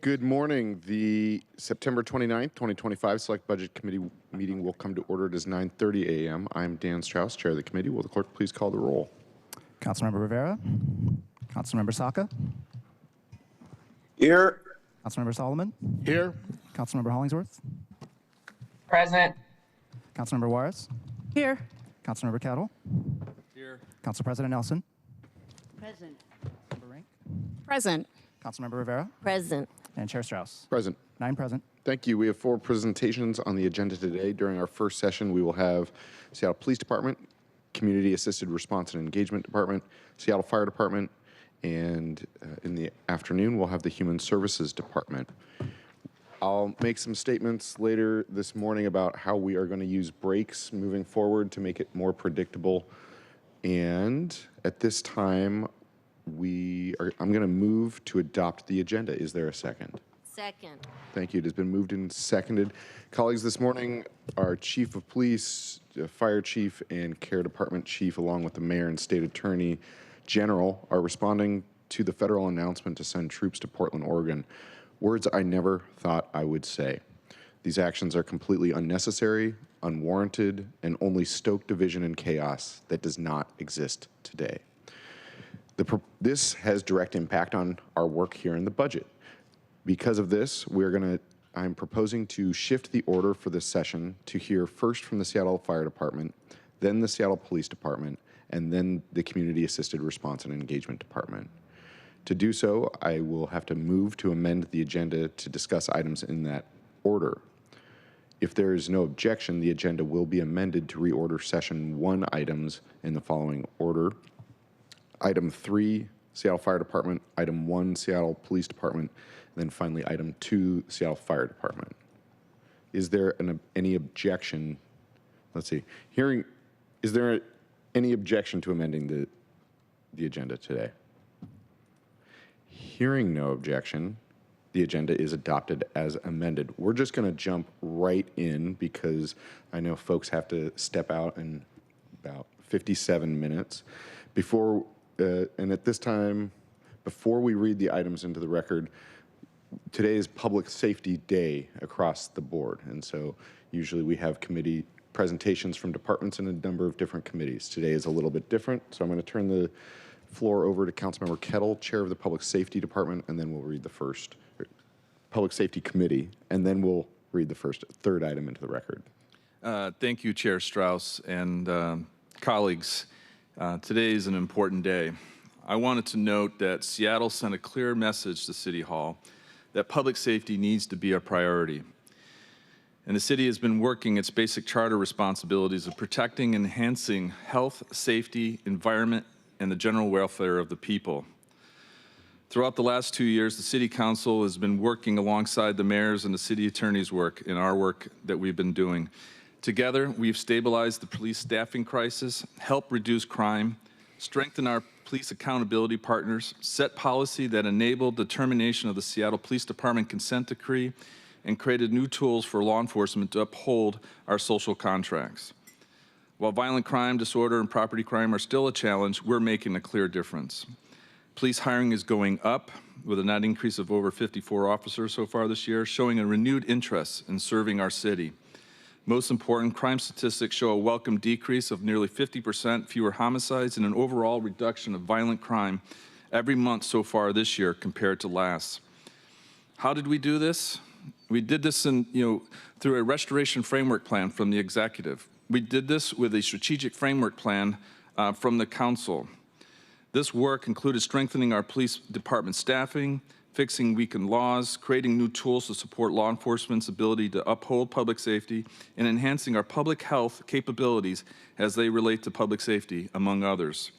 Good morning. The September 29th, 2025 Select Budget Committee meeting will come to order. It is 9:30 a.m. I'm Dan Strauss, Chair of the committee. Will the clerk please call the roll? Councilmember Rivera. Councilmember Saka. Here. Councilmember Solomon. Here. Councilmember Hollingsworth. Present. Councilmember Juarez. Here. Councilmember Kettle. Here. Council President Nelson. Present. Councilmember Rink. Present. Councilmember Rivera. Present. And Chair Strauss. Present. 9 present. Thank you. We have 4 presentations on the agenda today. During our first session, we will have Seattle Police Department, Community Assisted Response and Engagement Department, Seattle Fire Department, and in the afternoon, we'll have the Human Services Department. I'll make some statements later this morning about how we are going to use breaks moving forward to make it more predictable. And at this time, I'm going to move to adopt the agenda. Is there a second? Second. Thank you. It has been moved and seconded. Colleagues, this morning, our Chief of Police, Fire Chief, and Care Department Chief, along with the Mayor and State Attorney General, are responding to the federal announcement to send troops to Portland, Oregon. Words I never thought I would say. These actions are completely unnecessary, unwarranted, and only stoke division and chaos that does not exist today. This has direct impact on our work here in the budget. Because of this, I'm proposing to shift the order for this session to hear first from the Seattle Fire Department, then the Seattle Police Department, and then the Community Assisted Response and Engagement Department. To do so, I will have to move to amend the agenda to discuss items in that order. If there is no objection, the agenda will be amended to reorder session 1 items in the following order. Item 3, Seattle Fire Department. Item 1, Seattle Police Department. And then finally, item 2, Seattle Fire Department. Is there any objection? Let's see. Is there any objection to amending the agenda today? Hearing no objection, the agenda is adopted as amended. We're just going to jump right in because I know folks have to step out in about 57 minutes. And at this time, before we read the items into the record, today is Public Safety Day across the board. And so usually we have committee presentations from departments in a number of different committees. Today is a little bit different. So I'm going to turn the floor over to Councilmember Kettle, Chair of the Public Safety Department, and then we'll read the first Public Safety Committee, and then we'll read the third item into the record. Thank you, Chair Strauss and colleagues. Today is an important day. I wanted to note that Seattle sent a clear message to City Hall that public safety needs to be a priority. And the city has been working its basic charter responsibilities of protecting and enhancing health, safety, environment, and the general welfare of the people. Throughout the last 2 years, the City Council has been working alongside the mayor's and the city attorney's work in our work that we've been doing. Together, we've stabilized the police staffing crisis, helped reduce crime, strengthen our police accountability partners, set policy that enabled the termination of the Seattle Police Department consent decree, and created new tools for law enforcement to uphold our social contracts. While violent crime, disorder, and property crime are still a challenge, we're making a clear difference. Police hiring is going up with a net increase of over 54 officers so far this year, showing a renewed interest in serving our city. Most important, crime statistics show a welcome decrease of nearly 50% fewer homicides and an overall reduction of violent crime every month so far this year compared to last. How did we do this? We did this through a restoration framework plan from the executive. We did this with a strategic framework plan from the council. This work included strengthening our police department staffing, fixing weakened laws, creating new tools to support law enforcement's ability to uphold public safety, and enhancing our public health capabilities as they relate to public safety, among others.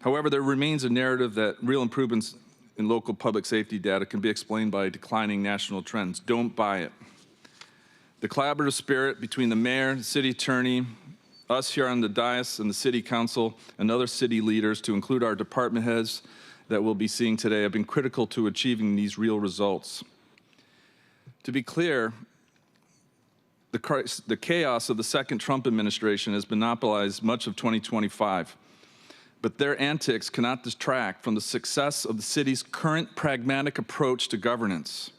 However, there remains a narrative that real improvements in local public safety data can be explained by declining national trends. Don't buy it. The collaborative spirit between the mayor, the city attorney, us here on the dais, and the city council, and other city leaders, to include our department heads that we'll be seeing today, have been critical to achieving these real results. To be clear, the chaos of the second Trump administration has monopolized much of 2025. but their antics cannot detract from the success of the city's current pragmatic approach to governance.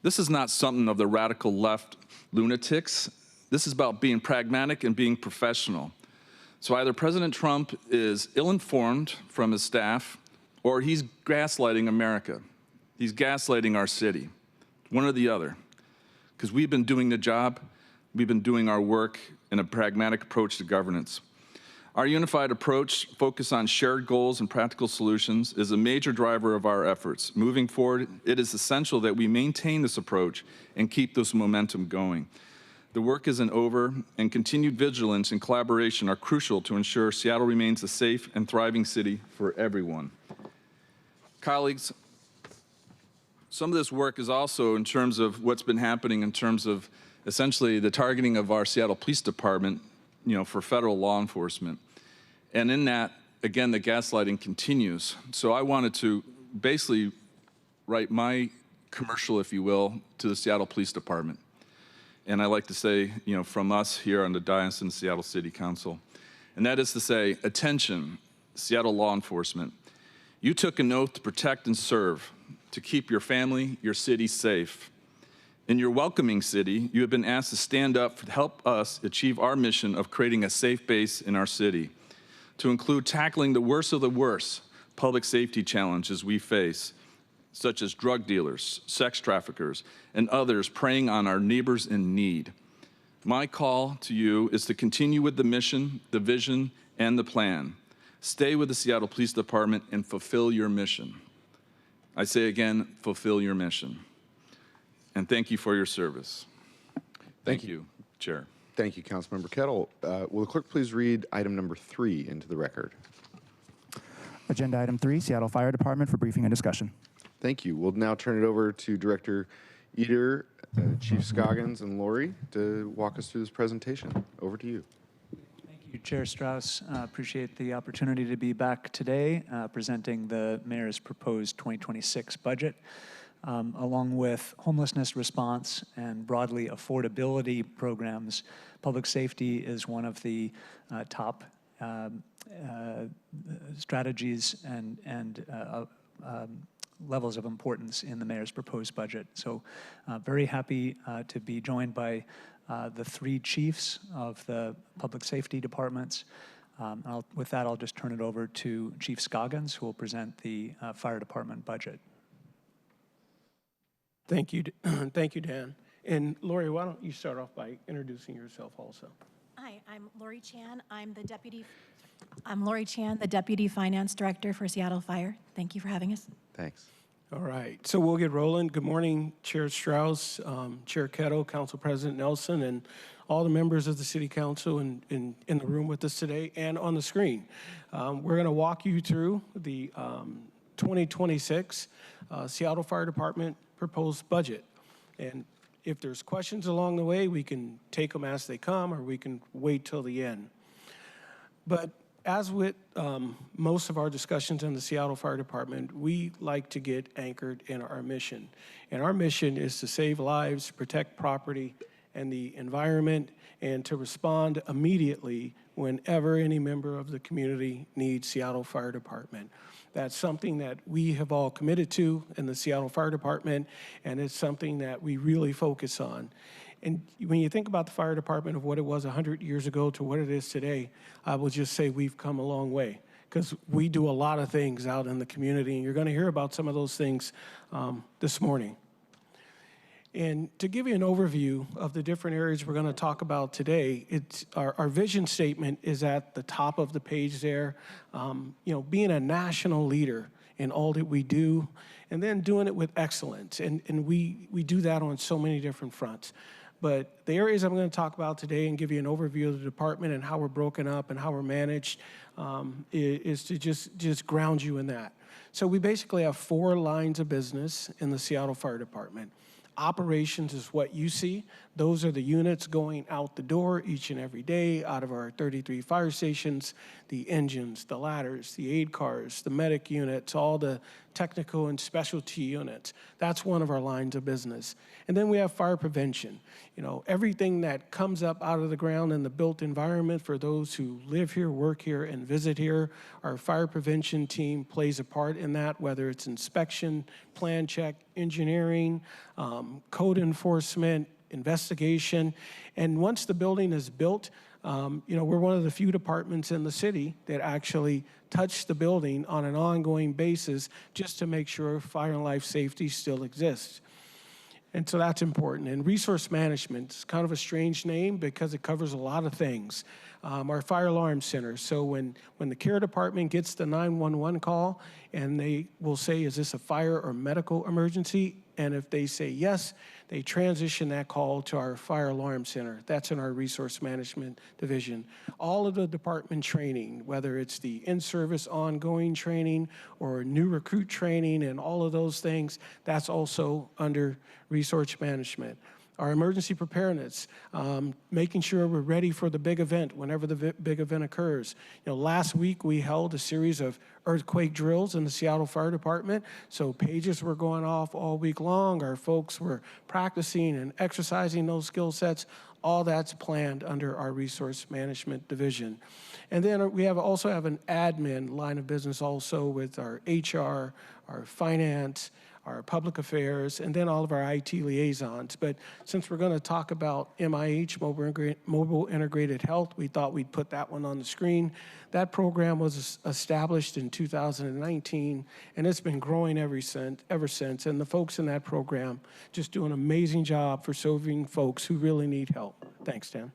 This is not something of the radical left lunatics. This is about being pragmatic and being professional. So either President Trump is ill-informed from his staff, or he's gaslighting America. He's gaslighting our city, one or the other. Because we've been doing the job, we've been doing our work in a pragmatic approach to governance. Our unified approach, focused on shared goals and practical solutions, is a major driver of our efforts. Moving forward, it is essential that we maintain this approach and keep this momentum going. The work isn't over, and continued vigilance and collaboration are crucial to ensure Seattle remains a safe and thriving city for everyone. Colleagues, some of this work is also in terms of what's been happening in terms of essentially the targeting of our Seattle Police Department, for federal law enforcement. And in that, again, the gaslighting continues. So I wanted to basically write my commercial, if you will, to the Seattle Police Department. And I like to say, from us here on the dais in the Seattle City Council. And that is to say, attention, Seattle law enforcement. You took an oath to protect and serve, to keep your family, your city safe. In your welcoming city, you have been asked to stand up to help us achieve our mission of creating a safe base in our city, to include tackling the worst of the worst public safety challenges we face, such as drug dealers, sex traffickers, and others preying on our neighbors in need. My call to you is to continue with the mission, the vision, and the plan. Stay with the Seattle Police Department and fulfill your mission. I say again, fulfill your mission. And thank you for your service. Thank you, Chair. Thank you, Councilmember Kettle. Will the clerk please read item number 3 into the record? Agenda item 3, Seattle Fire Department for briefing and discussion. Thank you. We'll now turn it over to Director Eder, Chief Scoggins, and Lori to walk us through this presentation. Over to you. Thank you, Chair Strauss. Appreciate the opportunity to be back today presenting the Mayor's proposed 2026 budget. Along with homelessness response and broadly affordability programs, public safety is one of the top strategies and levels of importance in the Mayor's proposed budget. So very happy to be joined by the 3 chiefs of the public safety departments. With that, I'll just turn it over to Chief Scoggins, who will present the fire department budget. Thank you, thank you, Dan. And Lori, why don't you start off by introducing yourself also? Hi, I'm Lori Chan. I'm Lori Chan, the Deputy Finance Director for Seattle Fire. Thank you for having us. Thanks. All right, so we'll get rolling. Good morning, Chair Strauss, Chair Kettle, Council President Nelson, and all the members of the City Council in the room with us today and on the screen. We're going to walk you through the 2026 Seattle Fire Department proposed budget. And if there's questions along the way, we can take them as they come, or we can wait till the end. But as with most of our discussions in the Seattle Fire Department, we like to get anchored in our mission. And our mission is to save lives, protect property and the environment, and to respond immediately whenever any member of the community needs Seattle Fire Department. That's something that we have all committed to in the Seattle Fire Department, and it's something that we really focus on. And when you think about the fire department of what it was 100 years ago to what it is today, I will just say we've come a long way, because we do a lot of things out in the community, and you're going to hear about some of those things this morning. And to give you an overview of the different areas we're going to talk about today, it's our vision statement is at the top of the page there. Being a national leader in all that we do, and then doing it with excellence. And we do that on so many different fronts. But the areas I'm going to talk about today and give you an overview of the department and how we're broken up and how we're managed is to just ground you in that. So we basically have 4 lines of business in the Seattle Fire Department. Operations is what you see. Those are the units going out the door each and every day out of our 33 fire stations, the engines, the ladders, the aid cars, the medic units, all the technical and specialty units. That's one of our lines of business. And then we have fire prevention. You know, everything that comes up out of the ground in the built environment for those who live here, work here, and visit here, our fire prevention team plays a part in that, whether it's inspection, plan check, engineering, code enforcement, investigation. And once the building is built, you know, we're one of the few departments in the city that actually touch the building on an ongoing basis just to make sure fire and life safety still exists. And so that's important. And resource management is kind of a strange name because it covers a lot of things. Our fire alarm center. So when the care department gets the 911 call and they will say, is this a fire or medical emergency? And if they say yes, they transition that call to our fire alarm center. That's in our resource management division. All of the department training, whether it's the in-service ongoing training or new recruit training and all of those things, that's also under resource management. Our emergency preparedness, making sure we're ready for the big event whenever the big event occurs. You know, last week we held a series of earthquake drills in the Seattle Fire Department, so pages were going off all week long. Our folks were practicing and exercising those skill sets. All that's planned under our resource management division. And then we also have an admin line of business also with our HR, our finance, our public affairs, and then all of our IT liaisons. But since we're going to talk about MIH, Mobile Integrated Health, we thought we'd put that one on the screen. That program was established in 2019, and it's been growing ever since. And the folks in that program just do an amazing job for serving folks who really need help. Thanks, Dan.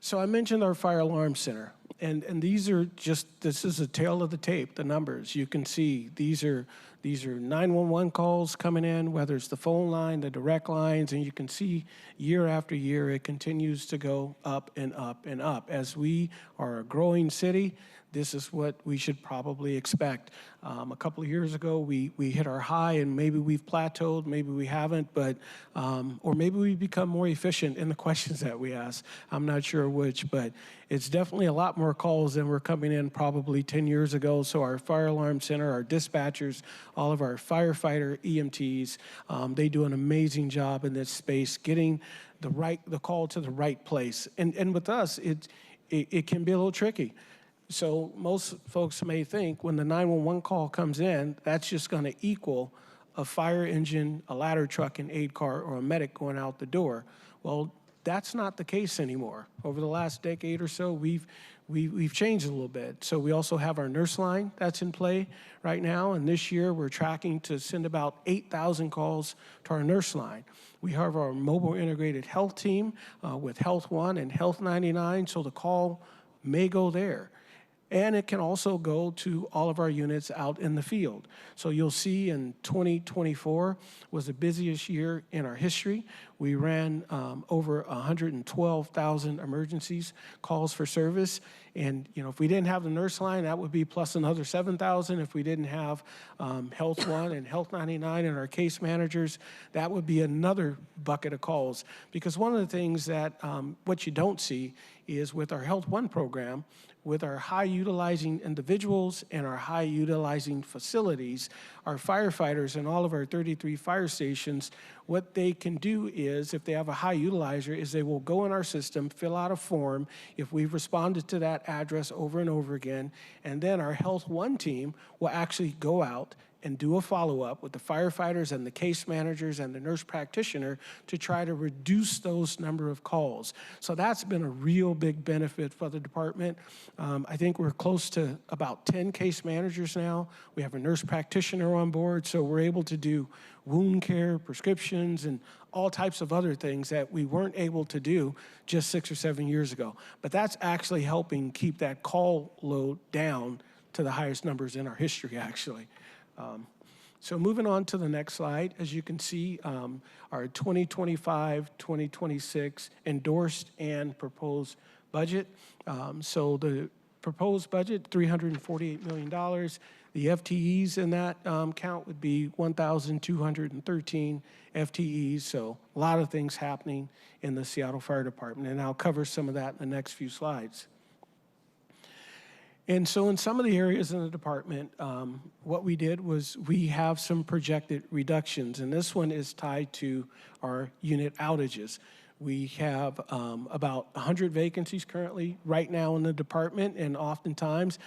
So I mentioned our fire alarm center. And these are just, this is a tail of the tape, the numbers. You can see these are 911 calls coming in, whether it's the phone line, the direct lines, and you can see year after year it continues to go up and up and up. As we are a growing city, this is what we should probably expect. A couple of years ago, we hit our high, and maybe we've plateaued, maybe we haven't, but or maybe we've become more efficient in the questions that we ask. I'm not sure which, but it's definitely a lot more calls than were coming in probably 10 years ago. So our fire alarm center, our dispatchers, all of our firefighter EMTs, they do an amazing job in this space, getting the call to the right place. And with us, it can be a little tricky. So most folks may think when the 911 call comes in, that's just going to equal a fire engine, a ladder truck, an aid car, or a medic going out the door. Well, that's not the case anymore. Over the last decade or so, we've changed a little bit. So we also have our nurse line that's in play right now, and this year we're tracking to send about 8,000 calls to our nurse line. We have our mobile integrated health team with Health One and Health 99, so the call may go there. And it can also go to all of our units out in the field. So you'll see in 2024 was the busiest year in our history. We ran over 112,000 emergencies calls for service. And you know, if we didn't have the nurse line, that would be plus another 7,000. If we didn't have Health One and Health 99 and our case managers, that would be another bucket of calls. Because one of the things that what you don't see is with our Health One program, with our high utilizing individuals and our high utilizing facilities, our firefighters and all of our 33 fire stations, what they can do is, if they have a high utilizer, is they will go in our system, fill out a form, if we've responded to that address over and over again, and then our Health One team will actually go out and do a follow-up with the firefighters and the case managers and the nurse practitioner to try to reduce those number of calls. So that's been a real big benefit for the department. I think we're close to about 10 case managers now. We have a nurse practitioner on board, so we're able to do wound care, prescriptions, and all types of other things that we weren't able to do just 6 or 7 years ago. But that's actually helping keep that call load down to the highest numbers in our history, actually. So moving on to the next slide, as you can see, our 2025-2026 endorsed and proposed budget. So the proposed budget, $348 million. The FTEs in that count would be 1,213 FTEs. So a lot of things happening in the Seattle Fire Department, and I'll cover some of that in the next few slides. And so in some of the areas in the department, what we did was we have some projected reductions, and this one is tied to our unit outages. We have about 100 vacancies currently right now in the department, and oftentimes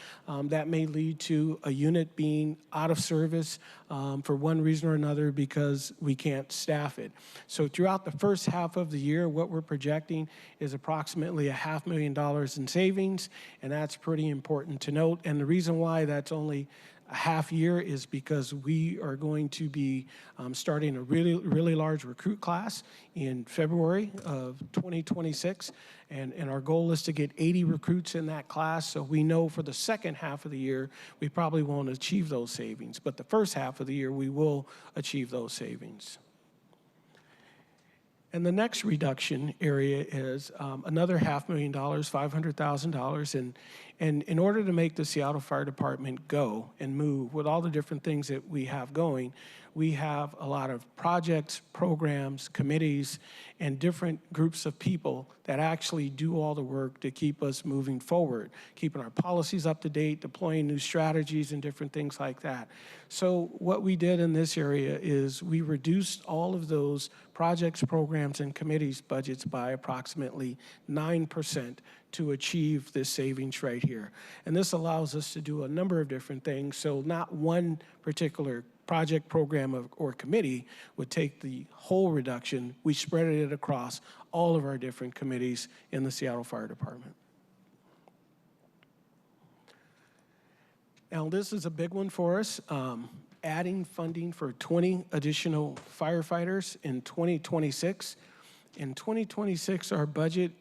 that may lead to a unit being out of service for one reason or another because we can't staff it. So throughout the first half of the year, what we're projecting is approximately $500,000 in savings, and that's pretty important to note. And the reason why that's only a half year is because we are going to be starting a really large recruit class in February of 2026. And our goal is to get 80 recruits in that class. So we know for the second half of the year, we probably won't achieve those savings. But the first half of the year, we will achieve those savings. And the next reduction area is another $500,000, $500,000. And in order to make the Seattle Fire Department go and move with all the different things that we have going, we have a lot of projects, programs, committees, and different groups of people that actually do all the work to keep us moving forward, keeping our policies up to date, deploying new strategies and different things like that. So what we did in this area is we reduced all of those projects, programs, and committees budgets by approximately 9% to achieve this savings right here. And this allows us to do a number of different things. So not one particular project, program, or committee would take the whole reduction. We spread it across all of our different committees in the Seattle Fire Department. Now, this is a big one for us. Adding funding for 20 additional firefighters in 2026. In 2026, our budget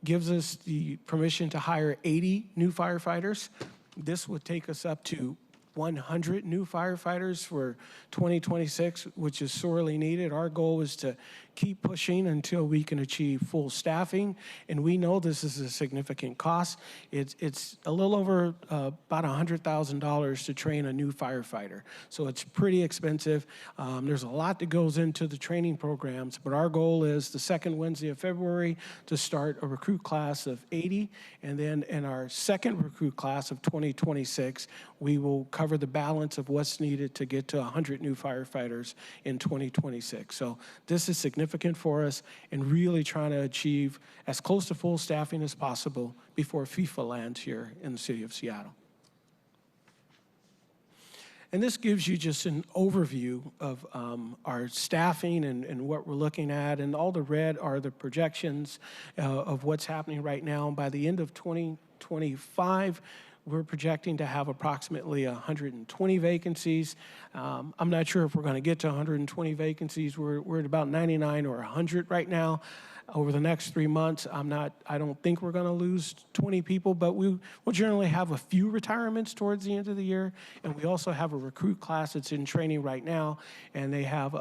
gives us the permission to hire 80 new firefighters. This would take us up to 100 new firefighters for 2026, which is sorely needed. Our goal is to keep pushing until we can achieve full staffing, and we know this is a significant cost. It's a little over about $100,000 to train a new firefighter, so it's pretty expensive. There's a lot that goes into the training programs, but our goal is the second Wednesday of February to start a recruit class of 80, and then in our second recruit class of 2026, we will cover the balance of what's needed to get to 100 new firefighters in 2026. So this is significant for us and really trying to achieve as close to full staffing as possible before FIFA lands here in the city of Seattle. And this gives you just an overview of our staffing and what we're looking at. And all the red are the projections of what's happening right now. And by the end of 2025, we're projecting to have approximately 120 vacancies. I'm not sure if we're going to get to 120 vacancies. We're at about 99 or 100 right now. Over the next 3 months, I don't think we're going to lose 20 people, but we'll generally have a few retirements towards the end of the year. And we also have a recruit class that's in training right now, and they have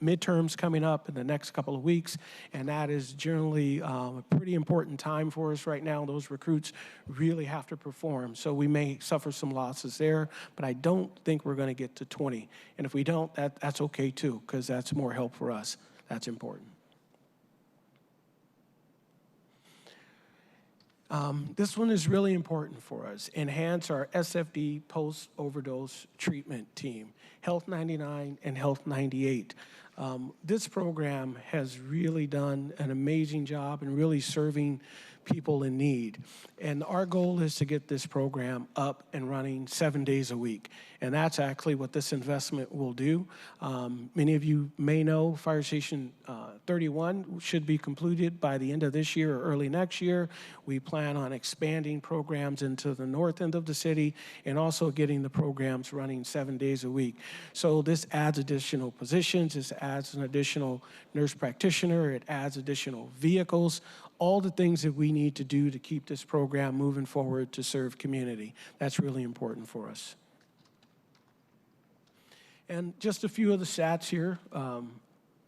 midterms coming up in the next couple of weeks. And that is generally a pretty important time for us right now. Those recruits really have to perform. So we may suffer some losses there, but I don't think we're going to get to 20. And if we don't, that's okay too, because that's more help for us. That's important. This one is really important for us. Enhance our SFD post-overdose treatment team, Health 99 and Health 98. This program has really done an amazing job in really serving people in need. And our goal is to get this program up and running 7 days a week. And that's actually what this investment will do. Many of you may know Fire Station 31 should be completed by the end of this year or early next year. We plan on expanding programs into the north end of the city and also getting the programs running 7 days a week. So this adds additional positions, this adds an additional nurse practitioner, it adds additional vehicles, all the things that we need to do to keep this program moving forward to serve community. That's really important for us. And just a few of the stats here.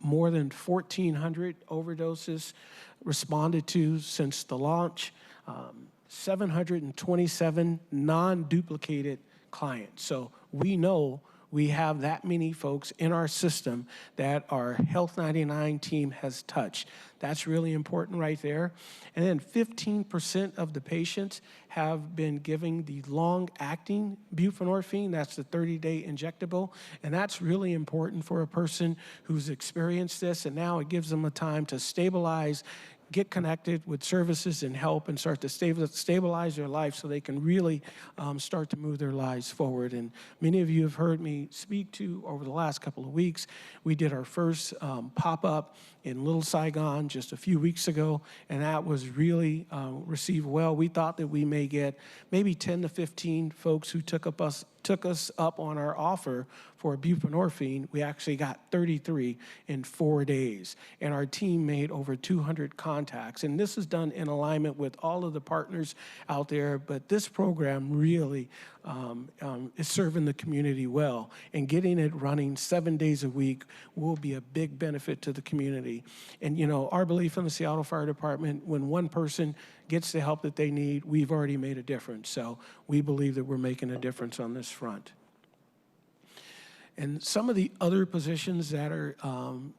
More than 1,400 overdoses responded to since the launch. 727 non-duplicated clients. So we know we have that many folks in our system that our Health 99 team has touched. That's really important right there. And then 15% of the patients have been giving the long-acting buprenorphine. That's the 30-day injectable. And that's really important for a person who's experienced this, and now it gives them a time to stabilize, get connected with services and help, and start to stabilize their life so they can really start to move their lives forward. And many of you have heard me speak to over the last couple of weeks. We did our first pop-up in Little Saigon just a few weeks ago, and that was really received well. We thought that we may get maybe 10 to 15 folks who took us up on our offer for buprenorphine. We actually got 33 in 4 days, and our team made over 200 contacts. And this is done in alignment with all of the partners out there, but this program really is serving the community well, and getting it running 7 days a week will be a big benefit to the community. And you know, our belief in the Seattle Fire Department, when one person gets the help that they need, we've already made a difference. So we believe that we're making a difference on this front. And some of the other positions that are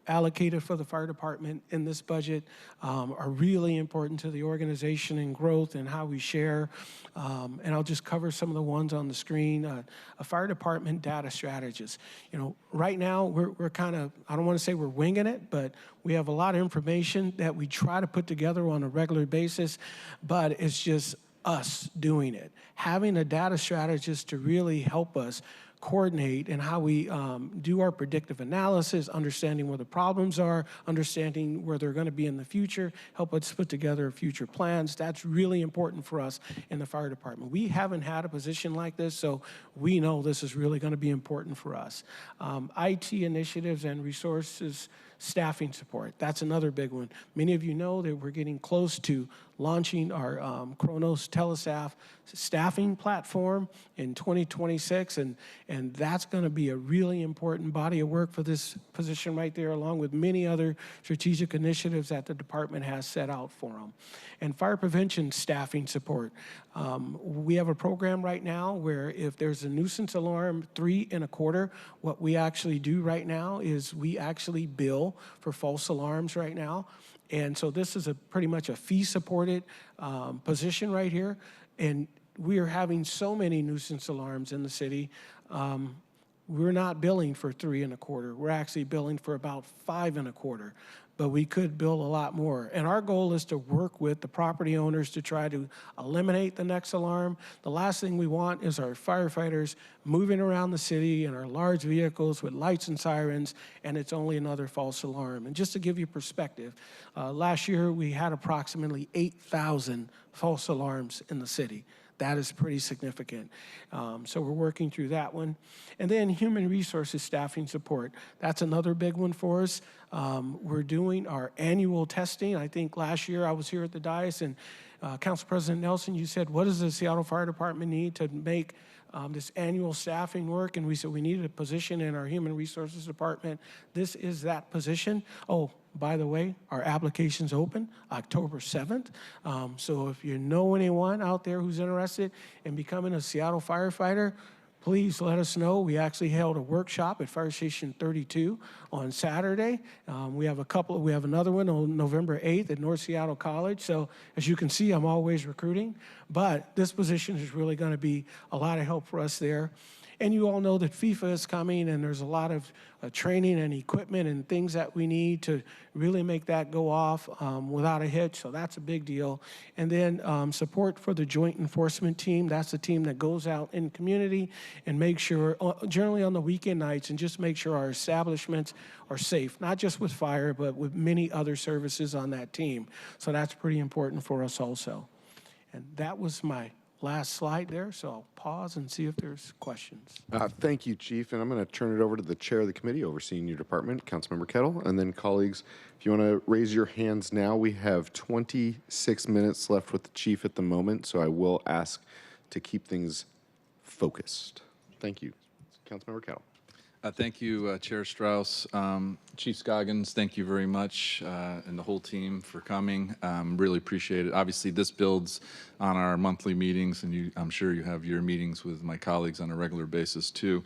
allocated for the fire department in this budget are really important to the organization and growth and how we share. And I'll just cover some of the ones on the screen. A fire department data strategist. You know, right now we're kind of, I don't want to say we're winging it, but we have a lot of information that we try to put together on a regular basis, but it's just us doing it. Having a data strategist to really help us coordinate and how we do our predictive analysis, understanding where the problems are, understanding where they're going to be in the future, help us put together future plans. That's really important for us in the fire department. We haven't had a position like this, so we know this is really going to be important for us. IT initiatives and resources staffing support. That's another big one. Many of you know that we're getting close to launching our Kronos Telestaff staffing platform in 2026, and that's going to be a really important body of work for this position right there, along with many other strategic initiatives that the department has set out for them. And fire prevention staffing support. We have a program right now where if there's a nuisance alarm 3 1/4, what we actually do right now is we actually bill for false alarms right now. And so this is pretty much a fee-supported position right here. And we are having so many nuisance alarms in the city. We're not billing for 3 1/4. We're actually billing for about 5 1/4. But we could bill a lot more. And our goal is to work with the property owners to try to eliminate the next alarm. The last thing we want is our firefighters moving around the city in our large vehicles with lights and sirens, and it's only another false alarm. And just to give you perspective, last year we had approximately 8,000 false alarms in the city. That is pretty significant. So we're working through that one. And then human resources staffing support. That's another big one for us. We're doing our annual testing. I think last year I was here at the dais, and Council President Nelson, you said, what does the Seattle Fire Department need to make this annual staffing work? And we said we needed a position in our human resources department. This is that position. Oh, by the way, our application's open October 7th. So if you know anyone out there who's interested in becoming a Seattle firefighter, please let us know. We actually held a workshop at Fire Station 32 on Saturday. We have another one on November 8th at North Seattle College. So as you can see, I'm always recruiting, but this position is really going to be a lot of help for us there. And you all know that FIFA is coming, and there's a lot of training and equipment and things that we need to really make that go off without a hitch, so that's a big deal. And then support for the joint enforcement team. That's the team that goes out in community and makes sure, generally on the weekend nights, and just make sure our establishments are safe, not just with fire, but with many other services on that team. So that's pretty important for us also. And that was my last slide there, so I'll pause and see if there's questions. Thank you, Chief. And I'm going to turn it over to the chair of the committee overseeing your department, Councilmember Kettle. And then, colleagues, if you want to raise your hands now, we have 26 minutes left with the Chief at the moment, so I will ask to keep things focused. Thank you. Councilmember Kettle. Thank you, Chair Strauss. Chief Scoggins, thank you very much, and the whole team for coming. Really appreciate it. Obviously, this builds on our monthly meetings, and I'm sure you have your meetings with my colleagues on a regular basis too.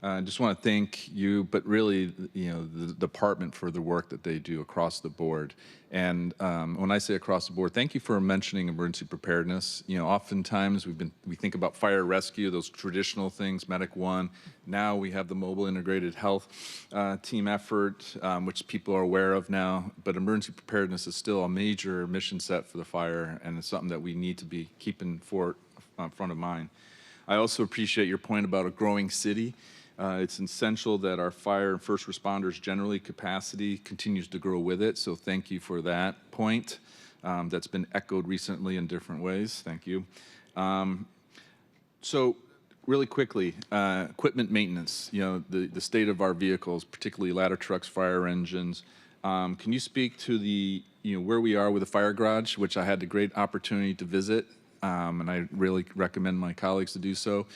I just want to thank you, but really, the department for the work that they do across the board. And when I say across the board, thank you for mentioning emergency preparedness. Oftentimes we think about fire rescue, those traditional things, Medic One. Now we have the mobile integrated health team effort, which people are aware of now. But emergency preparedness is still a major mission set for the fire, and it's something that we need to be keeping front of mind. I also appreciate your point about a growing city. It's essential that our fire and first responders generally capacity continues to grow with it. So thank you for that point. That's been echoed recently in different ways. Thank you. So really quickly, equipment maintenance, the state of our vehicles, particularly ladder trucks, fire engines. Can you speak to where we are with the fire garage, which I had the great opportunity to visit, and I really recommend my colleagues to do so.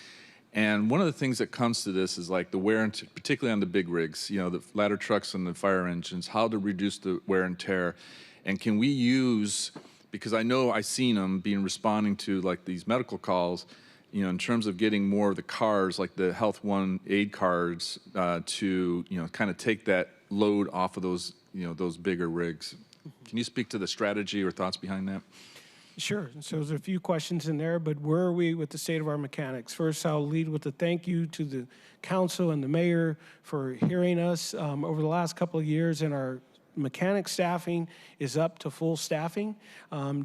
And one of the things that comes to this is like the wear and tear, particularly on the big rigs, the ladder trucks and the fire engines, how to reduce the wear and tear. And can we use, because I know I've seen them responding to like these medical calls, in terms of getting more of the cars, like the Health One aid cards, to, kind of take that load off of those, those bigger rigs. Can you speak to the strategy or thoughts behind that? Sure. So there's a few questions in there, but where are we with the state of our mechanics? First, I'll lead with a thank you to the council and the mayor for hearing us over the last couple of years, and our mechanic staffing is up to full staffing.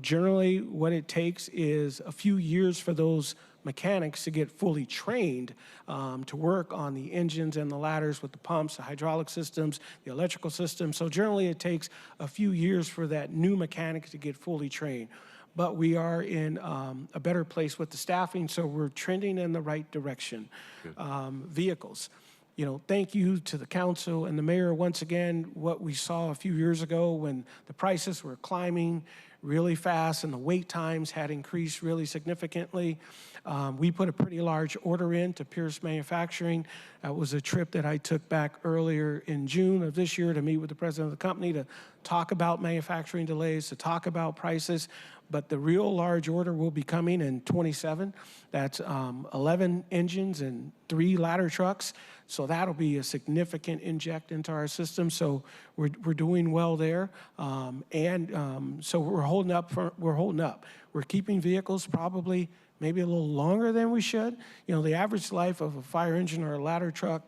Generally, what it takes is a few years for those mechanics to get fully trained to work on the engines and the ladders with the pumps, the hydraulic systems, the electrical systems. So generally, it takes a few years for that new mechanic to get fully trained. But we are in a better place with the staffing, so we're trending in the right direction. Vehicles. Thank you to the council and the mayor once again. What we saw a few years ago when the prices were climbing really fast and the wait times had increased really significantly, we put a pretty large order in to Pierce Manufacturing. That was a trip that I took back earlier in June of this year to meet with the president of the company to talk about manufacturing delays, to talk about prices. But the real large order will be coming in 27. That's 11 engines and 3 ladder trucks. So that'll be a significant inject into our system. So we're doing well there. So we're holding up. We're keeping vehicles probably maybe a little longer than we should. The average life of a fire engine or a ladder truck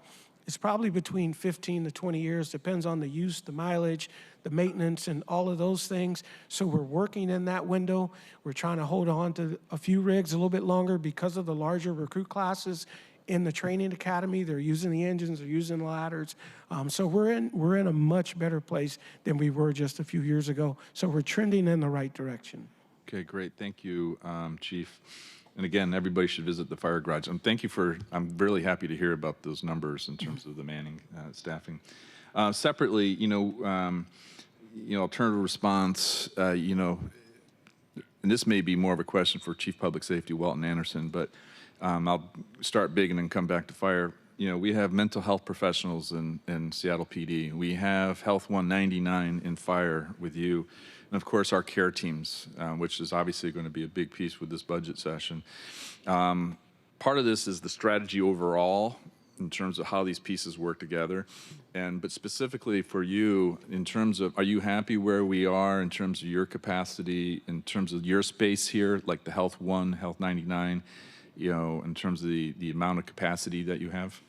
is probably between 15 to 20 years, depends on the use, the mileage, the maintenance, and all of those things. So we're working in that window. We're trying to hold on to a few rigs a little bit longer because of the larger recruit classes in the training academy. They're using the engines, they're using the ladders. So we're in a much better place than we were just a few years ago. So we're trending in the right direction. Okay, great. Thank you, Chief. And again, everybody should visit the fire garage. And thank you I'm really happy to hear about those numbers in terms of the manning, staffing. Separately, alternative response, and this may be more of a question for Chief Public Safety Walton Anderson, but I'll start big and then come back to fire. We have mental health professionals in Seattle PD. We have Health 199 in fire with you. And of course, our care teams, which is obviously going to be a big piece with this budget session. Part of this is the strategy overall in terms of how these pieces work together. But specifically for you, in terms of, are you happy where we are in terms of your capacity, in terms of your space here, like the Health 1, Health 99, in terms of the amount of capacity that you have?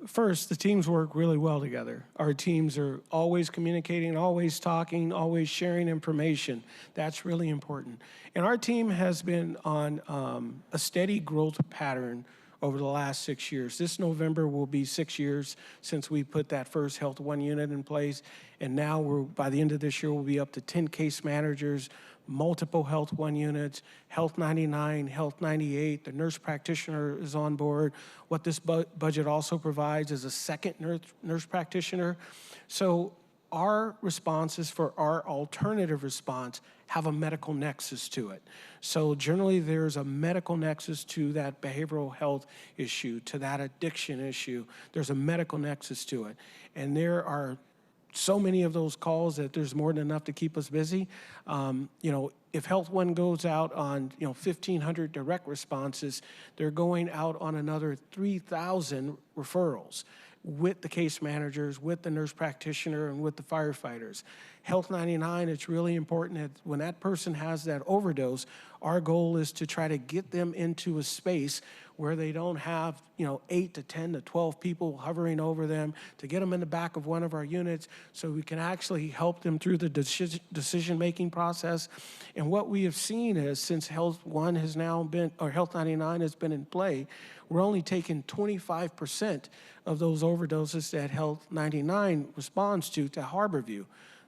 First, the teams work really well together. Our teams are always communicating, always talking, always sharing information. That's really important. And our team has been on a steady growth pattern over the last 6 years. This November will be 6 years since we put that first Health One unit in place. And now by the end of this year, we'll be up to 10 case managers, multiple Health One units, Health 99, Health 98. The nurse practitioner is on board. What this budget also provides is a second nurse practitioner. So our responses for our alternative response have a medical nexus to it. So generally there's a medical nexus to that behavioral health issue, to that addiction issue. There's a medical nexus to it. And there are so many of those calls that there's more than enough to keep us busy. If Health One goes out on 1,500 direct responses, they're going out on another 3,000 referrals with the case managers, with the nurse practitioner, and with the firefighters. Health 99, it's really important that when that person has that overdose, our goal is to try to get them into a space where they don't have 8 to 10 to 12 people hovering over them, to get them in the back of one of our units so we can actually help them through the decision-making process. And what we have seen is, since Health One has now been, or Health 99 has been in play, we're only taking 25% of those overdoses that Health 99 responds to Harborview.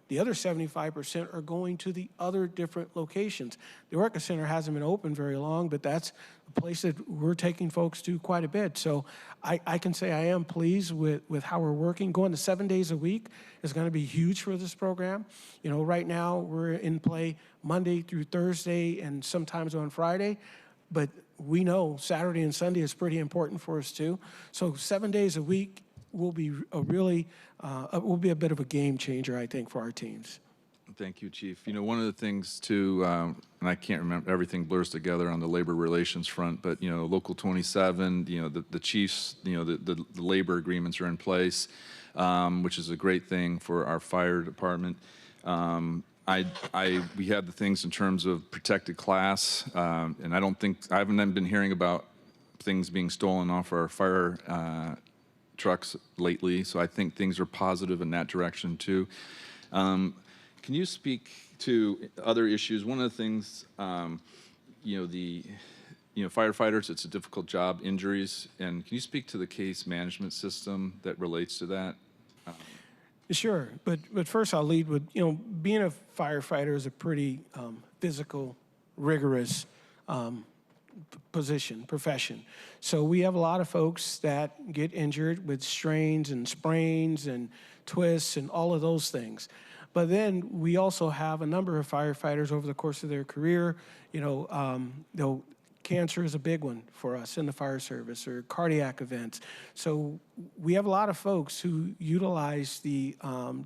The other 75% are going to the other different locations. The Orca Center hasn't been open very long, but that's a place that we're taking folks to quite a bit. So I can say I am pleased with how we're working. Going to 7 days a week is going to be huge for this program. Right now we're in play Monday through Thursday and sometimes on Friday, but we know Saturday and Sunday is pretty important for us too. So 7 days a week will be will be a bit of a game changer, I think, for our teams. Thank you, Chief. One of the things too, and I can't remember, everything blurs together on the labor relations front, but Local 27, the chiefs, the labor agreements are in place, which is a great thing for our fire department. We have the things in terms of protected class, and I haven't been hearing about things being stolen off our fire trucks lately, so I think things are positive in that direction too. Can you speak to other issues? One of the things, firefighters, it's a difficult job, injuries, and can you speak to the case management system that relates to that? Sure, but first I'll lead with, being a firefighter is a pretty physical, rigorous profession. So we have a lot of folks that get injured with strains and sprains and twists and all of those things. But then we also have a number of firefighters over the course of their career. Cancer is a big one for us in the fire service, or cardiac events. So we have a lot of folks who utilize the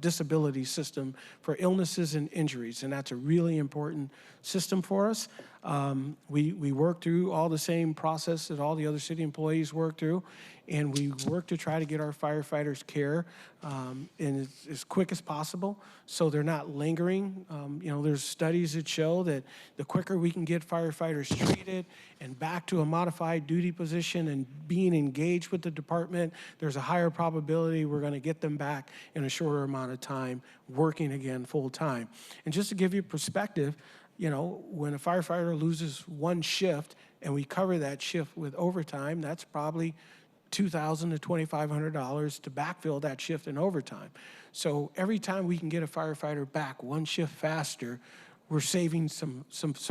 disability system for illnesses and injuries, and that's a really important system for us. We work through all the same process that all the other city employees work through, and we work to try to get our firefighters care as quick as possible so they're not lingering. There's studies that show that the quicker we can get firefighters treated and back to a modified duty position and being engaged with the department, there's a higher probability we're going to get them back in a shorter amount of time working again full time. And just to give you perspective, when a firefighter loses one shift and we cover that shift with overtime, that's probably $2,000 to $2,500 to backfill that shift in overtime. So every time we can get a firefighter back one shift faster, we're saving some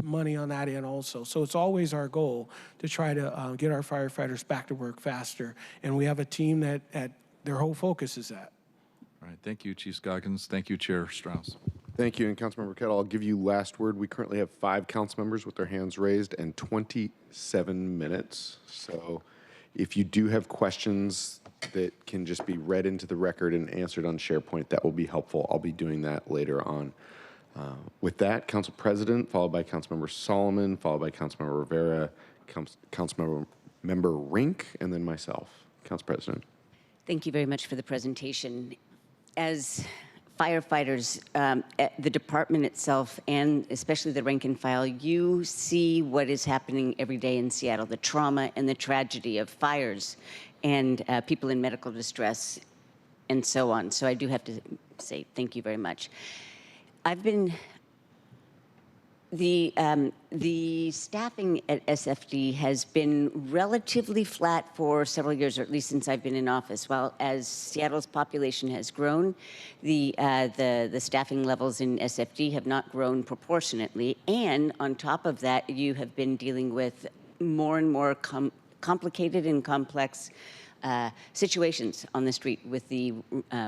money on that end also. So it's always our goal to try to get our firefighters back to work faster. And we have a team that their whole focus is that. All right, thank you, Chief Scoggins. Thank you, Chair Strauss. Thank you, and Councilmember Kettle, I'll give you last word. We currently have 5 council members with their hands raised and 27 minutes. So if you do have questions that can just be read into the record and answered on SharePoint, that will be helpful. I'll be doing that later on. With that, Council President, followed by Councilmember Solomon, followed by Councilmember Rivera, Councilmember Rink, and then myself. Council President. Thank you very much for the presentation. As firefighters, the department itself, and especially the rank and file, you see what is happening every day in Seattle, the trauma and the tragedy of fires and people in medical distress and so on. So I do have to say thank you very much. The staffing at SFD has been relatively flat for several years, or at least since I've been in office. While as Seattle's population has grown, the staffing levels in SFD have not grown proportionately. And on top of that, you have been dealing with more and more complicated and complex situations on the street with the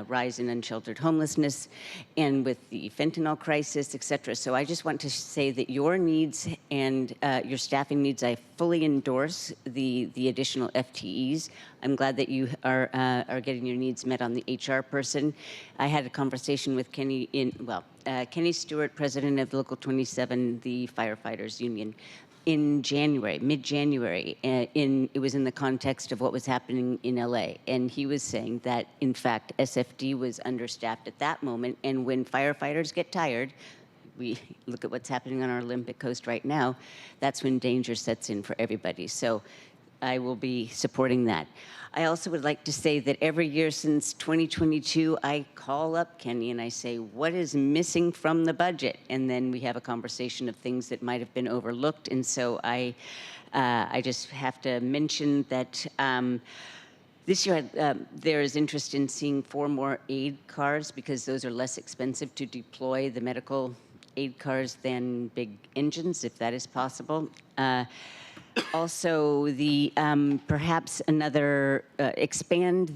rise in unsheltered homelessness and with the fentanyl crisis, et cetera. So I just want to say that your needs and your staffing needs, I fully endorse the additional FTEs. I'm glad that you are getting your needs met on the HR person. I had a conversation with Kenny Kenny Stewart, president of Local 27, the firefighters union, in January, mid-January. It was in the context of what was happening in LA. And he was saying that, in fact, SFD was understaffed at that moment. And when firefighters get tired, we look at what's happening on our Olympic coast right now, that's when danger sets in for everybody. So I will be supporting that. I also would like to say that every year since 2022, I call up Kenny and I say, what is missing from the budget? And then we have a conversation of things that might have been overlooked. And so I just have to mention that this year there is interest in seeing 4 more aid cars because those are less expensive to deploy, the medical aid cars, than big engines, if that is possible. Also, the perhaps another expand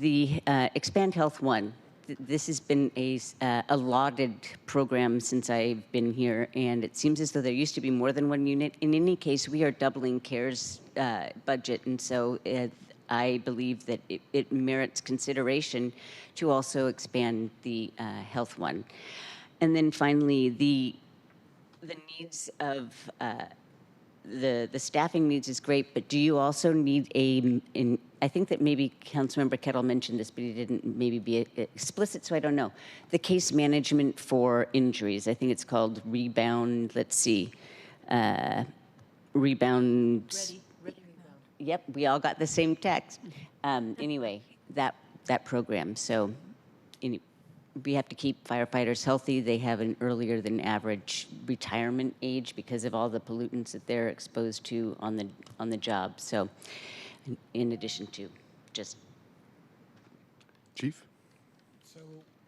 Health One. This has been a lauded program since I've been here, and it seems as though there used to be more than one unit. In any case, we are doubling CARE's budget, and so I believe that it merits consideration to also expand the Health One. And then finally, the needs of the staffing needs is great, but do you also need I think that maybe Councilmember Kettle mentioned this, but he didn't maybe be explicit, so I don't know. The case management for injuries, I think it's called rebound, let's see, rebound. Ready Rebound. Yep, we all got the same text. Anyway, that program, so we have to keep firefighters healthy. They have an earlier than average retirement age because of all the pollutants that they're exposed to on the job. So, in addition to just Chief? So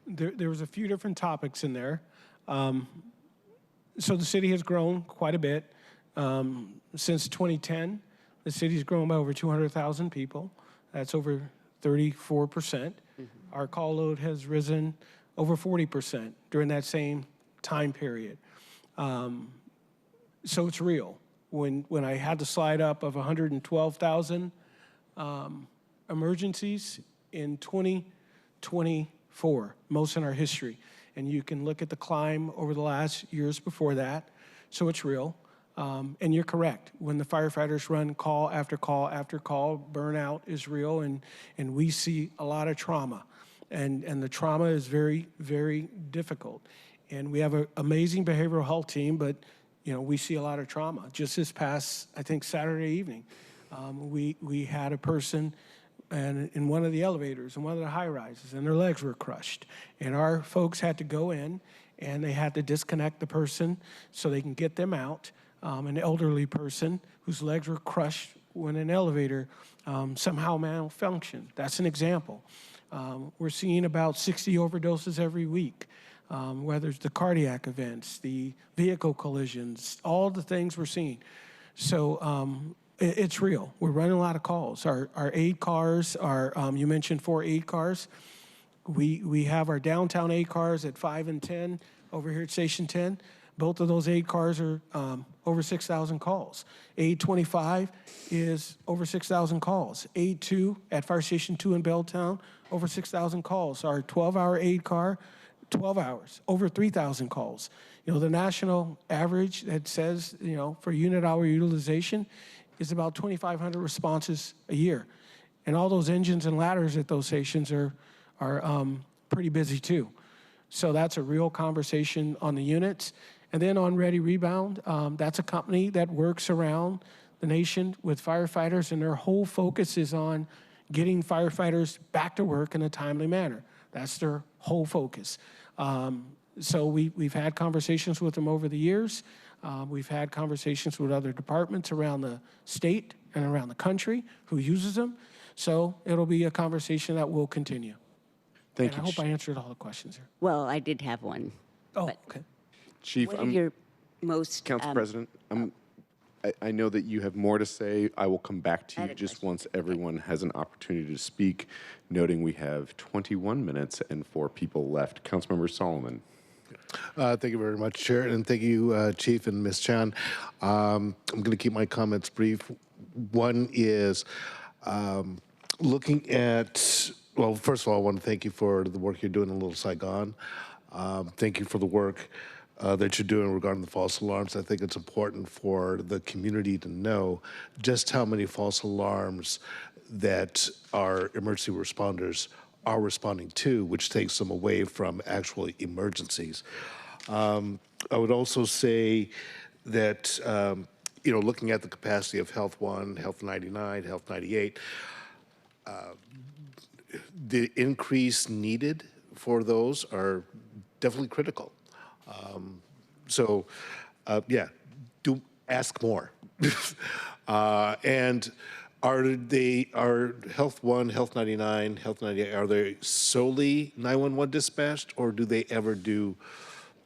there was a few different topics in there. So the city has grown quite a bit. Since 2010, the city's grown by over 200,000 people. That's over 34%. Our call load has risen over 40% during that same time period. So it's real. When I had the slide up of 112,000 emergencies in 2024, most in our history, and you can look at the climb over the last years before that, so it's real. And you're correct. When the firefighters run call after call after call, burnout is real, and we see a lot of trauma. And the trauma is very, very difficult. And we have an amazing behavioral health team, but we see a lot of trauma. Just this past, I think, Saturday evening, we had a person in one of the elevators in one of the high rises, and their legs were crushed. And our folks had to go in, and they had to disconnect the person so they can get them out. An elderly person whose legs were crushed when an elevator somehow malfunctioned. That's an example. We're seeing about 60 overdoses every week, whether it's the cardiac events, the vehicle collisions, all the things we're seeing. So it's real. We're running a lot of calls. Our aid cars are, you mentioned 4 aid cars. We have our downtown aid cars at 5 and 10 over here at Station 10. Both of those aid cars are over 6,000 calls. Aid 25 is over 6,000 calls. Aid 2 at Fire Station 2 in Belltown, over 6,000 calls. Our 12-hour aid car, 12 hours, over 3,000 calls. The national average that says, for unit hour utilization is about 2,500 responses a year. And all those engines and ladders at those stations are pretty busy too. So that's a real conversation on the units. And then on Ready Rebound, that's a company that works around the nation with firefighters, and their whole focus is on getting firefighters back to work in a timely manner. That's their whole focus. So we've had conversations with them over the years. We've had conversations with other departments around the state and around the country who uses them. So it'll be a conversation that will continue. Thank you. I hope I answered all the questions here. well, I did have one. Oh, But okay. Chief, what are your most Council President, I know that you have more to say. I will come back to I you had a just question. once everyone has an opportunity to speak, noting we have 21 minutes and 4 people left. Councilmember Solomon. Thank you very much, Chair, and thank you, Chief and Ms. Chan. I'm going to keep my comments brief. One is looking at, well, first of all, I want to thank you for the work you're doing in Little Saigon. Thank you for the work that you're doing regarding the false alarms. I think it's important for the community to know just how many false alarms that our emergency responders are responding to, which takes them away from actual emergencies. I would also say that, looking at the capacity of Health One, Health 99, Health 98, the increase needed for those are definitely critical. Yeah, do ask more. And are Health One, Health 99, Health 98, are they solely 911 dispatched, or do they ever do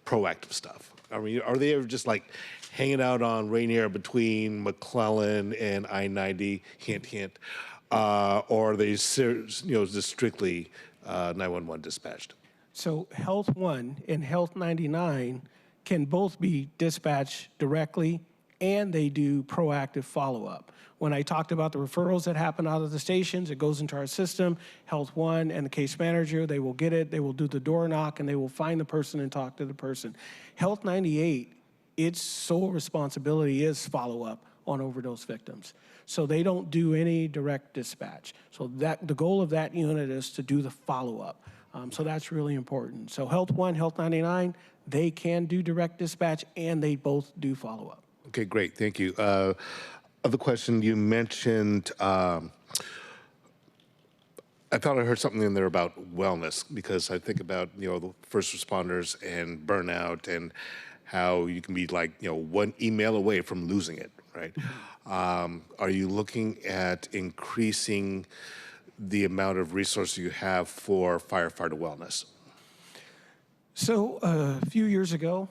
proactive stuff? I mean, are they ever just like hanging out on Rainier between McClellan and I-90, hint, hint, or are they just strictly 911 dispatched? So Health One and Health 99 can both be dispatched directly, and they do proactive follow-up. When I talked about the referrals that happen out of the stations, it goes into our system. Health One and the case manager, they will get it, they will do the door knock, and they will find the person and talk to the person. Health 98, its sole responsibility is follow-up on overdose victims. So they don't do any direct dispatch. So the goal of that unit is to do the follow-up. So that's really important. So Health One, Health 99, they can do direct dispatch, and they both do follow-up. Okay, great, thank you. Other question, you mentioned, I thought I heard something in there about wellness, because I think about, the first responders and burnout and how you can be like, one email away from losing it, right? Are you looking at increasing the amount of resources you have for firefighter wellness? So a few years ago,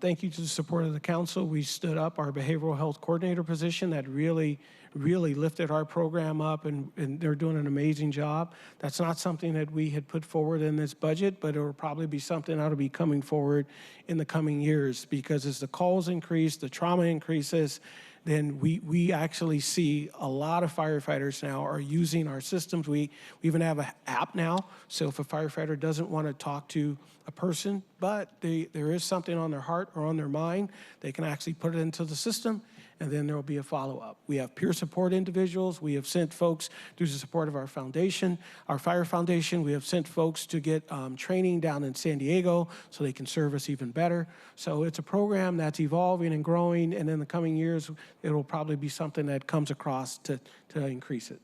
thank you to the support of the council, we stood up our behavioral health coordinator position that really lifted our program up, and they're doing an amazing job. That's not something that we had put forward in this budget, but it will probably be something that will be coming forward in the coming years, because as the calls increase, the trauma increases, then we actually see a lot of firefighters now are using our systems. We even have an app now, so if a firefighter doesn't want to talk to a person, but there is something on their heart or on their mind, they can actually put it into the system, and then there will be a follow-up. We have peer support individuals. We have sent folks through the support of our foundation, our fire foundation. We have sent folks to get training down in San Diego so they can serve us even better. So it's a program that's evolving and growing, and in the coming years, it will probably be something that comes across to increase it.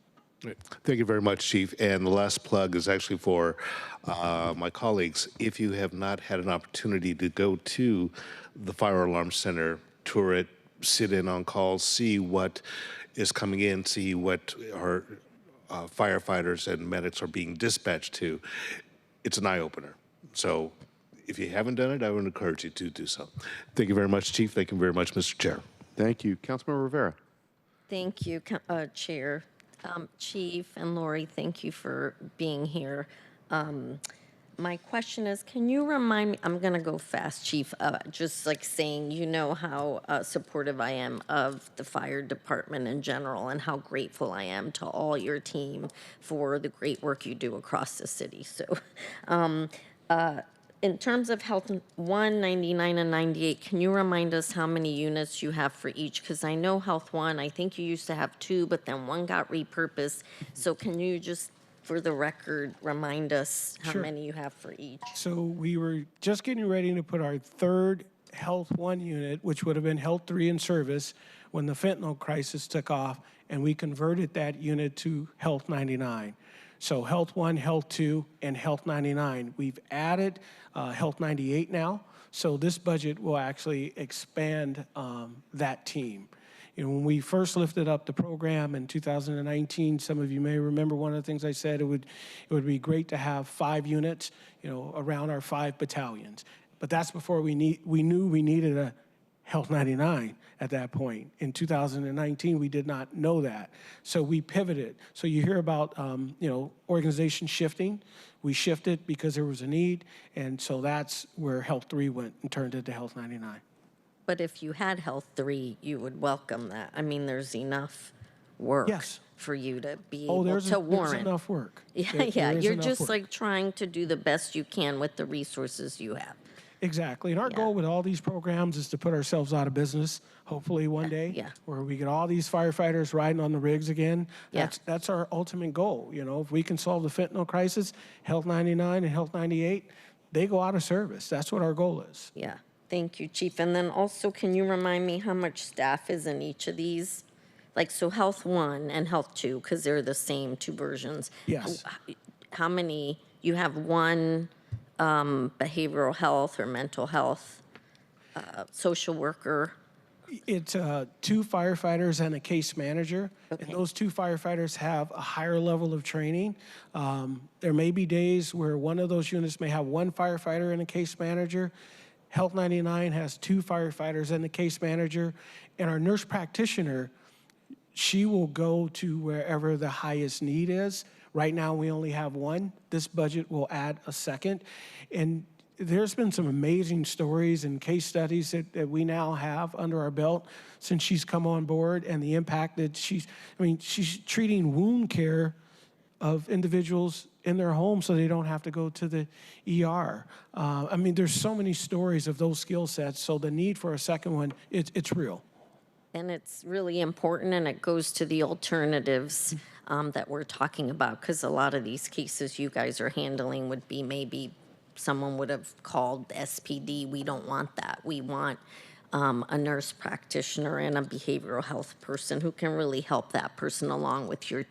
Thank you very much, Chief. And the last plug is actually for my colleagues. If you have not had an opportunity to go to the Fire Alarm Center, tour it, sit in on calls, see what is coming in, see what our firefighters and medics are being dispatched to, it's an eye-opener. So if you haven't done it, I would encourage you to do so. Thank you very much, Chief. Thank you very much, Mr. Chair. Thank you. Councilmember Rivera. Thank you, Chair. Chief and Lori, thank you for being here. My question is, can you remind me, I'm going to go fast, Chief, just like saying, how supportive I am of the fire department in general, and how grateful I am to all your team for the great work you do across the city. So in terms of Health 1, 99, and 98, can you remind us how many units you have for each? Because I know Health 1, I think you used to have 2, but then 1 got repurposed. So can you just, for the record, remind us how Sure. many you have for each? So we were just getting ready to put our third Health 1 unit, which would have been Health 3 in service when the fentanyl crisis took off, and we converted that unit to Health 99. So Health 1, Health 2, and Health 99. We've added Health 98 now, so this budget will actually expand that team. When we first lifted up the program in 2019, some of you may remember one of the things I said, it would be great to have 5 units, around our 5 battalions. But that's before we knew we needed a Health 99 at that point. In 2019, we did not know that. So we pivoted. So you hear about, organization shifting. We shifted because there was a need. And so that's where Health 3 went and turned into Health 99. But if you had Health 3, you would welcome that. I mean, there's enough work Yes. for you to be Oh, able there's to warrant. There's enough work. Yeah, There yeah. is You're enough just work. like trying to do the best you can with the resources you have. Exactly. And our Yeah. goal with all these programs is to put ourselves out of business, hopefully one day, Yeah. where we get all these firefighters riding on the rigs again. Yeah. That's our ultimate goal. If we can solve the fentanyl crisis, Health 99 and Health 98, they go out of service. That's what our goal is. Yeah. Thank you, Chief. And then also, can you remind me how much staff is in each of these? Like, so Health 1 and Health 2, because they're the same two versions. Yes. How many, you have one behavioral health or mental health social worker? It's 2 firefighters and a case manager. Okay. And those 2 firefighters have a higher level of training. There may be days where one of those units may have 1 firefighter and a case manager. Health 99 has 2 firefighters and a case manager. And our nurse practitioner, she will go to wherever the highest need is. Right now, we only have 1. This budget will add a second. And there's been some amazing stories and case studies that we now have under our belt since she's come on board, and the impact that she's treating wound care of individuals in their home so they don't have to go to the ER. There's so many stories of those skill sets, so the need for a second one, it's real. And it's really important, and it goes to the alternatives that we're talking about, because a lot of these cases you guys are handling would be maybe someone would have called SPD. We don't want that. We want a nurse practitioner and a behavioral health person who can really help that person along with your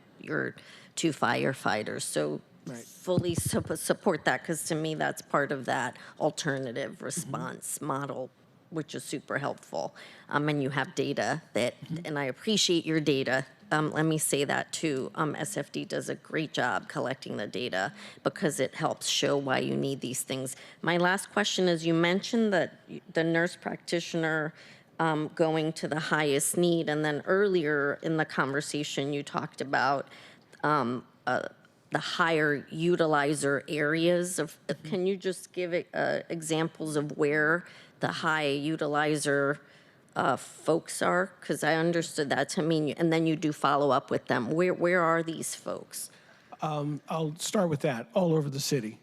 2 firefighters. So Right. fully support that, because to me that's part of that alternative response model, which is super helpful. And you have data that, and I appreciate your data. Let me say that too. SFD does a great job collecting the data because it helps show why you need these things. My last question is, you mentioned that the nurse practitioner going to the highest need, and then earlier in the conversation you talked about the higher utilizer areas of, can you just give examples of where the high utilizer folks are? Because I understood that to mean, and then you do follow up with them. Where are these folks? I'll start with that, all over the city.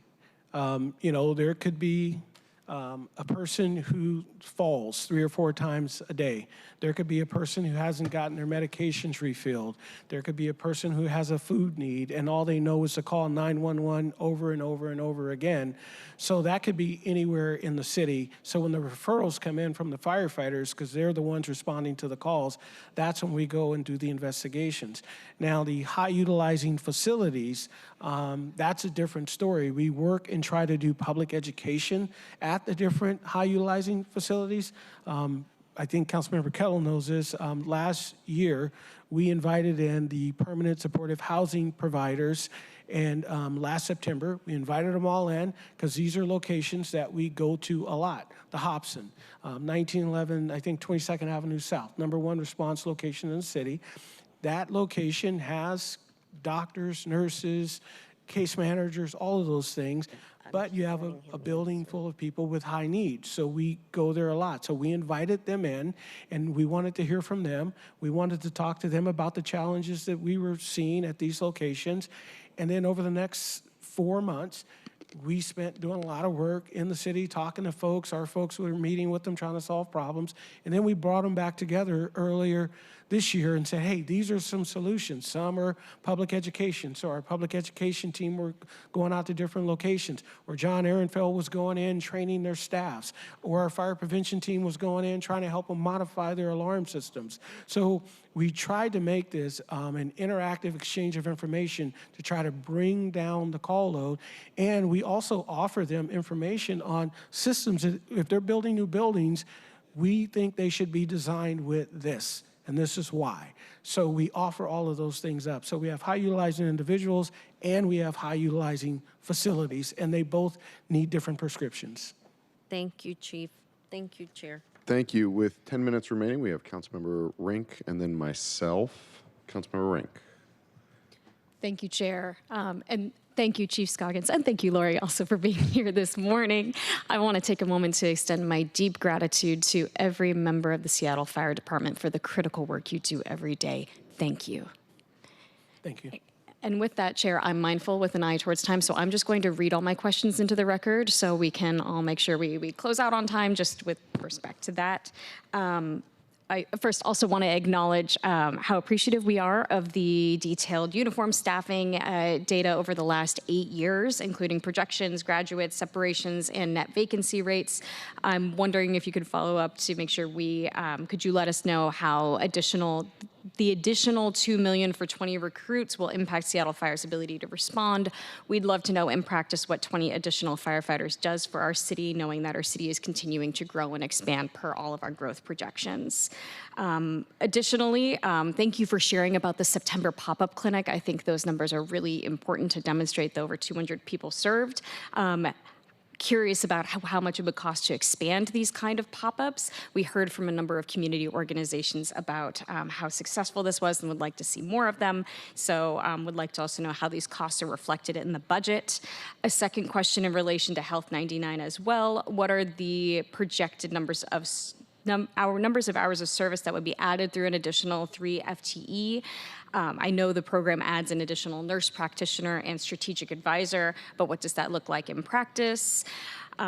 There could be a person who falls 3 or 4 times a day. There could be a person who hasn't gotten their medications refilled. There could be a person who has a food need, and all they know is to call 911 over and over and over again. So that could be anywhere in the city. So when the referrals come in from the firefighters, because they're the ones responding to the calls, that's when we go and do the investigations. Now, the high utilizing facilities, that's a different story. We work and try to do public education at the different high utilizing facilities. I think Councilmember Kettle knows this. Last year, we invited in the permanent supportive housing providers, and last September, we invited them all in because these are locations that we go to a lot. The Hobson, 1911, I think 22nd Avenue South, #1 response location in the city. That location has doctors, nurses, case managers, all of those things. But you have a building full of people with high needs, so we go there a lot. So we invited them in, and we wanted to hear from them. We wanted to talk to them about the challenges that we were seeing at these locations. And then over the next 4 months, we spent doing a lot of work in the city, talking to folks. Our folks were meeting with them, trying to solve problems. And then we brought them back together earlier this year and said, hey, these are some solutions. Some are public education. So our public education team were going out to different locations, or John Ehrenfeld was going in, training their staffs, or our fire prevention team was going in, trying to help them modify their alarm systems. So we tried to make this an interactive exchange of information to try to bring down the call load. And we also offer them information on systems that if they're building new buildings, we think they should be designed with this. And this is why. So we offer all of those things up. So we have high utilizing individuals and we have high utilizing facilities, and they both need different prescriptions. Thank you, Chief. Thank you, Chair. Thank you. With 10 minutes remaining, we have Councilmember Rink and then myself. Councilmember Rink. Thank you, Chair. And thank you, Chief Scoggins, and thank you, Lori, also for being here this morning. I want to take a moment to extend my deep gratitude to every member of the Seattle Fire Department for the critical work you do every day. Thank you. Thank you. And with that, Chair, I'm mindful with an eye towards time, so I'm just going to read all my questions into the record so we can all make sure we close out on time just with respect to that. I first also want to acknowledge how appreciative we are of the detailed uniform staffing data over the last 8 years, including projections, graduates, separations, and net vacancy rates. I'm wondering if you could follow up to make sure could you let us know how the additional $2 million for 20 recruits will impact Seattle Fire's ability to respond. We'd love to know in practice what 20 additional firefighters does for our city, knowing that our city is continuing to grow and expand per all of our growth projections. Additionally, thank you for sharing about the September pop-up clinic. I think those numbers are really important to demonstrate the over 200 people served. Curious about how much it would cost to expand these kind of pop-ups. We heard from a number of community organizations about how successful this was and would like to see more of them. So would like to also know how these costs are reflected in the budget. A second question in relation to Health 99 as well. What are the projected numbers of hours of service that would be added through an additional 3 FTE? I know the program adds an additional nurse practitioner and strategic advisor, but what does that look like in practice?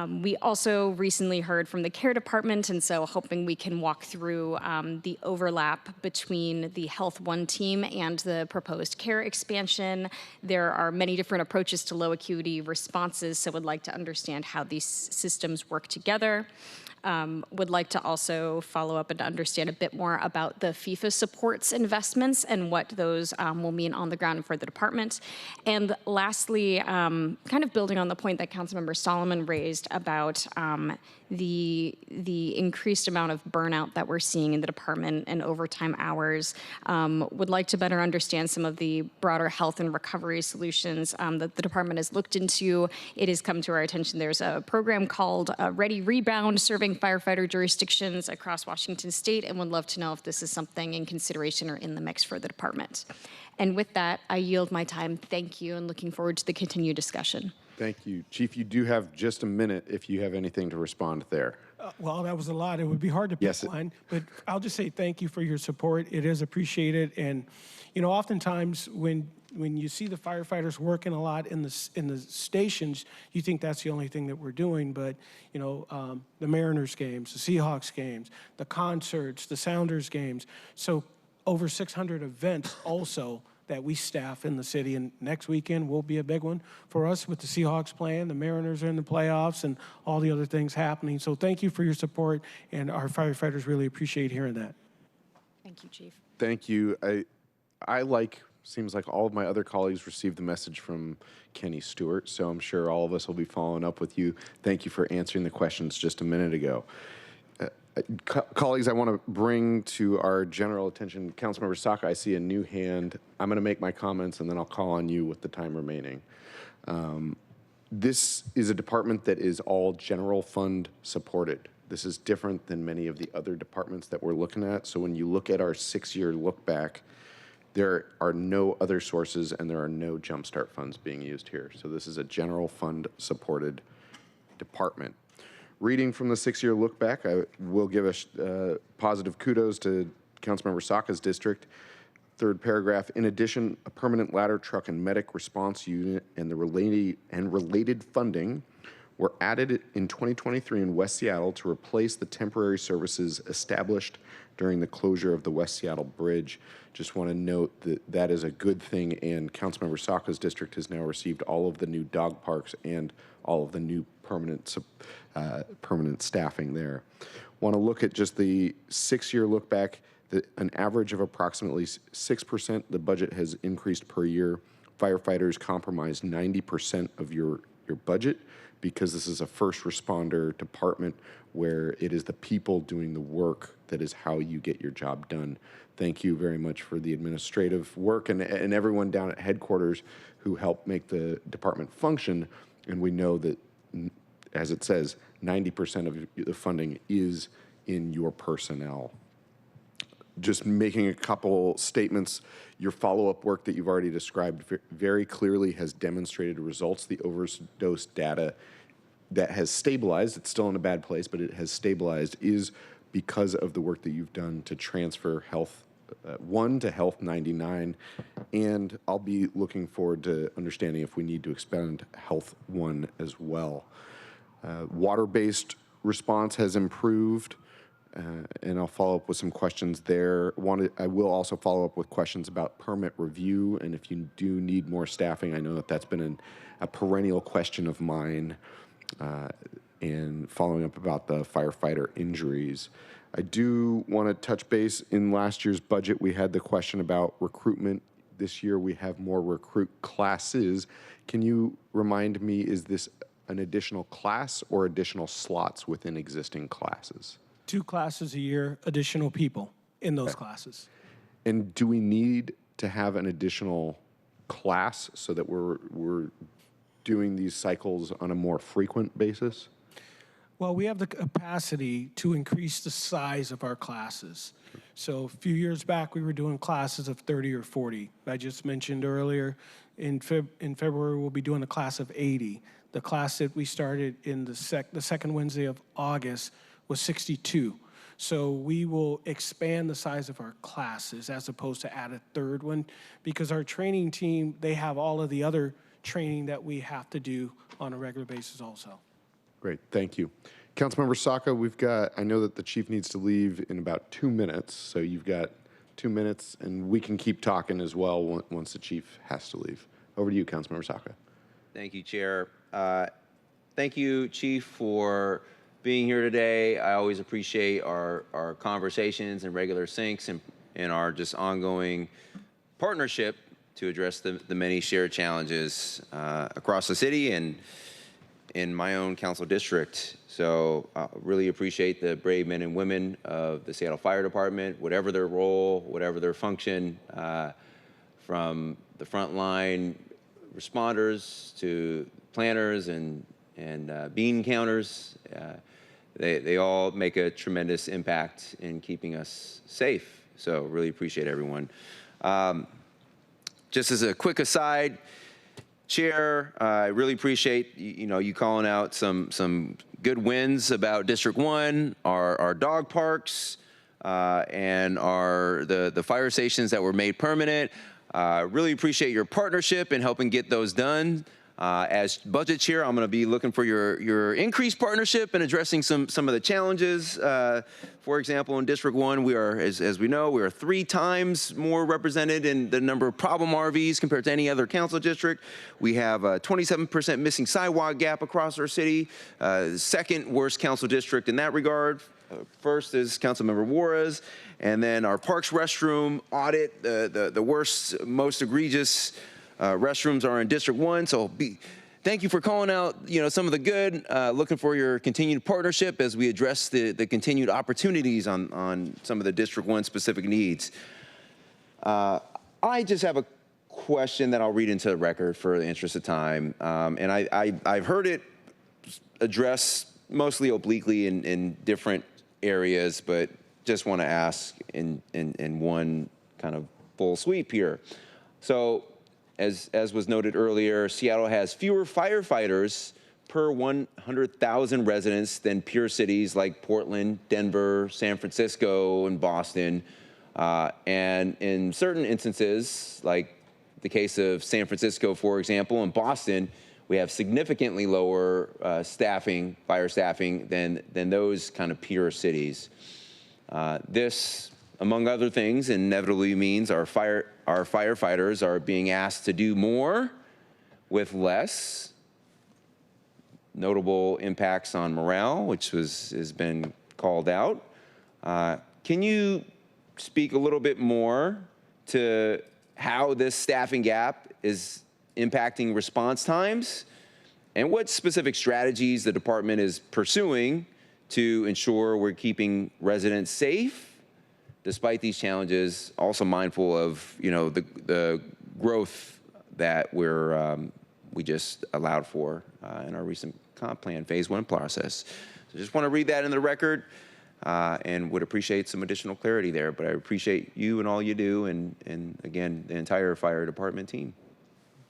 We also recently heard from the care department, and so hoping we can walk through the overlap between the Health One team and the proposed care expansion. There are many different approaches to low acuity responses, so would like to understand how these systems work together. Would like to also follow up and understand a bit more about the FIFA supports investments and what those will mean on the ground for the department. And lastly, kind of building on the point that Councilmember Solomon raised about the increased amount of burnout that we're seeing in the department and overtime hours. Would like to better understand some of the broader health and recovery solutions that the department has looked into. It has come to our attention. There's a program called Ready Rebound, serving firefighter jurisdictions across Washington state, and would love to know if this is something in consideration or in the mix for the department. And with that, I yield my time. Thank you, and looking forward to the continued discussion. Thank you. Chief, you do have just a minute if you have anything to respond there. Well, that was a lot. It would be hard to pick one, but I'll just say thank you for your support. It is appreciated. And, you know, oftentimes when you see the firefighters working a lot in the stations, you think that's the only thing that we're doing. But, you know, the Mariners games, the Seahawks games, the concerts, the Sounders games. So over 600 events also that we staff in the city, and next weekend will be a big one for us with the Seahawks playing, the Mariners are in the playoffs, and all the other things happening. So thank you for your support, and our firefighters really appreciate hearing that. Thank you, Chief. Thank you. Seems like all of my other colleagues received the message from Kenny Stewart, so I'm sure all of us will be following up with you. Thank you for answering the questions just a minute ago. Colleagues, I want to bring to our general attention, Councilmember Saka, I see a new hand. I'm going to make my comments and then I'll call on you with the time remaining. This is a department that is all general fund supported. This is different than many of the other departments that we're looking at. So when you look at our 6-year look back, there are no other sources and there are no jumpstart funds being used here. So this is a general fund supported department. Reading from the 6-year look back, I will give a positive kudos to Councilmember Saka's district. Third paragraph, in addition, a permanent ladder truck and medic response unit and the related funding were added in 2023 in West Seattle to replace the temporary services established during the closure of the West Seattle Bridge. Just want to note that that is a good thing, and Councilmember Saka's district has now received all of the new dog parks and all of the new permanent staffing there. Want to look at just the 6-year look back. An average of approximately 6%, the budget has increased per year. Firefighters comprise 90% of your budget because this is a first responder department where it is the people doing the work that is how you get your job done. Thank you very much for the administrative work and everyone down at headquarters who helped make the department function. And we know that, as it says, 90% of the funding is in your personnel. Just making a couple statements. Your follow-up work that you've already described very clearly has demonstrated results. The overdose data that has stabilized, it's still in a bad place, but it has stabilized, is because of the work that you've done to transfer Health 1 to Health 99. And I'll be looking forward to understanding if we need to expand Health 1 as well. Water-based response has improved. And I'll follow up with some questions there. I will also follow up with questions about permit review, and if you do need more staffing, I know that that's been a perennial question of mine, and following up about the firefighter injuries. I do want to touch base. In last year's budget, we had the question about recruitment. This year, we have more recruit classes. Can you remind me, is this an additional class or additional slots within existing classes? 2 classes a year, additional people in those classes. And do we need to have an additional class so that we're doing these cycles on a more frequent basis? Well, we have the capacity to increase the size of our classes. So a few years back, we were doing classes of 30 or 40. I just mentioned earlier, in February, we'll be doing a class of 80. The class that we started in the second Wednesday of August was 62. So we will expand the size of our classes as opposed to add a third one, because our training team, they have all of the other training that we have to do on a regular basis also. Great, thank you. Councilmember Saka, I know that the chief needs to leave in about 2 minutes, so you've got 2 minutes, and we can keep talking as well once the chief has to leave. Over to you, Councilmember Saka. Thank you, Chair. Thank you, Chief, for being here today. I always appreciate our conversations and regular syncs and our just ongoing partnership to address the many shared challenges across the city and in my own council district. So really appreciate the brave men and women of the Seattle Fire Department, whatever their role, whatever their function, from the frontline responders to planners and bean counters. They all make a tremendous impact in keeping us safe. So really appreciate everyone. Just as a quick aside, Chair, I really appreciate you calling out some good wins about District 1, our dog parks, and the fire stations that were made permanent. Really appreciate your partnership in helping get those done. As budget chair, I'm going to be looking for your increased partnership in addressing some of the challenges. For example, in District 1, we are, as we know, we are 3 times more represented in the number of problem RVs compared to any other council district. We have a 27% missing sidewalk gap across our city, second worst council district in that regard. First is Councilmember Juarez, and then our parks restroom audit, the worst, most egregious restrooms are in District 1, so thank you for calling out, some of the good. Looking for your continued partnership as we address the continued opportunities on some of the District 1 specific needs. I just have a question that I'll read into the record for the interest of time, and I've heard it addressed mostly obliquely in different areas, but just want to ask in one kind of full sweep here. So, as was noted earlier, Seattle has fewer firefighters per 100,000 residents than peer cities like Portland, Denver, San Francisco, and Boston. And in certain instances, like the case of San Francisco, for example, and Boston, we have significantly lower fire staffing than those kind of peer cities. This, among other things, inevitably means our firefighters are being asked to do more with less. Notable impacts on morale, which has been called out. Can you speak a little bit more to how this staffing gap is impacting response times and what specific strategies the department is pursuing to ensure we're keeping residents safe despite these challenges, also mindful of the growth that we just allowed for in our recent comp plan phase 1 process. So just want to read that in the record. and would appreciate some additional clarity there. But I appreciate you and all you do, and again, the entire fire department team.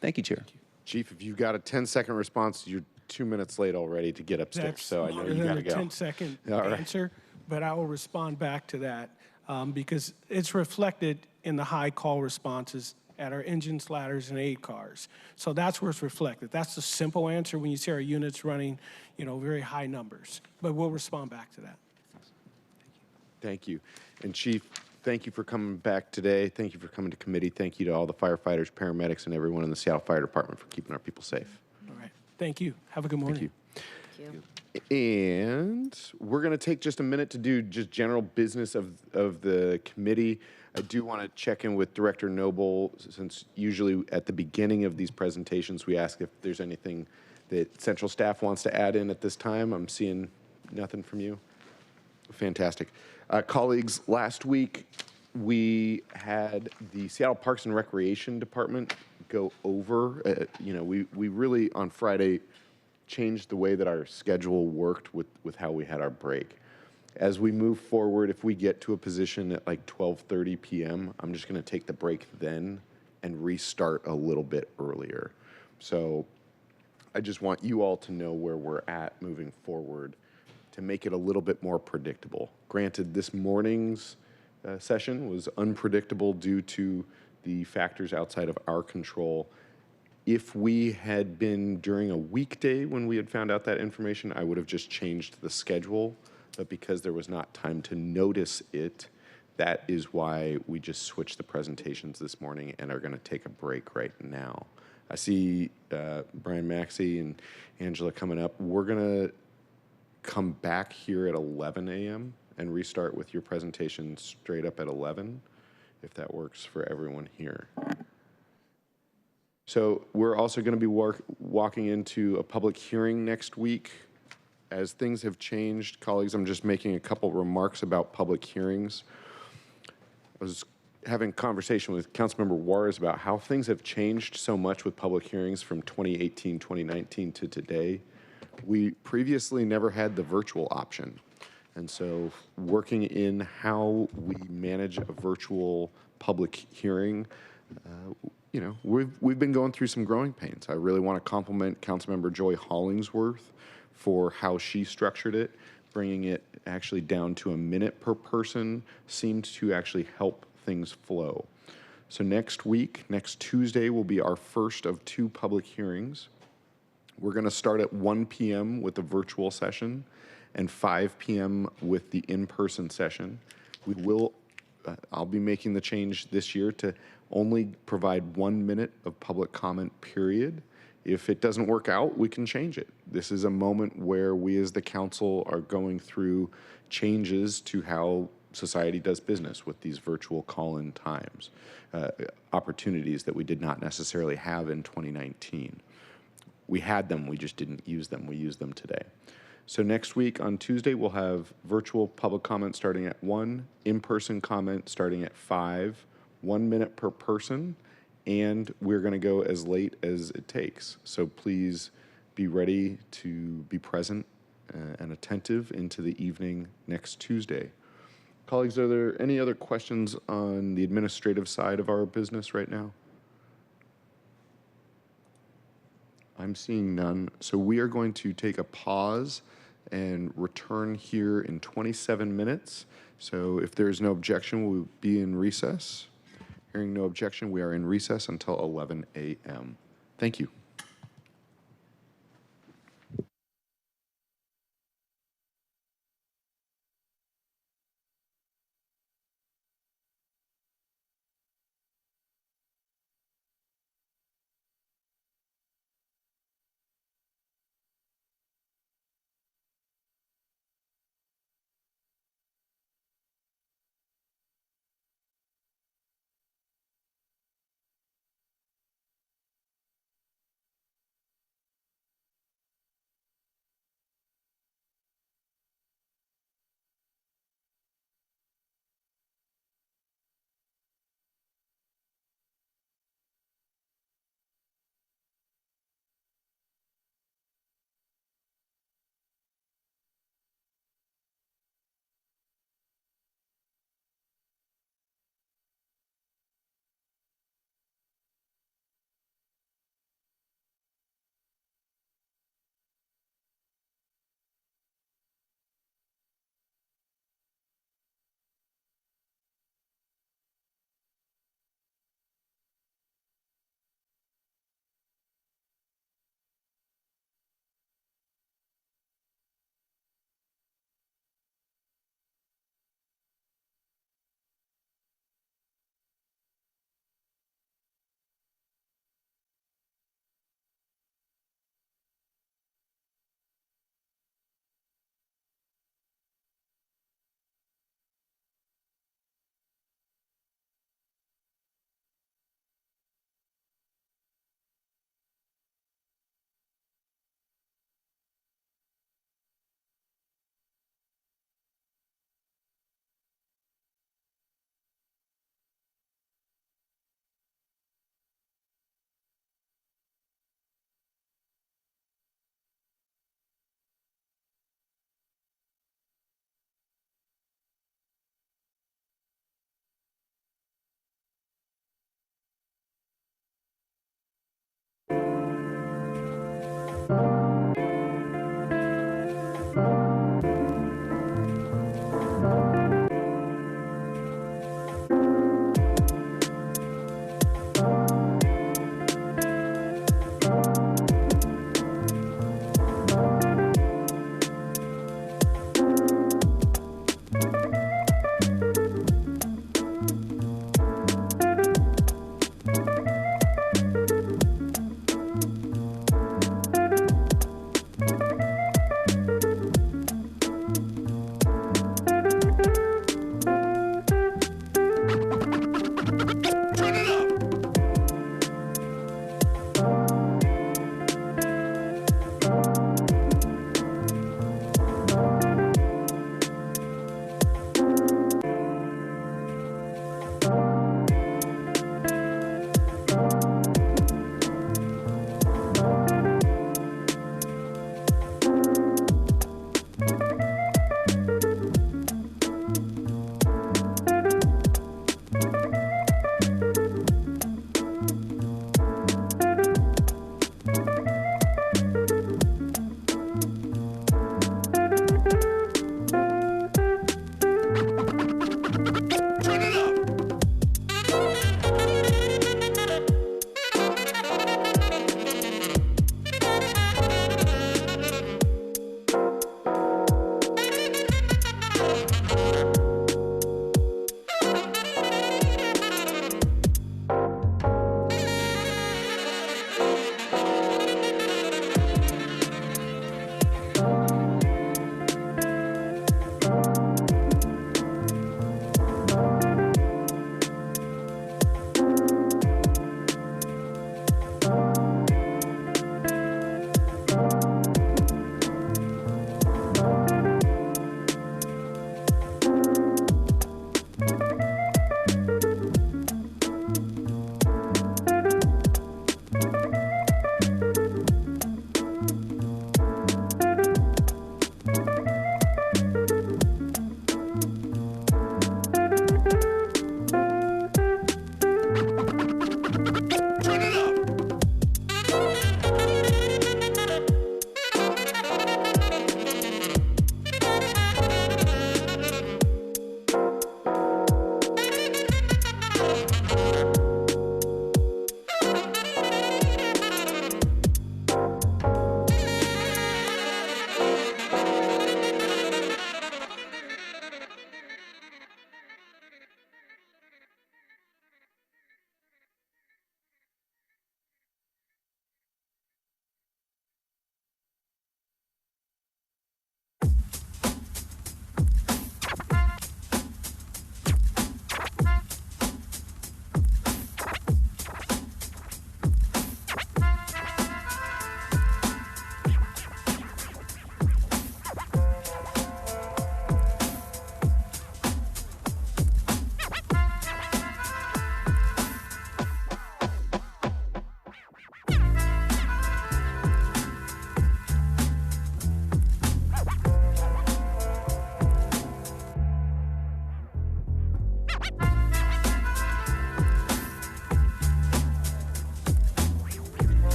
Thank you, Chair. Chief, if you've got a 10-second response, you're 2 minutes late already to get upstairs, That's so I know longer you than got to a go. 10-second All right. answer, but I will respond back to that because it's reflected in the high call responses at our engines, ladders, and aid cars. So that's where it's reflected. That's the simple answer when you see our units running, very high numbers. But we'll respond back to that. Thank you. And Chief, thank you for coming back today. Thank you for coming to committee. Thank you to all the firefighters, paramedics, and everyone in the Seattle Fire Department for keeping our people safe. All right. Thank you. Have a good morning. Thank you. And we're going to take just a minute to do just general business of the committee. I do want to check in with Director Noble, since usually at the beginning of these presentations, we ask if there's anything that central staff wants to add in at this time. I'm seeing nothing from you. Fantastic. Colleagues, last week we had the Seattle Parks and Recreation Department go over, we really on Friday changed the way that our schedule worked with how we had our break. As we move forward, if we get to a position at like 12:30 p.m., I'm just going to take the break then and restart a little bit earlier. So I just want you all to know where we're at moving forward to make it a little bit more predictable. Granted, this morning's session was unpredictable due to the factors outside of our control. If we had been during a weekday when we had found out that information, I would have just changed the schedule. But because there was not time to notice it, that is why we just switched the presentations this morning and are going to take a break right now. I see Brian Maxey and Angela coming up. We're going to come back here at 11 a.m. and restart with your presentation straight up at 11, if that works for everyone here. So we're also going to be walking into a public hearing next week. As things have changed, colleagues, I'm just making a couple remarks about public hearings. I was having a conversation with Councilmember Juarez about how things have changed so much with public hearings from 2018, 2019 to today. We previously never had the virtual option. And so working in how we manage a virtual public hearing, we've been going through some growing pains. I really want to compliment Councilmember Joy Hollingsworth for how she structured it. Bringing it actually down to a minute per person seemed to actually help things flow. So next week, next Tuesday, will be our first of 2 public hearings. We're going to start at 1 p.m. with the virtual session and 5 p.m. with the in-person session. I'll be making the change this year to only provide 1 minute of public comment period. If it doesn't work out, we can change it. This is a moment where we as the council are going through changes to how society does business with these virtual call-in times, opportunities that we did not necessarily have in 2019. We had them, we just didn't use them. We use them today. So next week on Tuesday, we'll have virtual public comment starting at 1, in-person comment starting at 5, 1 minute per person, and we're going to go as late as it takes. So please be ready to be present and attentive into the evening next Tuesday. Colleagues, are there any other questions on the administrative side of our business right now? I'm seeing none. So we are going to take a pause and return here in 27 minutes. So if there is no objection, we'll be in recess. Hearing no objection, we are in recess until 11 a.m. Thank you.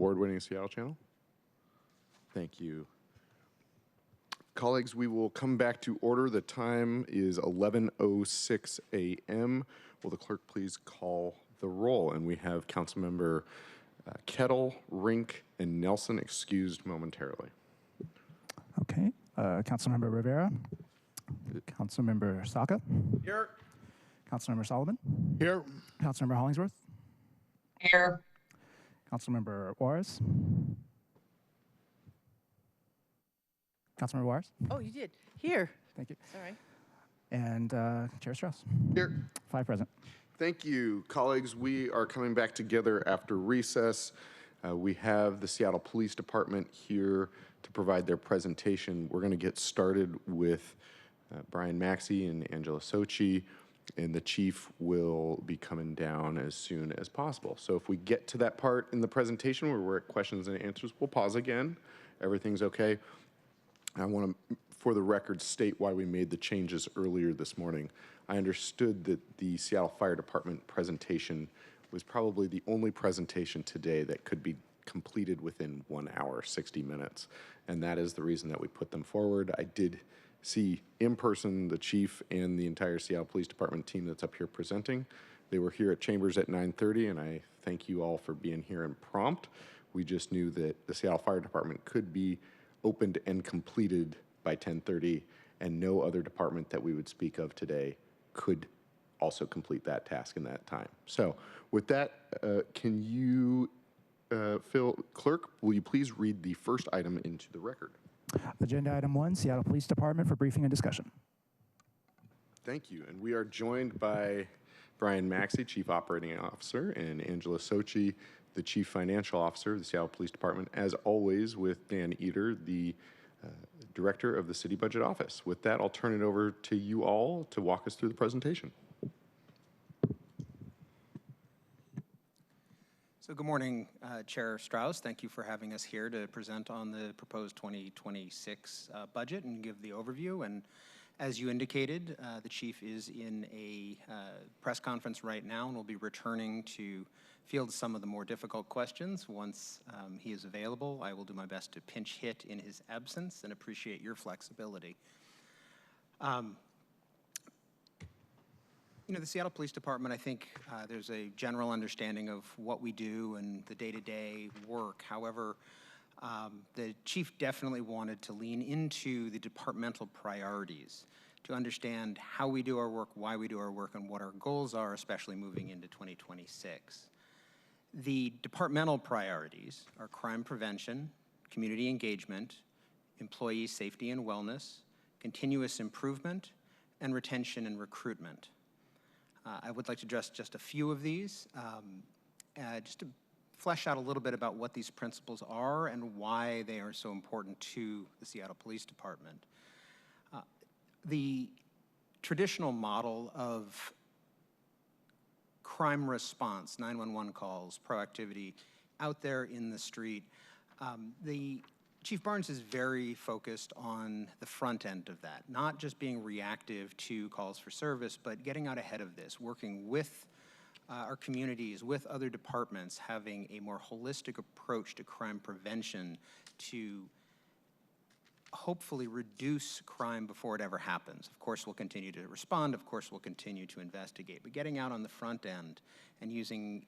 award-winning Seattle channel. Thank you. Colleagues, we will come back to order. The time is 11:06 a.m. Will the clerk please call the roll? And we have Councilmember Kettle, Rink, and Nelson excused momentarily. Okay. Councilmember Rivera. Councilmember Saka. Here. Councilmember Solomon. Here. Councilmember Hollingsworth. Here. Councilmember Juarez. Councilmember Juarez. Oh, you did. Here. Thank you. Sorry. And Chair Strauss. Here. 5 present. Thank you, colleagues. We are coming back together after recess. We have the Seattle Police Department here to provide their presentation. We're going to get started with Brian Maxey and Angela Sochi, and the chief will be coming down as soon as possible. So if we get to that part in the presentation where we're at questions and answers, we'll pause again. Everything's okay. I want to, for the record, state why we made the changes earlier this morning. I understood that the Seattle Fire Department presentation was probably the only presentation today that could be completed within 1 hour, 60 minutes. And that is the reason that we put them forward. I did see in person the chief and the entire Seattle Police Department team that's up here presenting. They were here at Chambers at 9:30, and I thank you all for being here and prompt. We just knew that the Seattle Fire Department could be opened and completed by 10:30, and no other department that we would speak of today could also complete that task in that time. So with that, can you, Phil, clerk, will you please read the first item into the record? Agenda item 1, Seattle Police Department for briefing and discussion. Thank you. And we are joined by Brian Maxey, Chief Operating Officer, and Angela Sochi, the Chief Financial Officer of the Seattle Police Department, as always with Dan Eder, the Director of the City Budget Office. With that, I'll turn it over to you all to walk us through the presentation. So good morning, Chair Strauss. Thank you for having us here to present on the proposed 2026 budget and give the overview. And as you indicated, the chief is in a press conference right now and will be returning to field some of the more difficult questions once he is available. I will do my best to pinch hit in his absence and appreciate your flexibility. You know, the Seattle Police Department, I think there's a general understanding of what we do and the day-to-day work. However, the chief definitely wanted to lean into the departmental priorities to understand how we do our work, why we do our work, and what our goals are, especially moving into 2026. The departmental priorities are crime prevention, community engagement, employee safety and wellness, continuous improvement, and retention and recruitment. I would like to address just a few of these, just to flesh out a little bit about what these principles are and why they are so important to the Seattle Police Department. The traditional model of crime response, 911 calls, proactivity out there in the street, the Chief Barnes is very focused on the front end of that, not just being reactive to calls for service, but getting out ahead of this, working with our communities, with other departments, having a more holistic approach to crime prevention to hopefully reduce crime before it ever happens. Of course, we'll continue to respond. Of course, we'll continue to investigate. But getting out on the front end and using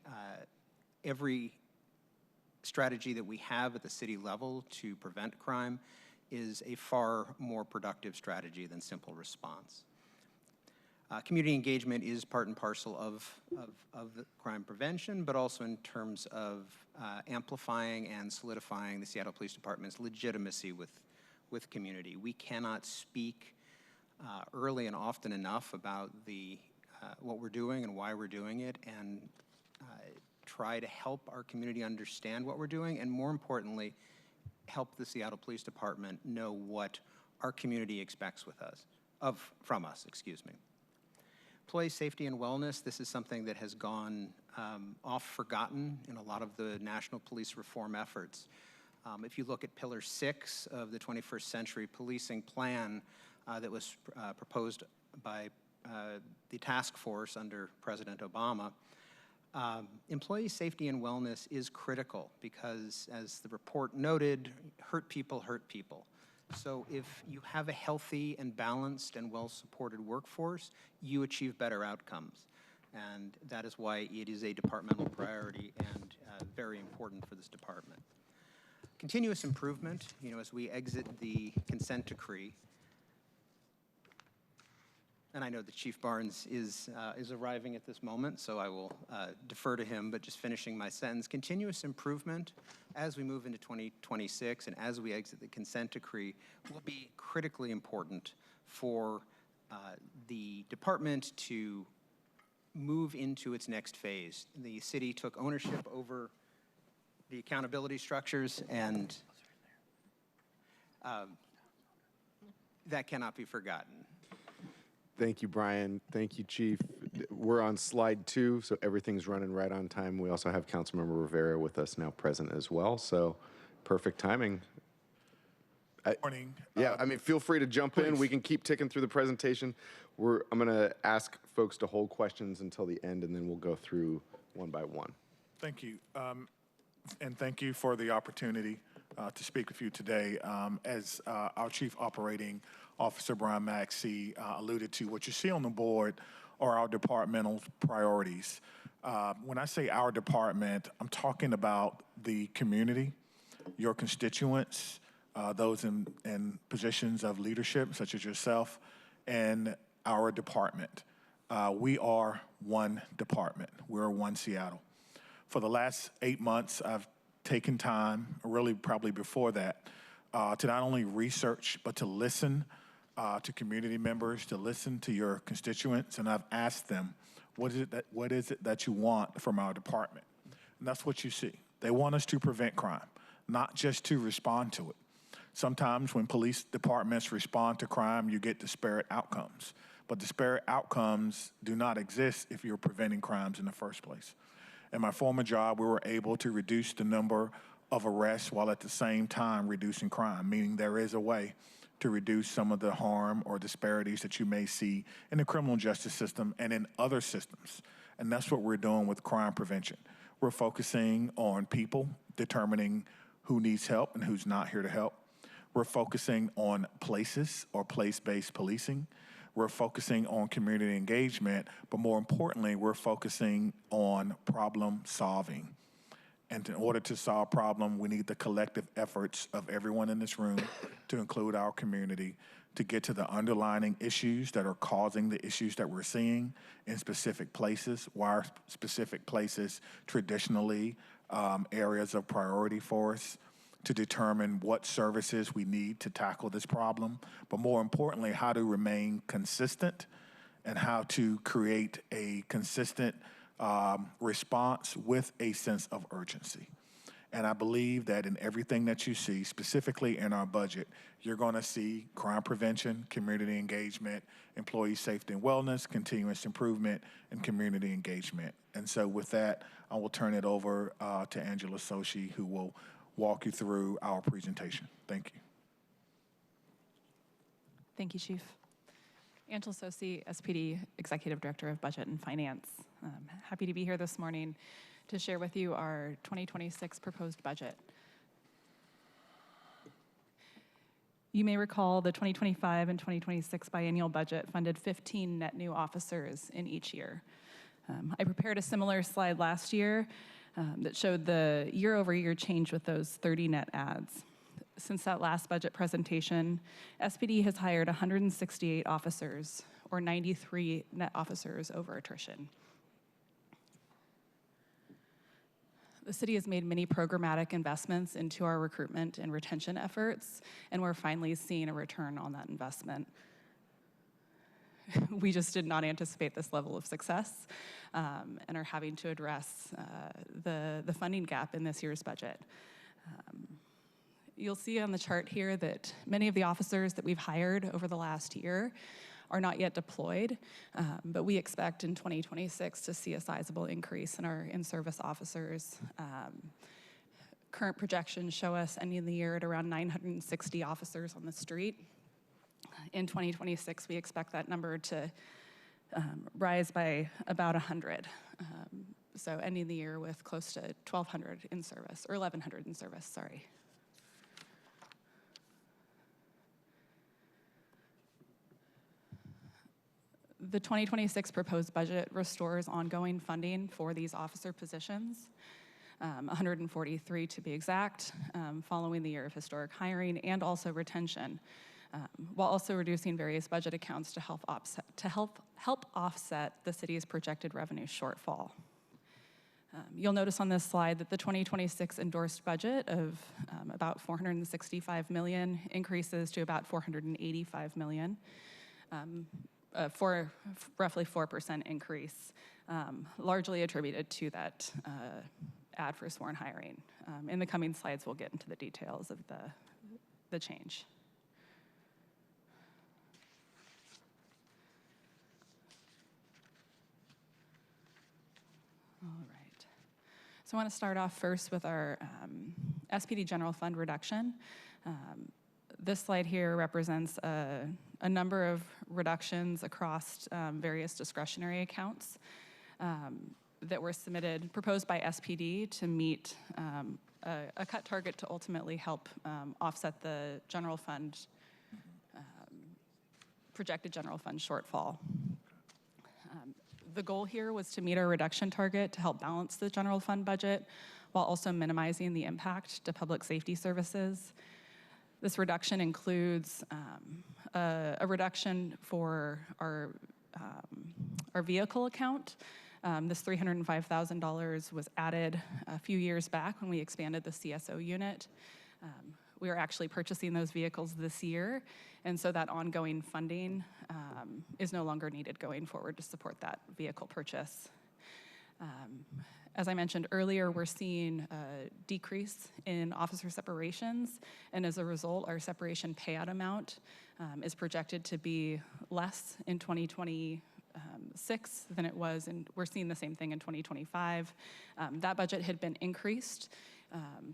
every strategy that we have at the city level to prevent crime is a far more productive strategy than simple response. Community engagement is part and parcel of the crime prevention, but also in terms of amplifying and solidifying the Seattle Police Department's legitimacy with community. We cannot speak early and often enough about what we're doing and why we're doing it, and try to help our community understand what we're doing, and more importantly, help the Seattle Police Department know what our community expects from us. Employee safety and wellness, this is something that has gone off forgotten in a lot of the national police reform efforts. If you look at Pillar 6 of the 21st Century Policing Plan that was proposed by the task force under President Obama, Employee safety and wellness is critical because, as the report noted, hurt people hurt people. So if you have a healthy and balanced and well-supported workforce, you achieve better outcomes. And that is why it is a departmental priority and very important for this department. Continuous improvement, as we exit the consent decree, and I know that Chief Barnes is arriving at this moment, so I will defer to him, but just finishing my sentence. Continuous improvement as we move into 2026 and as we exit the consent decree will be critically important for the department to move into its next phase. The city took ownership over the accountability structures, and that cannot be forgotten. Thank you, Brian. Thank you, Chief. We're on slide 2, so everything's running right on time. We also have Councilmember Rivera with us now present as well, so perfect timing. Morning. Yeah, I mean, feel free to jump in. We can keep ticking through the presentation. I'm going to ask folks to hold questions until the end, and then we'll go through one by one. Thank you. And thank you for the opportunity to speak with you today. As our Chief Operating Officer, Brian Maxey, alluded to, what you see on the board are our departmental priorities. When I say our department, I'm talking about the community, your constituents, those in positions of leadership, such as yourself, and our department. We are one department. We're one Seattle. For the last 8 months, I've taken time, really probably before that, to not only research, but to listen to community members, to listen to your constituents, and I've asked them, what is it that you want from our department? And that's what you see. They want us to prevent crime, not just to respond to it. Sometimes when police departments respond to crime, you get disparate outcomes. But disparate outcomes do not exist if you're preventing crimes in the first place. In my former job, we were able to reduce the number of arrests while at the same time reducing crime, meaning there is a way to reduce some of the harm or disparities that you may see in the criminal justice system and in other systems. And that's what we're doing with crime prevention. We're focusing on people, determining who needs help and who's not here to help. We're focusing on places or place-based policing. We're focusing on community engagement, but more importantly, we're focusing on problem solving. And in order to solve a problem, we need the collective efforts of everyone in this room, to include our community, to get to the underlying issues that are causing the issues that we're seeing in specific places. Why are specific places traditionally areas of priority for us? To determine what services we need to tackle this problem, but more importantly, how to remain consistent and how to create a consistent response with a sense of urgency. And I believe that in everything that you see, specifically in our budget, you're going to see crime prevention, community engagement, employee safety and wellness, continuous improvement, and community engagement. And so with that, I will turn it over to Angela Soshi, who will walk you through our presentation. Thank you. Thank you, Chief. Angela Sosi, SPD Executive Director of Budget and Finance. Happy to be here this morning to share with you our 2026 proposed budget. You may recall the 2025 and 2026 biennial budget funded 15 net new officers in each year. I prepared a similar slide last year that showed the year-over-year change with those 30 net adds. Since that last budget presentation, SPD has hired 168 officers, or 93 net officers over attrition. The city has made many programmatic investments into our recruitment and retention efforts, and we're finally seeing a return on that investment. We just did not anticipate this level of success and are having to address the funding gap in this year's budget. You'll see on the chart here that many of the officers that we've hired over the last year are not yet deployed, but we expect in 2026 to see a sizable increase in our in-service officers. Current projections show us ending the year at around 960 officers on the street. In 2026, we expect that number to rise by about 100. So ending the year with close to 1,200 in service, or 1,100 in service, sorry. The 2026 proposed budget restores ongoing funding for these officer positions, 143 to be exact, following the year of historic hiring and also retention, while also reducing various budget accounts to help offset the city's projected revenue shortfall. You'll notice on this slide that the 2026 endorsed budget of about $465 million increases to about $485 million. For roughly 4% increase, largely attributed to that ad for sworn hiring. In the coming slides, we'll get into the details of the change. All right. So I want to start off first with our SPD general fund reduction. This slide here represents a number of reductions across various discretionary accounts that were proposed by SPD to meet a cut target to ultimately help offset the general fund, projected general fund shortfall. The goal here was to meet our reduction target to help balance the general fund budget while also minimizing the impact to public safety services. This reduction includes a reduction for our vehicle account. This $305,000 was added a few years back when we expanded the CSO unit. We are actually purchasing those vehicles this year, and so that ongoing funding is no longer needed going forward to support that vehicle purchase. As I mentioned earlier, we're seeing a decrease in officer separations, and as a result, our separation payout amount is projected to be less in 2026 than it was, and we're seeing the same thing in 2025. That budget had been increased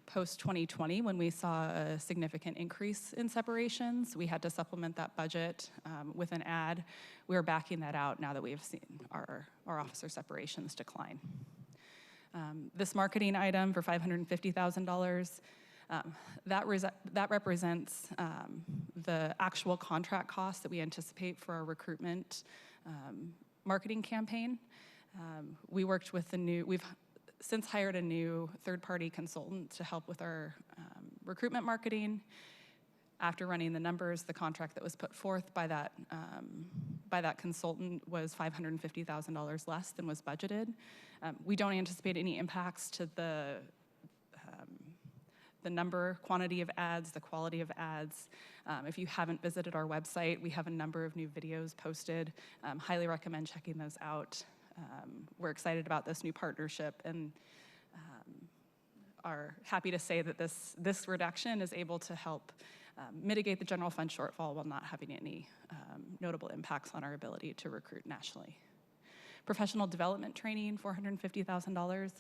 post-2020 when we saw a significant increase in separations. We had to supplement that budget with an ad. We are backing that out now that we have seen our officer separations decline. This marketing item for $550,000, that represents the actual contract costs that we anticipate for our recruitment marketing campaign. We've since hired a new third-party consultant to help with our recruitment marketing. After running the numbers, the contract that was put forth by that consultant was $550,000 less than was budgeted. We don't anticipate any impacts to the number, quantity of ads, the quality of ads. If you haven't visited our website, we have a number of new videos posted. Highly recommend checking those out. We're excited about this new partnership and are happy to say that this reduction is able to help mitigate the general fund shortfall while not having any notable impacts on our ability to recruit nationally. Professional development training, $450,000.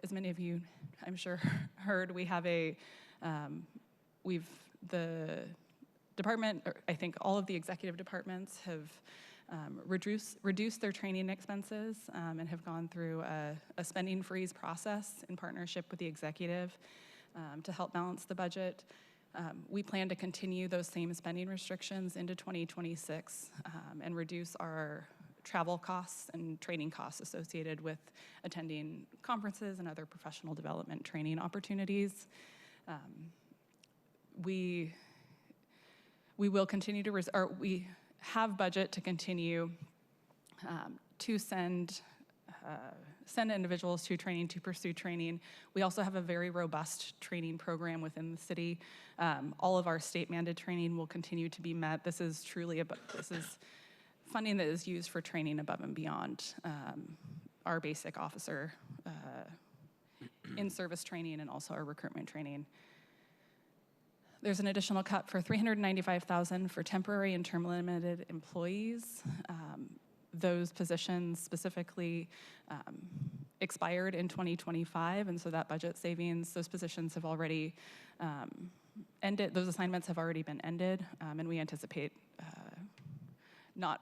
As many of you, I'm sure, heard, we have the department, or I think all of the executive departments have reduced their training expenses and have gone through a spending freeze process in partnership with the executive to help balance the budget. We plan to continue those same spending restrictions into 2026 and reduce our travel costs and training costs associated with attending conferences and other professional development training opportunities. We will continue to, we have budget to continue to send individuals to training, to pursue training. We also have a very robust training program within the city. All of our state-mandated training will continue to be met. This is truly this is funding that is used for training above and beyond our basic officer in-service training and also our recruitment training. There's an additional cut for $395,000 for temporary and term limited employees. Those positions specifically expired in 2025, and so that budget savings, those positions have already ended, those assignments have already been ended, and we anticipate not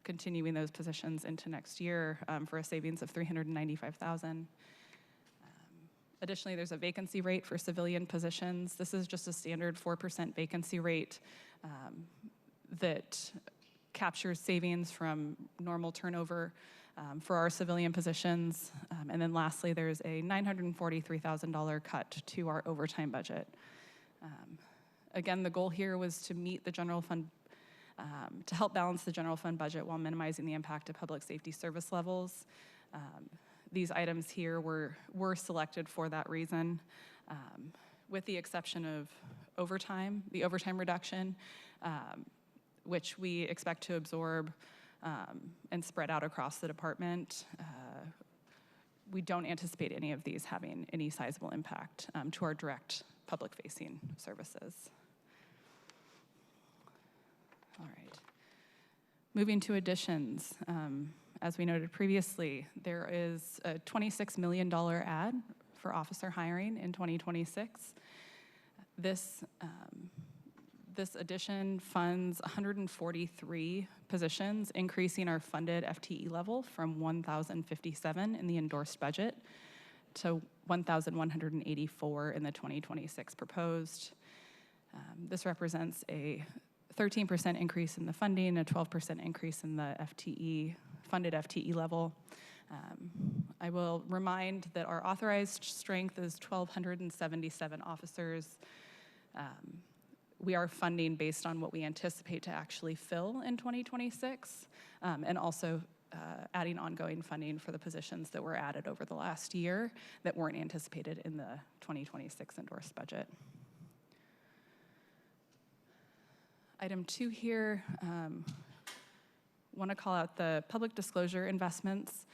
continuing those positions into next year for a savings of $395,000. Additionally, there's a vacancy rate for civilian positions. This is just a standard 4% vacancy rate that captures savings from normal turnover for our civilian positions. And then lastly, there's a $943,000 cut to our overtime budget. Again, the goal here was to meet the general fund, to help balance the general fund budget while minimizing the impact of public safety service levels. These items here were selected for that reason, with the exception of overtime, the overtime reduction, which we expect to absorb and spread out across the department. We don't anticipate any of these having any sizable impact to our direct public-facing services. All right. Moving to additions. As we noted previously, there is a $26 million ad for officer hiring in 2026. This addition funds 143 positions, increasing our funded FTE level from 1,057 in the endorsed budget to 1,184 in the 2026 proposed. This represents a 13% increase in the funding, a 12% increase in the FTE, funded FTE level. I will remind that our authorized strength is 1,277 officers. We are funding based on what we anticipate to actually fill in 2026, and also adding ongoing funding for the positions that were added over the last year that weren't anticipated in the 2026 endorsed budget. Item 2 here, want to call out the public disclosure investments.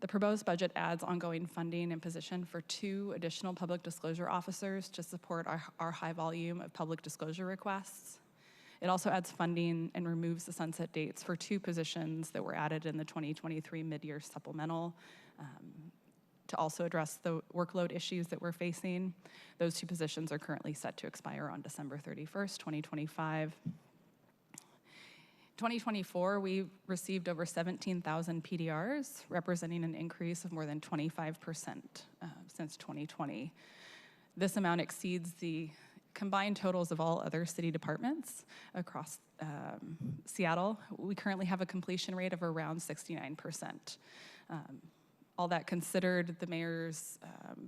The proposed budget adds ongoing funding and position for 2 additional public disclosure officers to support our high volume of public disclosure requests. It also adds funding and removes the sunset dates for 2 positions that were added in the 2023 mid-year supplemental to also address the workload issues that we're facing. Those 2 positions are currently set to expire on December 31st, 2025. 2024, we received over 17,000 PDRs, representing an increase of more than 25% since 2020. This amount exceeds the combined totals of all other city departments across Seattle. We currently have a completion rate of around 69%. All that considered, the mayor's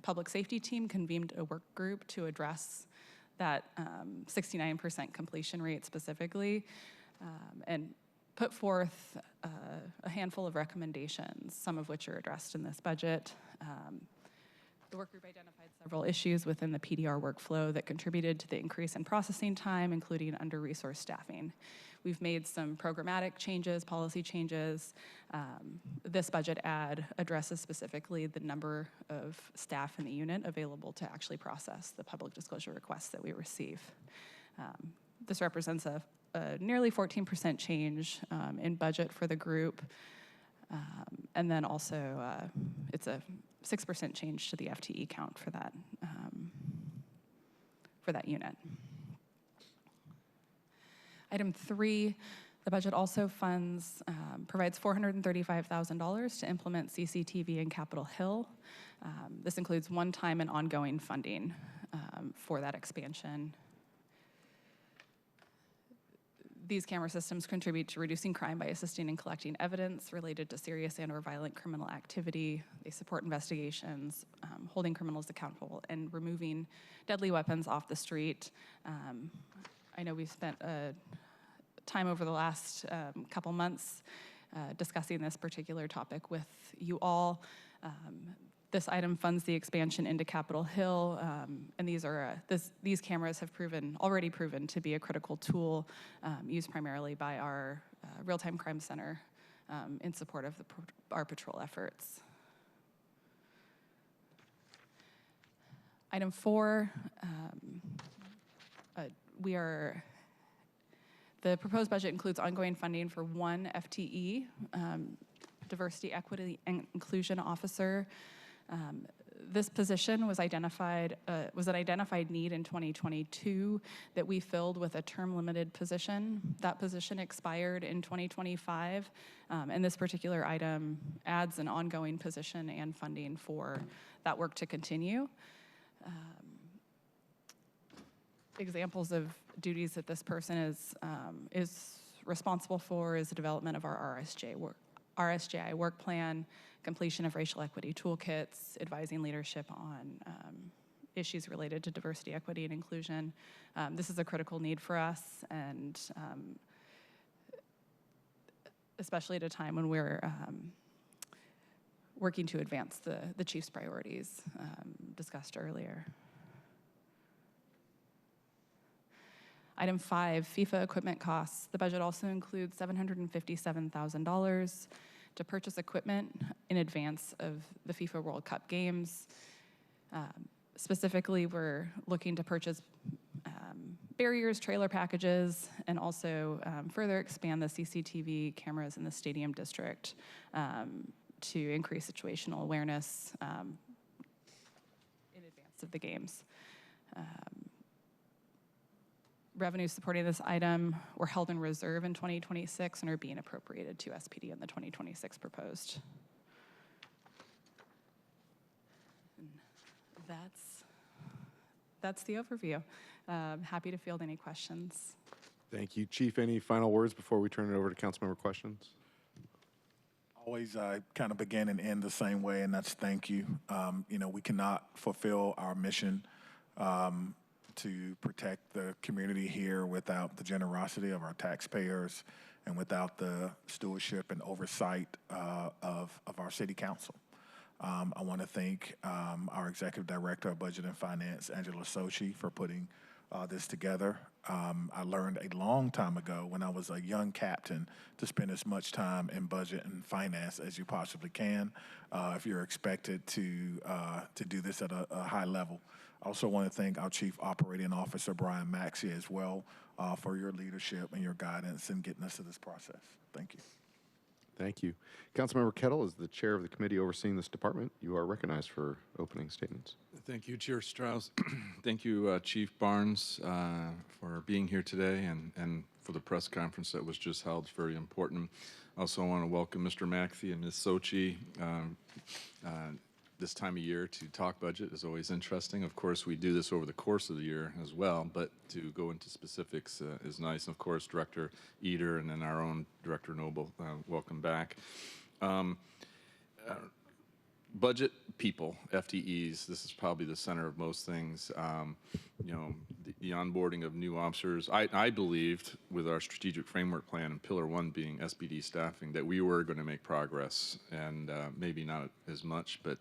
public safety team convened a work group to address that 69% completion rate specifically, and put forth a handful of recommendations, some of which are addressed in this budget. The work group identified several issues within the PDR workflow that contributed to the increase in processing time, including under-resourced staffing. We've made some programmatic changes, policy changes. This budget ad addresses specifically the number of staff in the unit available to actually process the public disclosure requests that we receive. This represents a nearly 14% change in budget for the group. And then also, it's a 6% change to the FTE count for that unit. Item 3, the budget also provides $435,000 to implement CCTV in Capitol Hill. This includes one-time and ongoing funding for that expansion. These camera systems contribute to reducing crime by assisting in collecting evidence related to serious and/or violent criminal activity. They support investigations, holding criminals accountable, and removing deadly weapons off the street. I know we've spent time over the last couple months discussing this particular topic with you all. This item funds the expansion into Capitol Hill, and these cameras have already proven to be a critical tool used primarily by our real-time crime center in support of our patrol efforts. Item 4, the proposed budget includes ongoing funding for 1 FTE, diversity, equity, and inclusion officer. This position was an identified need in 2022 that we filled with a term-limited position. That position expired in 2025, and this particular item adds an ongoing position and funding for that work to continue. Examples of duties that this person is responsible for is the development of our RSJI work plan, completion of racial equity toolkits, advising leadership on issues related to diversity, equity, and inclusion. This is a critical need for us, and especially at a time when we're working to advance the chief's priorities discussed earlier. Item 5, FIFA equipment costs. The budget also includes $757,000 to purchase equipment in advance of the FIFA World Cup games. Specifically, we're looking to purchase barriers, trailer packages, and also further expand the CCTV cameras in the stadium district to increase situational awareness in advance of the games. Revenues supporting this item were held in reserve in 2026 and are being appropriated to SPD in the 2026 proposed. And that's the overview. Happy to field any questions. Thank you. Chief, any final words before we turn it over to councilmember questions? Always kind of begin and end the same way, and that's thank you. You know, we cannot fulfill our mission to protect the community here without the generosity of our taxpayers and without the stewardship and oversight of our city council. I want to thank our executive director of budget and finance, Angela Sochi, for putting this together. I learned a long time ago when I was a young captain to spend as much time in budget and finance as you possibly can if you're expected to do this at a high level. I also want to thank our Chief Operating Officer, Brian Maxey, as well, for your leadership and your guidance in getting us to this process. Thank you. Thank you. Councilmember Kettle is the chair of the committee overseeing this department. You are recognized for opening statements. Thank you, Chair Strauss. Thank you, Chief Barnes, for being here today and for the press conference that was just held. It's very important. I also want to welcome Mr. Maxey and Ms. Sochi. This time of year to talk budget is always interesting. Of course, we do this over the course of the year as well, but to go into specifics is nice. And of course, Director Eder and then our own Director Noble, welcome back. Budget people, FTEs, this is probably the center of most things. You know, the onboarding of new officers. I believed with our strategic framework plan and Pillar 1 being SPD staffing that we were going to make progress, and maybe not as much, but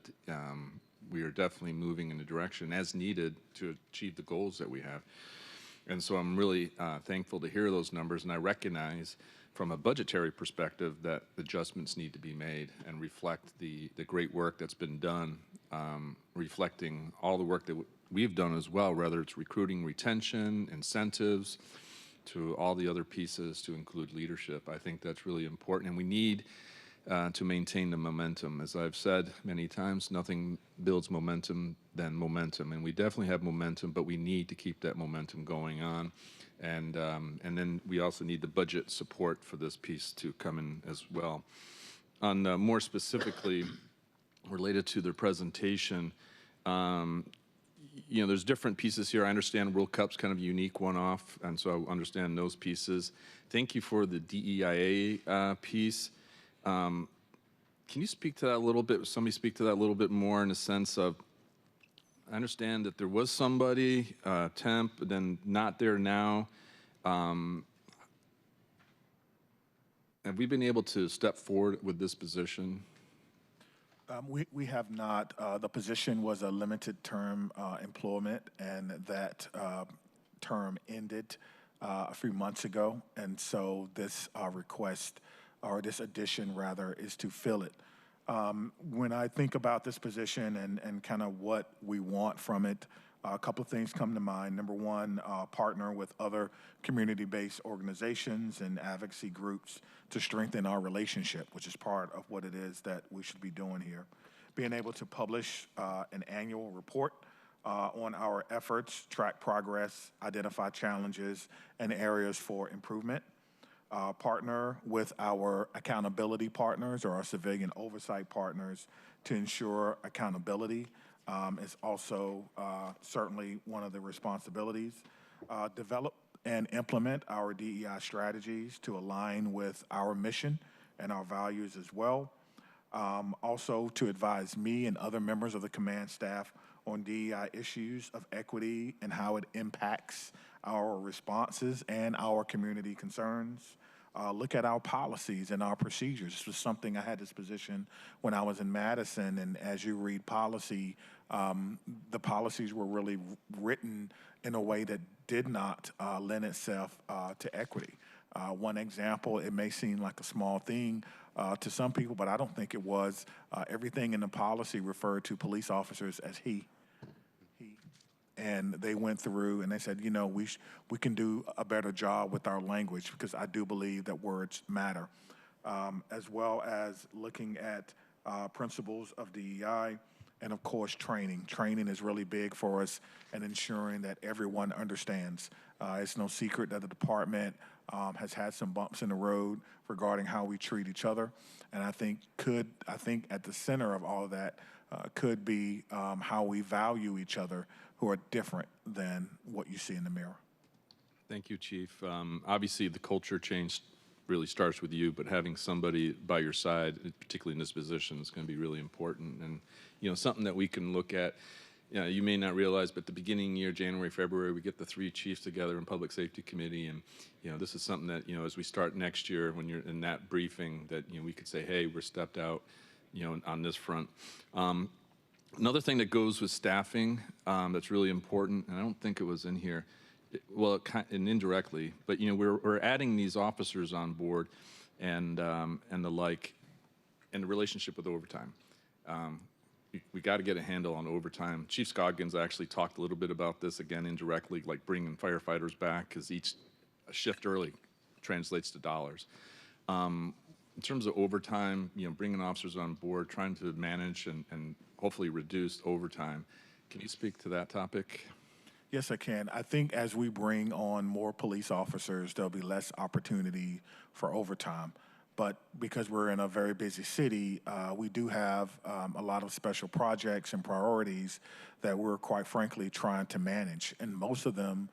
we are definitely moving in the direction as needed to achieve the goals that we have. And so I'm really thankful to hear those numbers, and I recognize from a budgetary perspective that adjustments need to be made and reflect the great work that's been done, reflecting all the work that we've done as well, whether it's recruiting, retention, incentives, to all the other pieces to include leadership. I think that's really important, and we need to maintain the momentum. As I've said many times, nothing builds momentum than momentum, and we definitely have momentum, but we need to keep that momentum going on. And then we also need the budget support for this piece to come in as well. On more specifically related to the presentation, you know, there's different pieces here. I understand World Cup's kind of a unique one-off, and so I understand those pieces. Thank you for the DEIA piece. Can you speak to that a little bit? Somebody speak to that a little bit more in the sense of, I understand that there was somebody, temp, but then not there now. Have we been able to step forward with this position? We have not. The position was a limited term employment, and that term ended a few months ago. And so this request, or this addition rather, is to fill it. When I think about this position and kind of what we want from it, a couple of things come to mind. Number one, partner with other community-based organizations and advocacy groups to strengthen our relationship, which is part of what it is that we should be doing here. being able to publish an annual report on our efforts, track progress, identify challenges and areas for improvement, partner with our accountability partners or our civilian oversight partners to ensure accountability is also certainly one of the responsibilities. Develop and implement our DEI strategies to align with our mission and our values as well. Also to advise me and other members of the command staff on DEI issues of equity and how it impacts our responses and our community concerns. Look at our policies and our procedures. This was something I had this position when I was in Madison, and as you read policy, the policies were really written in a way that did not lend itself to equity. One example, it may seem like a small thing to some people, but I don't think it was. Everything in the policy referred to police officers as he. And they went through and they said, you know, we can do a better job with our language because I do believe that words matter. As well as looking at principles of DEI and, of course, training. Training is really big for us and ensuring that everyone understands. It's no secret that the department has had some bumps in the road regarding how we treat each other. And I think at the center of all of that could be how we value each other who are different than what you see in the mirror. Thank you, Chief. Obviously, the culture change really starts with you, but having somebody by your side, particularly in this position, is going to be really important. And, you know, something that we can look at, you may not realize, but the beginning of the year, January, February, we get the 3 chiefs together in Public Safety Committee. And, you know, this is something that, you know, as we start next year, when you're in that briefing, that, you know, we could say, hey, we're stepped out, you know, on this front. Another thing that goes with staffing that's really important, and I don't think it was in here, well, and indirectly, but you know, we're adding these officers on board, and the like, and the relationship with overtime. We got to get a handle on overtime. Chief Scoggins actually talked a little bit about this again indirectly, like bringing firefighters back because a shift early translates to dollars. In terms of overtime, you know, bringing officers on board, trying to manage and hopefully reduce overtime. Can you speak to that topic? Yes, I can. I think as we bring on more police officers, there'll be less opportunity for overtime. But because we're in a very busy city, we do have a lot of special projects and priorities that we're quite frankly trying to manage. And most of them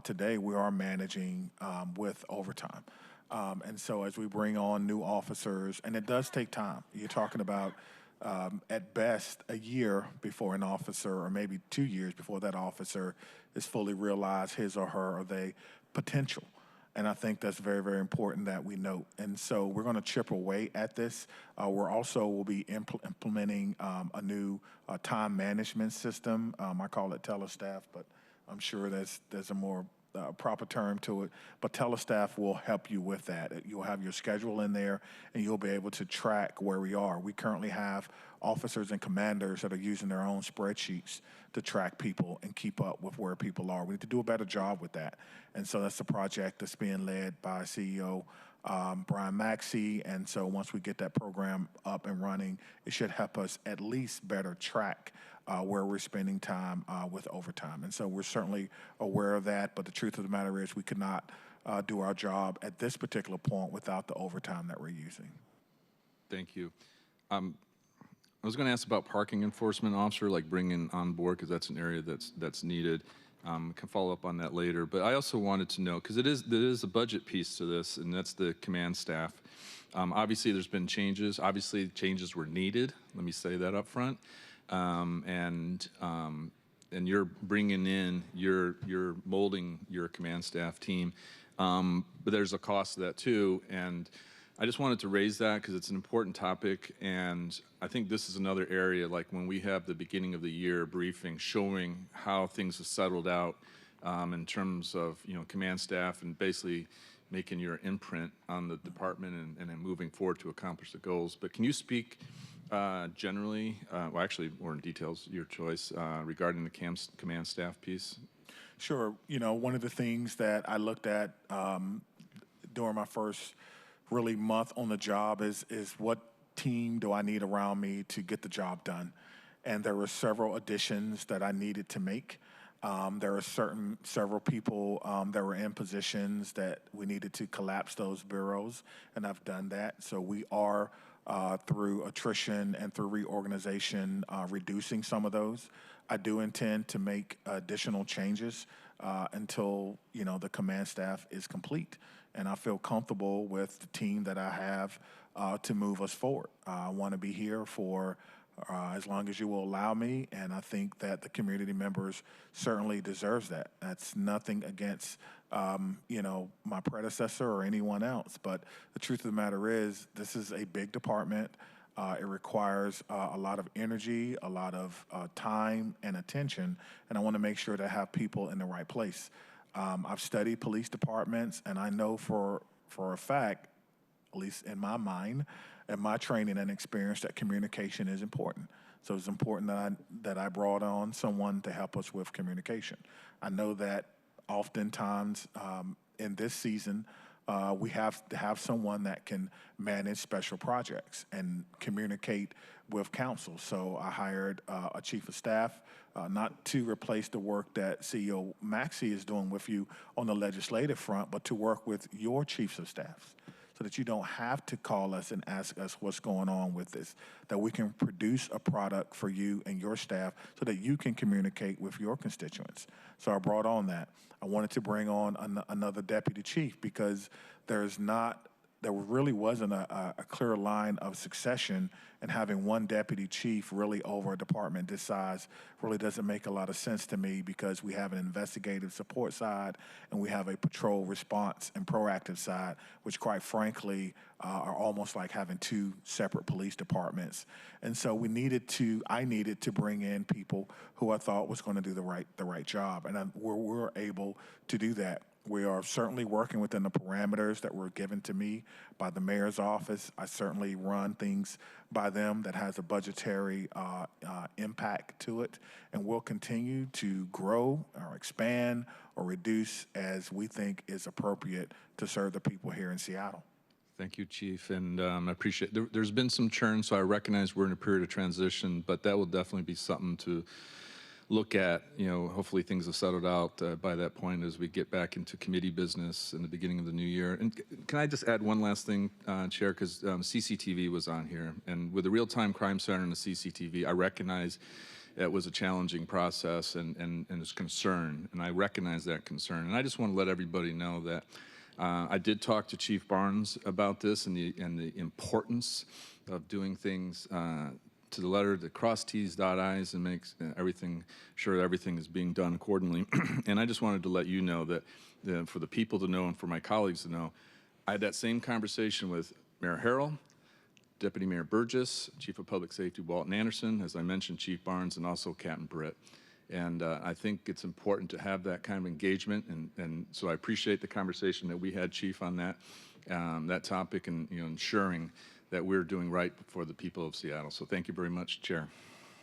today we are managing with overtime. And so as we bring on new officers, and it does take time, you're talking about at best a year before an officer, or maybe 2 years before that officer is fully realized his or her or they potential. And I think that's very, very important that we note. And so we're going to chip away at this. We're also will be implementing a new time management system. I call it telestaff, but I'm sure there's a more proper term to it, but telestaff will help you with that. You'll have your schedule in there, and you'll be able to track where we are. We currently have officers and commanders that are using their own spreadsheets to track people and keep up with where people are. We need to do a better job with that, and so that's the project that's being led by CEO Brian Maxey. And so once we get that program up and running, it should help us at least better track where we're spending time with overtime. And so we're certainly aware of that, but the truth of the matter is we could not do our job at this particular point without the overtime that we're using. Thank you. I was going to ask about parking enforcement officer, like bringing on board, because that's an area that's needed. Can follow up on that later. But I also wanted to know, because there is a budget piece to this, and that's the command staff. Obviously, there's been changes. Obviously, changes were needed. Let me say that up front. And you're bringing in, you're molding your command staff team. But there's a cost to that too. And I just wanted to raise that because it's an important topic, and I think this is another area, like when we have the beginning of the year briefing showing how things have settled out in terms of, you know, command staff and basically making your imprint on the department and then moving forward to accomplish the goals. But can you speak generally, well, actually more in details, your choice, regarding the command staff piece? Sure. You know, one of the things that I looked at during my first really month on the job is what team do I need around me to get the job done? And there were several additions that I needed to make. There are several people that were in positions that we needed to collapse those bureaus, and I've done that. So we are, through attrition and through reorganization, reducing some of those. I do intend to make additional changes until the command staff is complete, and I feel comfortable with the team that I have to move us forward. I want to be here for as long as you will allow me, and I think that the community members certainly deserves that. That's nothing against, my predecessor or anyone else, but the truth of the matter is this is a big department. It requires a lot of energy, a lot of time and attention, and I want to make sure to have people in the right place. I've studied police departments, and I know for a fact, at least in my mind, and my training and experience, that communication is important. So it's important that I brought on someone to help us with communication. I know that oftentimes in this season, we have to have someone that can manage special projects and communicate with council. So I hired a chief of staff, not to replace the work that CEO Maxey is doing with you on the legislative front, but to work with your chiefs of staffs, so that you don't have to call us and ask us what's going on with this, that we can produce a product for you and your staff so that you can communicate with your constituents. So I brought on that. I wanted to bring on another deputy chief because there really wasn't a clear line of succession, and having one deputy chief really over a department this size really doesn't make a lot of sense to me, because we have an investigative support side and we have a patrol response and proactive side, which quite frankly are almost like having two separate police departments. And so I needed to bring in people who I thought was going to do the right job, and we're able to do that. We are certainly working within the parameters that were given to me by the mayor's office. I certainly run things by them that has a budgetary impact to it, and we'll continue to grow or expand or reduce as we think is appropriate to serve the people here in Seattle. Thank you, Chief, and I appreciate there's been some churn, so I recognize we're in a period of transition, but that will definitely be something to look at. Hopefully things have settled out by that point as we get back into committee business in the beginning of the new year. And can I just add one last thing, Chair, because CCTV was on here, and with the Real-Time Crime Center and the CCTV, I recognize it was a challenging process and it's concern, and I recognize that concern. And I just want to let everybody know that I did talk to Chief Barnes about this and the importance of doing things to the letter, to cross T's, dot I's, and make sure everything is being done accordingly. And I just wanted to let you know that for the people to know and for my colleagues to know, I had that same conversation with Mayor Harrell, Deputy Mayor Burgess, Chief of Public Safety Walton Anderson, as I mentioned, Chief Barnes, and also Captain Britt. And I think it's important to have that kind of engagement, and so I appreciate the conversation that we had, Chief, on that topic, and ensuring that we're doing right for the people of Seattle. So thank you very much, Chair.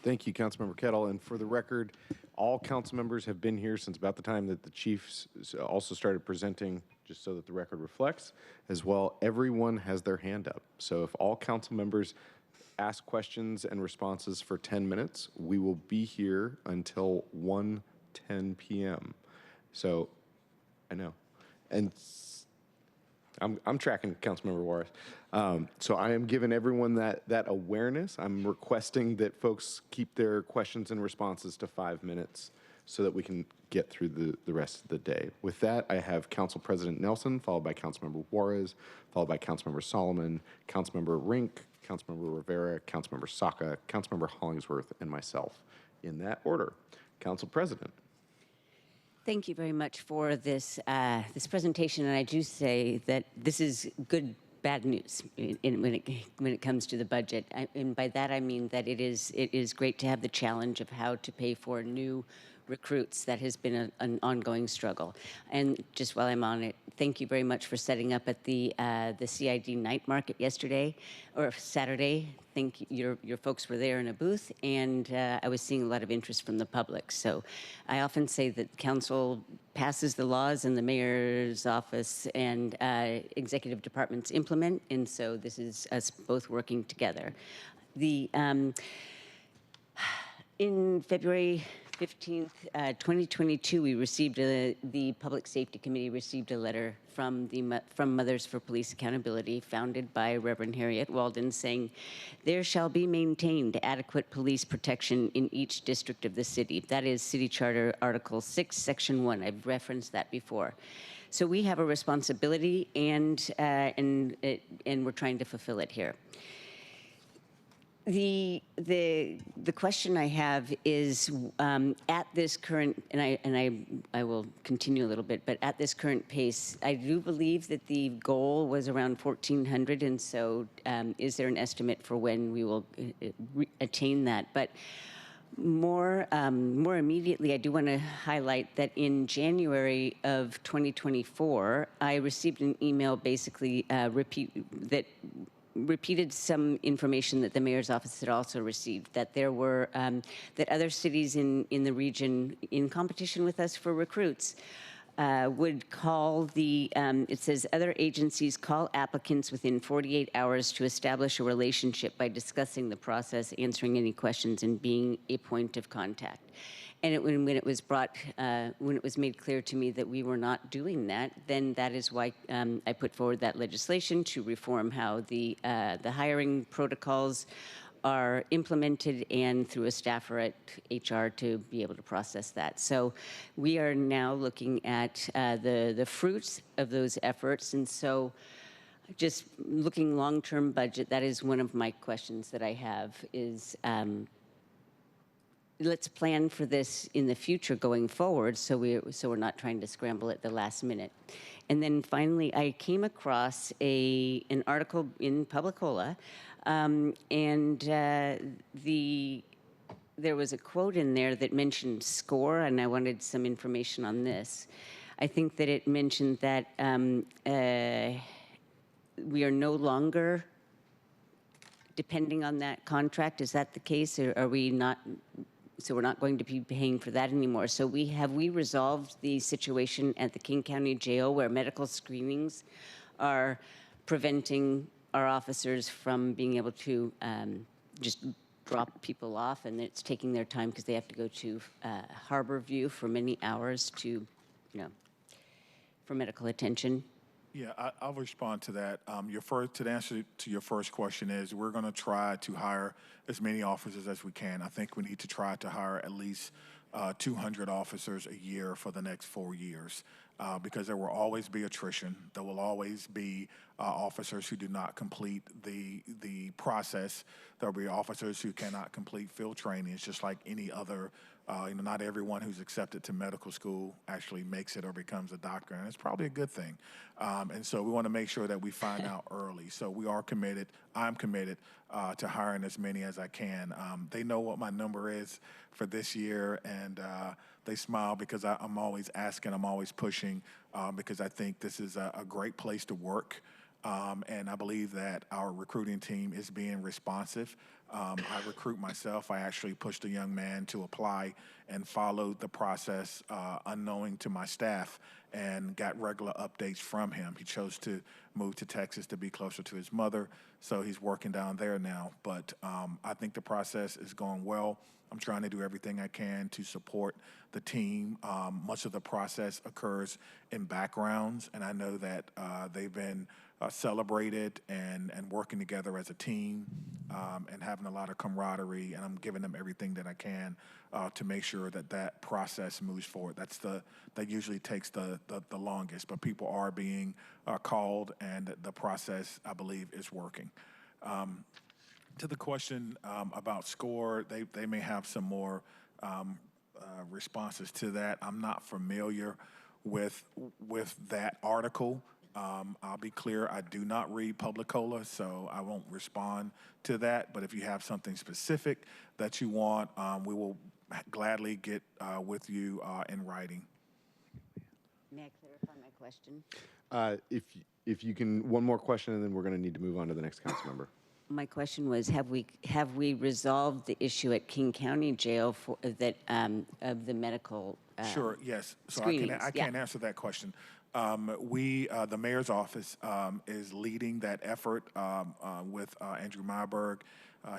Thank you, Councilmember Kettle. And for the record, all council members have been here since about the time that the chiefs also started presenting, just so that the record reflects. As well, everyone has their hand up. So if all council members ask questions and responses for 10 minutes, we will be here until 1:10 p.m. So I know. And I'm tracking Councilmember Juarez. So I am giving everyone that awareness. I'm requesting that folks keep their questions and responses to 5 minutes so that we can get through the rest of the day. With that, I have Council President Nelson, followed by Councilmember Juarez, followed by Councilmember Solomon, Councilmember Rink, Councilmember Rivera, Councilmember Saka, Councilmember Hollingsworth, and myself, in that order. Council President. Thank you very much for this presentation, and I do say that this is good, bad news when it comes to the budget. And by that I mean that it is great to have the challenge of how to pay for new recruits. That has been an ongoing struggle. And just while I'm on it, thank you very much for setting up at the CID night market yesterday, or Saturday. Think your folks were there in a booth, and I was seeing a lot of interest from the public. So I often say that council passes the laws and the mayor's office and executive departments implement, and so this is us both working together. In February 15th, 2022, we received the Public Safety Committee received a letter from Mothers for Police Accountability, founded by Reverend Harriet Walden, saying, "There shall be maintained adequate police protection in each district of the city." That is City Charter Article 6, Section 1. I've referenced that before. So we have a responsibility, and we're trying to fulfill it here. The question I have is at this current, and I will continue a little bit, but at this current pace, I do believe that the goal was around 1,400, and so is there an estimate for when we will attain that? But more immediately, I do want to highlight that in January of 2024, I received an email basically repeated some information that the mayor's office had also received, that there were that other cities in the region, in competition with us for recruits, would call it says other agencies call applicants within 48 hours to establish a relationship by discussing the process, answering any questions, and being a point of contact. And when it was made clear to me that we were not doing that, then that is why I put forward that legislation to reform how the hiring protocols are implemented, and through a staffer at HR to be able to process that. So we are now looking at the fruits of those efforts, and so just looking long-term budget, that is one of my questions that I have is, let's plan for this in the future going forward, so we're not trying to scramble at the last minute. And then finally, I came across an article in Publicola, and there was a quote in there that mentioned SCORE, and I wanted some information on this. I think that it mentioned that we are no longer depending on that contract. Is that the case, or are we not? So we're not going to be paying for that anymore. So have we resolved the situation at the King County Jail where medical screenings are preventing our officers from being able to just drop people off, and it's taking their time because they have to go to Harbor View for many hours for medical attention? Yeah, I'll respond to that. The answer to your first question is we're going to try to hire as many officers as we can. I think we need to try to hire at least 200 officers a year for the next 4 years, because there will always be attrition. There will always be officers who do not complete the process. There will be officers who cannot complete field training. It's just like any other. Not everyone who's accepted to medical school actually makes it or becomes a doctor, and it's probably a good thing. And so we want to make sure that we find out early. So we are committed. I'm committed to hiring as many as I can. They know what my number is for this year, and they smile because I'm always asking, I'm always pushing, because I think this is a great place to work. And I believe that our recruiting team is being responsive. I recruit myself. I actually pushed a young man to apply and followed the process unknowing to my staff and got regular updates from him. He chose to move to Texas to be closer to his mother, so he's working down there now. But I think the process is going well. I'm trying to do everything I can to support the team. Much of the process occurs in backgrounds, and I know that they've been celebrated and working together as a team, and having a lot of camaraderie, and I'm giving them everything that I can to make sure that process moves forward. That usually takes the longest, but people are being called, and the process, I believe, is working. To the question about SCORE, they may have some more responses to that. I'm not familiar with that article. I'll be clear, I do not read Publicola, so I won't respond to that. But if you have something specific that you want, we will gladly get with you in writing. May I clarify my question? If you can, one more question, and then we're going to need to move on to the next council member. My question was, have we resolved the issue at King County Jail for that of the medical Sure, yes. So screenings? I can't answer that question. The mayor's office is leading that effort with Andrew Myberg.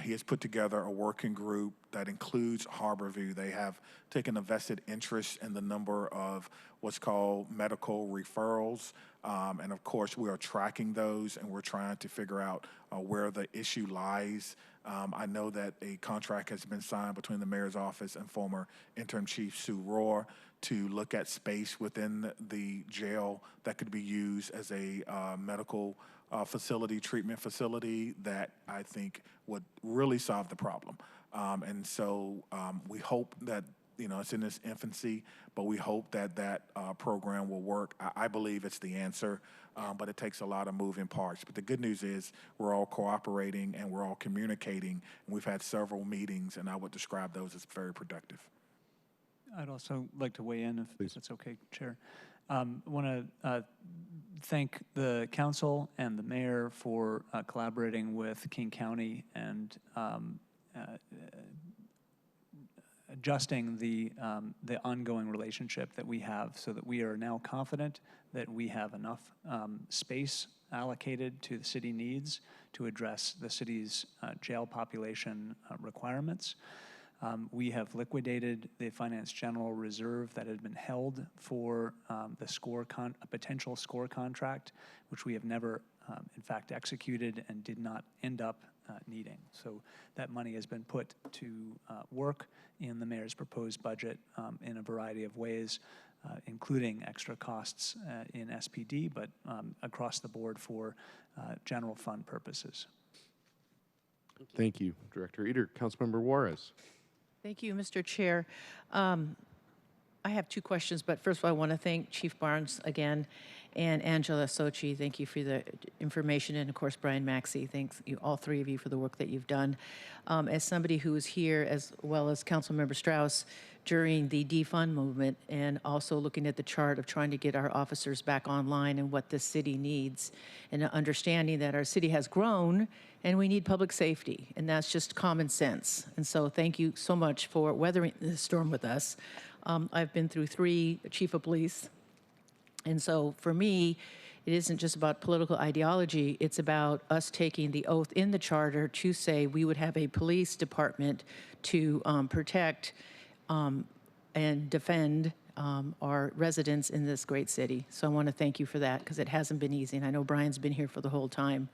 He has put together a working group that includes Harborview. They have taken a vested interest in the number of what's called medical referrals. And of course, we are tracking those and we're trying to figure out where the issue lies. I know that a contract has been signed between the mayor's office and former interim chief Sue Rohr to look at space within the jail that could be used as a medical treatment facility that I think would really solve the problem. And so we hope that, it's in its infancy, but we hope that that program will work. I believe it's the answer, but it takes a lot of moving parts. But the good news is we're all cooperating and we're all communicating. And we've had several meetings, and I would describe those as very productive. I'd also like to weigh in if that's okay, Chair. I want to thank the council and the mayor for collaborating with King County and adjusting the ongoing relationship that we have so that we are now confident that we have enough space allocated to the city needs to address the city's jail population requirements. We have liquidated the Finance General Reserve that had been held for a potential SCORE contract, which we have never, in fact, executed and did not end up needing. So that money has been put to work in the mayor's proposed budget in a variety of ways, including extra costs in SPD, but across the board for general fund purposes. Thank you, Director Eder. Councilmember Juarez. Thank you, Mr. Chair. I have two questions, but first of all, I want to thank Chief Barnes again, and Angela Sochi. Thank you for the information, and of course, Brian Maxey. Thanks, all three of you, for the work that you've done. As somebody who was here, as well as Councilmember Strauss, during the defund movement, and also looking at the chart of trying to get our officers back online and what the city needs, and understanding that our city has grown and we need public safety, and that's just common sense. And so thank you so much for weathering the storm with us. I've been through 3 chief of police, and so for me, it isn't just about political ideology, it's about us taking the oath in the charter to say we would have a police department to protect and defend our residents in this great city. So I want to thank you for that, because it hasn't been easy, and I know Brian's been here for the whole time,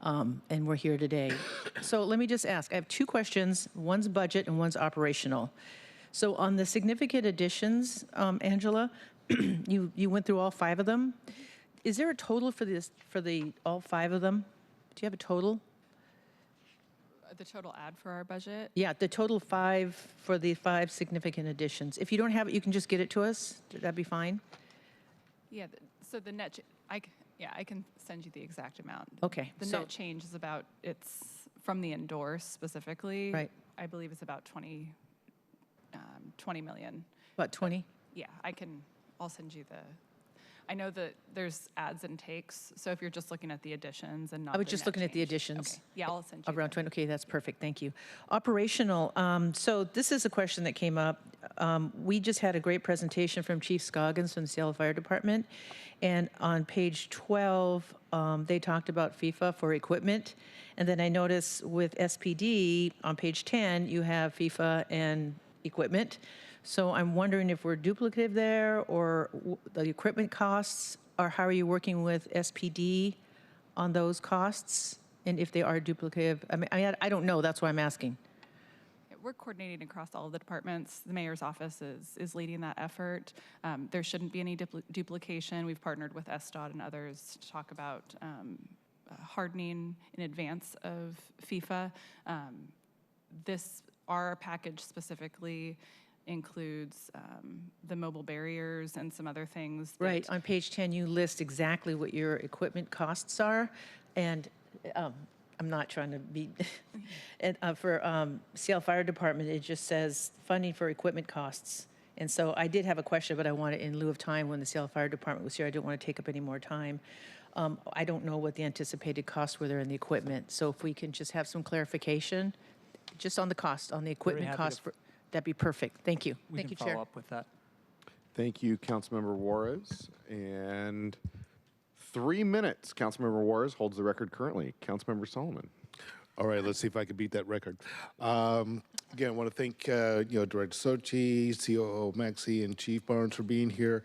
and we're here today. So let me just ask, I have 2 questions. One's budget and one's operational. So on the significant additions, Angela, you went through all 5 of them. Is there a total for all 5 of them? Do you have a total? The total ad for our budget? Yeah, the total 5 for the 5 significant additions. If you don't have it, you can just get it to us. That'd be fine. Yeah, so the net, I can send you the exact amount. Okay. The net change is about, it's from the endorse specifically. Right. I believe it's about 20 million. About 20? Yeah, I'll send you I know that there's ads and takes, so if you're just looking at the additions and not I was the just net looking at the change. additions. Okay. Yeah, I'll send you Around 20, okay, that's perfect, thank you. Operational, so this is a question that came up. We just had a great presentation from Chief Scoggins from the Seattle Fire Department, and on page 12, they talked about FIFA for equipment, and then I noticed with SPD, on page 10, you have FIFA and equipment. So I'm wondering if we're duplicative there, or the equipment costs, or how are you working with SPD on those costs? And if they are duplicative, I don't know, that's why I'm asking. Yeah, we're coordinating across all of the departments. The mayor's office is leading that effort. There shouldn't be any duplication. We've partnered with SDOT and others to talk about hardening in advance of FIFA. Our package specifically includes the mobile barriers and some other things. Right, on page 10, you list exactly what your equipment costs are, and I'm not trying to be, and, for Seattle Fire Department, it just says funding for equipment costs. And so I did have a question, but I wanted, in lieu of time, when the Seattle Fire Department was here, I didn't want to take up any more time. I don't know what the anticipated costs were there in the equipment. So if we can just have some clarification, just on the cost, on the equipment happy cost, to- that'd be perfect. Thank you. We Thank can you, Chair. follow up with that. Thank you, Councilmember Juarez. And 3 minutes. Councilmember Juarez holds the record currently. Councilmember Solomon. All right, let's see if I can beat that record. Again, I want to thank Director Sochi, COO Maxey, and Chief Barnes for being here.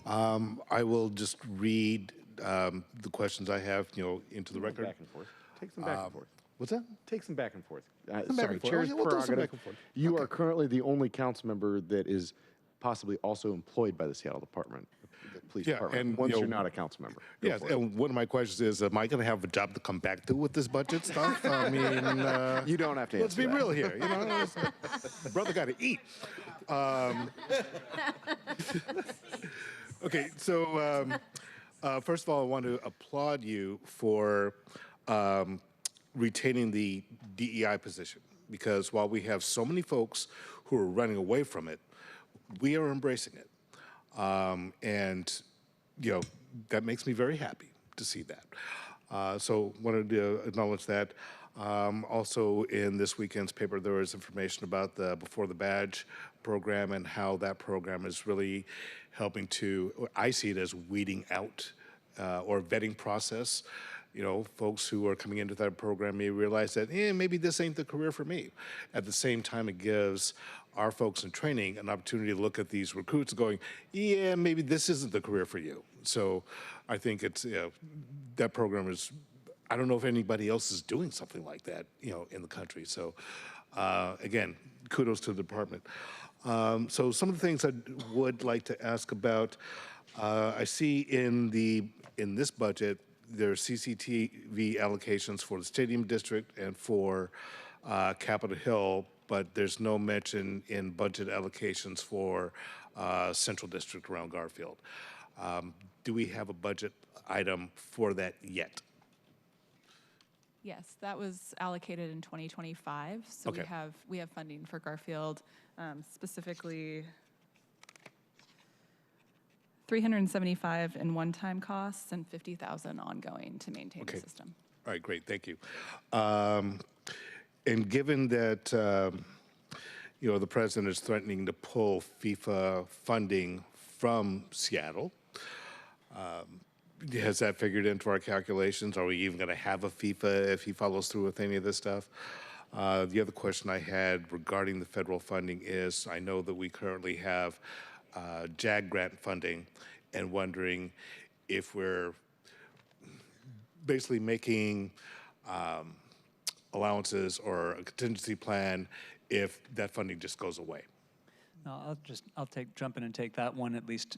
I will just read the questions I have, into the record. Back and forth. Take some back and forth. What's that? Take some back and forth. back and Sorry, forth. Chair's Okay, we'll do some prerogative. back and forth. You are currently the only council member that is possibly also employed by the Seattle Department, the police department, and once you're not a council member. Go Yes, for it. and one of my questions is, am I going to have a job to come back to with this budget stuff? I mean, you don't have to let's answer be that. real here. Brother got to eat. Okay, so first of all, I want to applaud you for retaining the DEI position, because while we have so many folks who are running away from it, we are embracing it. And, that makes me very happy to see that. So wanted to acknowledge that. Also in this weekend's paper, there was information about the Before the Badge program and how that program is really helping to, I see it as weeding out or vetting process. Folks who are coming into that program may realize that, maybe this ain't the career for me. At the same time, it gives our folks in training an opportunity to look at these recruits going, maybe this isn't the career for you. So I think it's, that program is, I don't know if anybody else is doing something like that, in the country. So again, kudos to the department. So some of the things I would like to ask about, I see in this budget, there are CCTV allocations for the Stadium District and for Capitol Hill, but there's no mention in budget allocations for Central District around Garfield. Do we have a budget item for that yet? Yes, that was allocated in 2025. So Okay. we have funding for Garfield, specifically 375 in one-time costs and 50,000 ongoing to maintain the system. All right, great, thank you. And given that, the president is threatening to pull FIFA funding from Seattle, has that figured into our calculations? Are we even going to have a FIFA if he follows through with any of this stuff? The other question I had regarding the federal funding is, I know that we currently have JAG grant funding, and wondering if we're basically making allowances or a contingency plan if that funding just goes away. No, I'll jump in and take that one, at least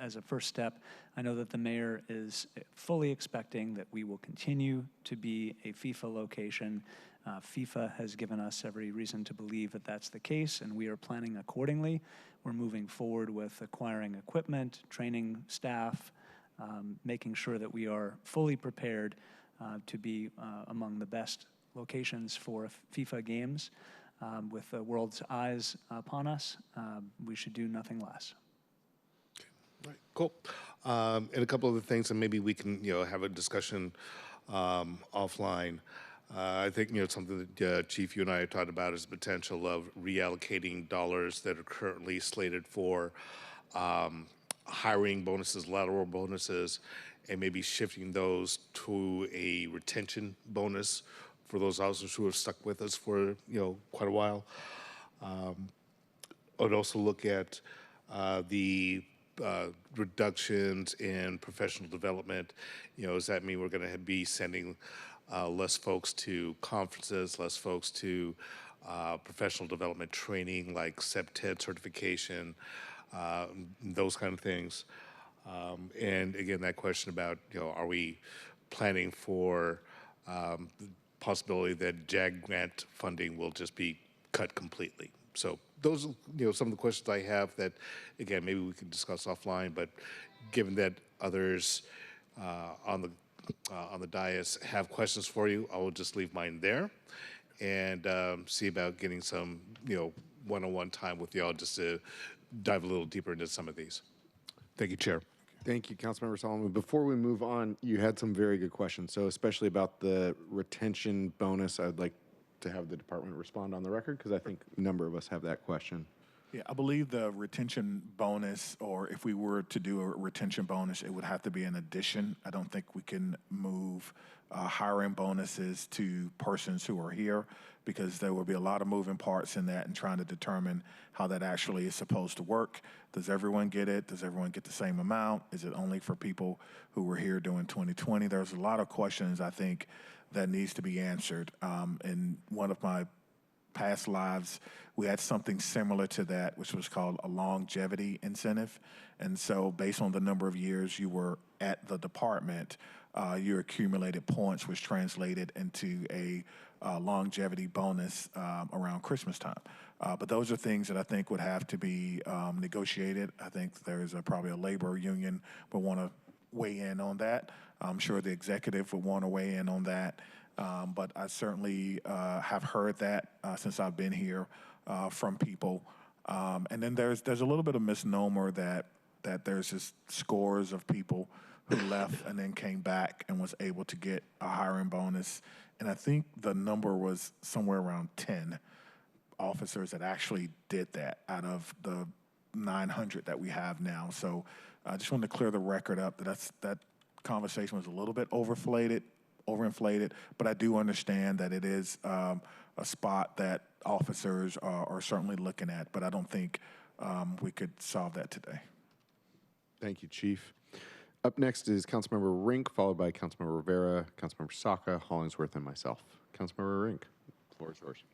as a first step. I know that the mayor is fully expecting that we will continue to be a FIFA location. FIFA has given us every reason to believe that that's the case, and we are planning accordingly. We're moving forward with acquiring equipment, training staff, making sure that we are fully prepared to be among the best locations for FIFA games. With the world's eyes upon us, we should do nothing less. All right, cool. And a couple of the things, and maybe we can, have a discussion offline. I think, something that Chief, you and I have talked about is the potential of reallocating dollars that are currently slated for hiring bonuses, lateral bonuses, and maybe shifting those to a retention bonus for those officers who have stuck with us for, quite a while. I would also look at the reductions in professional development. Does that mean we're going to be sending less folks to conferences, less folks to professional development training like CEPTED certification, those kind of things. And again, that question about, are we planning for the possibility that JAG grant funding will just be cut completely? So those are, some of the questions I have that, again, maybe we can discuss offline, but given that others on the on the dais have questions for you, I will just leave mine there and see about getting some, one-on-one time with y'all just to dive a little deeper into some of these. Thank you, Chair. Thank you, Councilmember Solomon. Before we move on, you had some very good questions. So especially about the retention bonus, I'd like to have the department respond on the record because I think a number of us have that question. Yeah, I believe the retention bonus, or if we were to do a retention bonus, it would have to be an addition. I don't think we can move hiring bonuses to persons who are here because there will be a lot of moving parts in that and trying to determine how that actually is supposed to work. Does everyone get it? Does everyone get the same amount? Is it only for people who were here during 2020? There's a lot of questions, I think, that needs to be answered. In one of my past lives, we had something similar to that, which was called a longevity incentive. And so based on the number of years you were at the department, your accumulated points was translated into a longevity bonus around Christmas time. But those are things that I think would have to be negotiated. I think there's probably a labor union would want to weigh in on that. I'm sure the executive would want to weigh in on that. But I certainly have heard that since I've been here from people. And then there's a little bit of misnomer that there's just scores of people who left and then came back and was able to get a hiring bonus. And I think the number was somewhere around 10 officers that actually did that out of the 900 that we have now. So I just wanted to clear the record up that conversation was a little bit overinflated, but I do understand that it is a spot that officers are certainly looking at, but I don't think we could solve that today. Thank you, Chief. Up next is Councilmember Rink, followed by Councilmember Rivera, Councilmember Saka, Hollingsworth, and myself. Councilmember Rink, the floor is yours.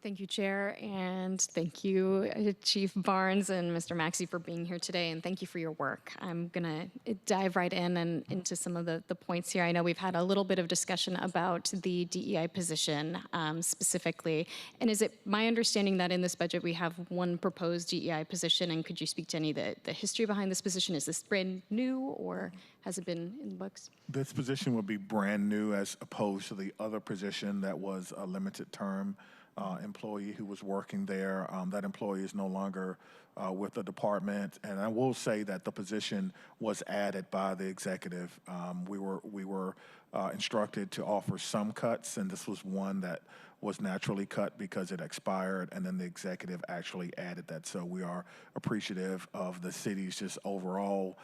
Thank you, Chair, and thank you, Chief Barnes and Mr. Maxey, for being here today, and thank you for your work. I'm going to dive right in and into some of the points here. I know we've had a little bit of discussion about the DEI position specifically, and is it my understanding that in this budget we have one proposed DEI position, and could you speak to any of the history behind this position? Is this brand new, or has it been in the books? This position would be brand new as opposed to the other position that was a limited term employee who was working there. That employee is no longer with the department, and I will say that the position was added by the executive. We were instructed to offer some cuts, and this was one that was naturally cut because it expired, and then the executive actually added that. So we are appreciative of the city's just overall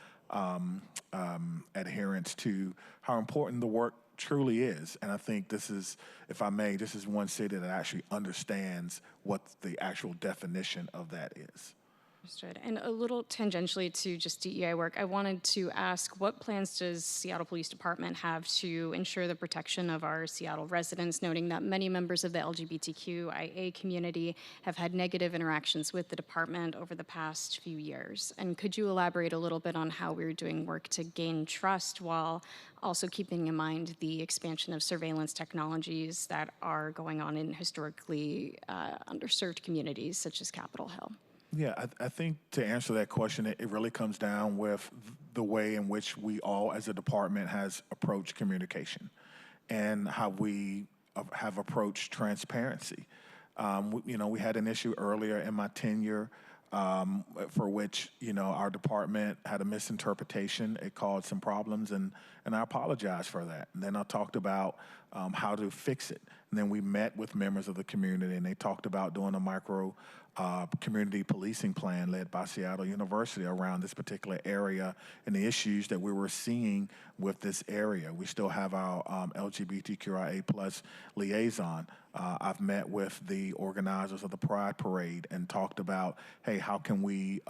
adherence to how important the work truly is. And I think this is, if I may, this is one city that actually understands what the actual definition of that is. Understood. And a little tangentially to just DEI work, I wanted to ask, what plans does Seattle Police Department have to ensure the protection of our Seattle residents, noting that many members of the LGBTQIA community have had negative interactions with the department over the past few years? And could you elaborate a little bit on how we're doing work to gain trust while also keeping in mind the expansion of surveillance technologies that are going on in historically underserved communities such as Capitol Hill? Yeah, I think to answer that question, it really comes down with the way in which we all as a department has approached communication and how we have approached transparency. We had an issue earlier in my tenure for which, our department had a misinterpretation. It caused some problems, and I apologize for that. And then I talked about how to fix it. And then we met with members of the community, and they talked about doing a micro community policing plan led by Seattle University around this particular area and the issues that we were seeing with this area. We still have our LGBTQIA plus liaison. I've met with the organizers of the Pride Parade and talked about, hey, how can we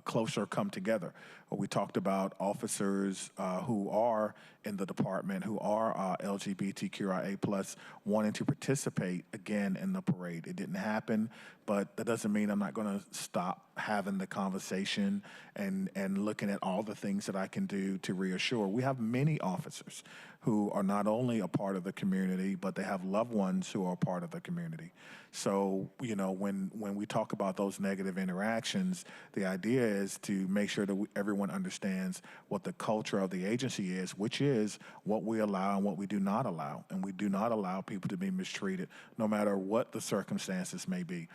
closer come together? We talked about officers who are in the department, who are LGBTQIA plus, wanting to participate again in the parade. It didn't happen, but that doesn't mean I'm not going to stop having the conversation and looking at all the things that I can do to reassure. We have many officers who are not only a part of the community, but they have loved ones who are a part of the community. So, when we talk about those negative interactions, the idea is to make sure that everyone everyone understands what the culture of the agency is, which is what we allow and what we do not allow. And we do not allow people to be mistreated, no matter what the circumstances may be.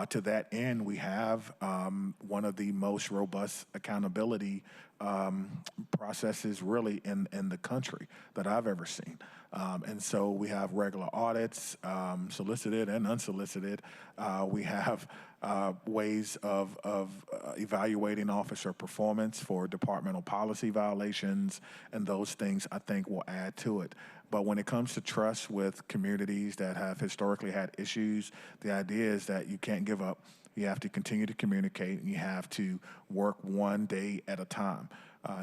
To that end, we have one of the most robust accountability processes really in the country that I've ever seen. And so we have regular audits, solicited and unsolicited. We have ways of evaluating officer performance for departmental policy violations, and those things I think will add to it. But when it comes to trust with communities that have historically had issues, the idea is that you can't give up. You have to continue to communicate, and you have to work one day at a time.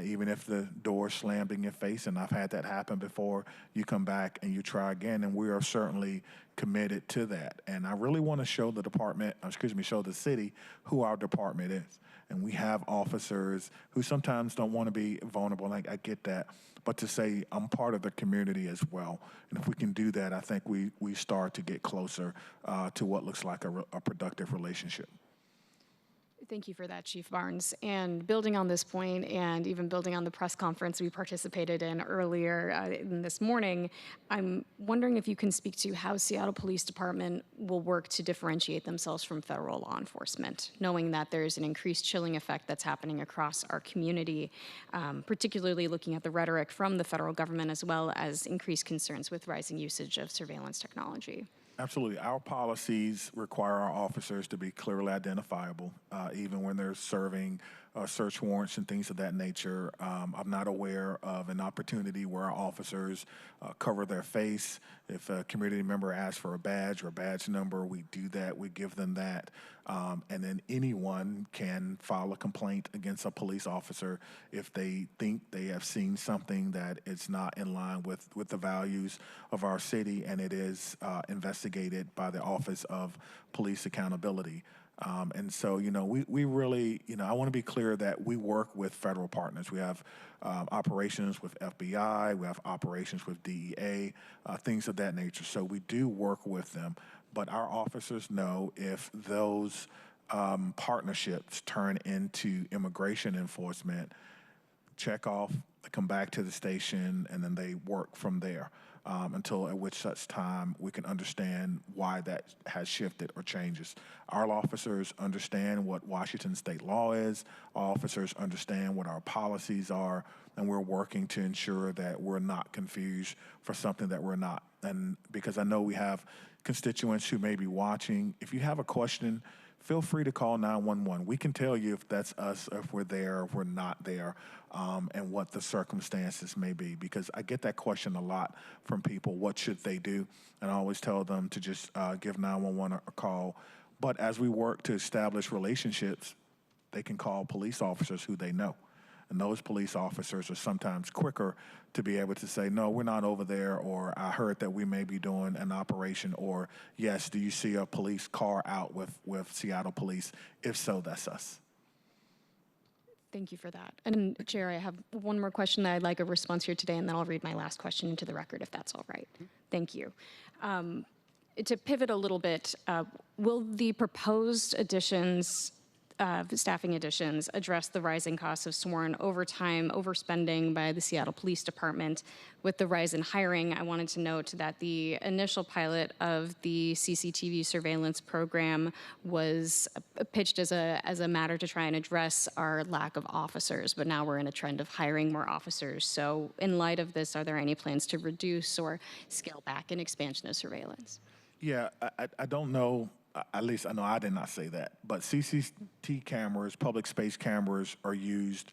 Even if the door slammed in your face, and I've had that happen before, you come back and you try again, and we are certainly committed to that. And I really want to show the department, show the city who our department is. And we have officers who sometimes don't want to be vulnerable, and I get that, but to say I'm part of the community as well. And if we can do that, I think we start to get closer to what looks like a productive relationship. Thank you for that, Chief Barnes. And building on this point, and even building on the press conference we participated in earlier this morning, I'm wondering if you can speak to how Seattle Police Department will work to differentiate themselves from federal law enforcement, knowing that there's an increased chilling effect that's happening across our community, particularly looking at the rhetoric from the federal government, as well as increased concerns with rising usage of surveillance technology. Absolutely. Our policies require our officers to be clearly identifiable, even when they're serving search warrants and things of that nature. I'm not aware of an opportunity where our officers cover their face. If a community member asks for a badge or a badge number, we do that. We give them that. And then anyone can file a complaint against a police officer if they think they have seen something that is not in line with the values of our city, and it is investigated by the Office of Police Accountability. And so, we really, I want to be clear that we work with federal partners. We have operations with FBI, we have operations with DEA, things of that nature. So we do work with them, but our officers know if those partnerships turn into immigration enforcement, check off, come back to the station, and then they work from there. Until at which such time we can understand why that has shifted or changes. Our officers understand what Washington state law is. Our officers understand what our policies are, and we're working to ensure that we're not confused for something that we're not. And because I know we have constituents who may be watching, if you have a question, feel free to call 911. We can tell you if that's us, or if we're there, or if we're not there, and what the circumstances may be. Because I get that question a lot from people, what should they do? And I always tell them to just give 911 a call. But as we work to establish relationships, they can call police officers who they know. And those police officers are sometimes quicker to be able to say, no, we're not over there, or I heard that we may be doing an operation, or yes, do you see a police car out with Seattle Police? If so, that's us. Thank you for that. And Chair, I have one more question that I'd like a response here today, and then I'll read my last question into the record, if that's all right. Thank you. To pivot a little bit, will the proposed additions, staffing additions, address the rising costs of sworn overtime, overspending by the Seattle Police Department? With the rise in hiring, I wanted to note that the initial pilot of the CCTV surveillance program was pitched as a matter to try and address our lack of officers, but now we're in a trend of hiring more officers. So in light of this, are there any plans to reduce or scale back an expansion of surveillance? Yeah, I don't know. At least I know I did not say that, but CCTV cameras, public space cameras, are used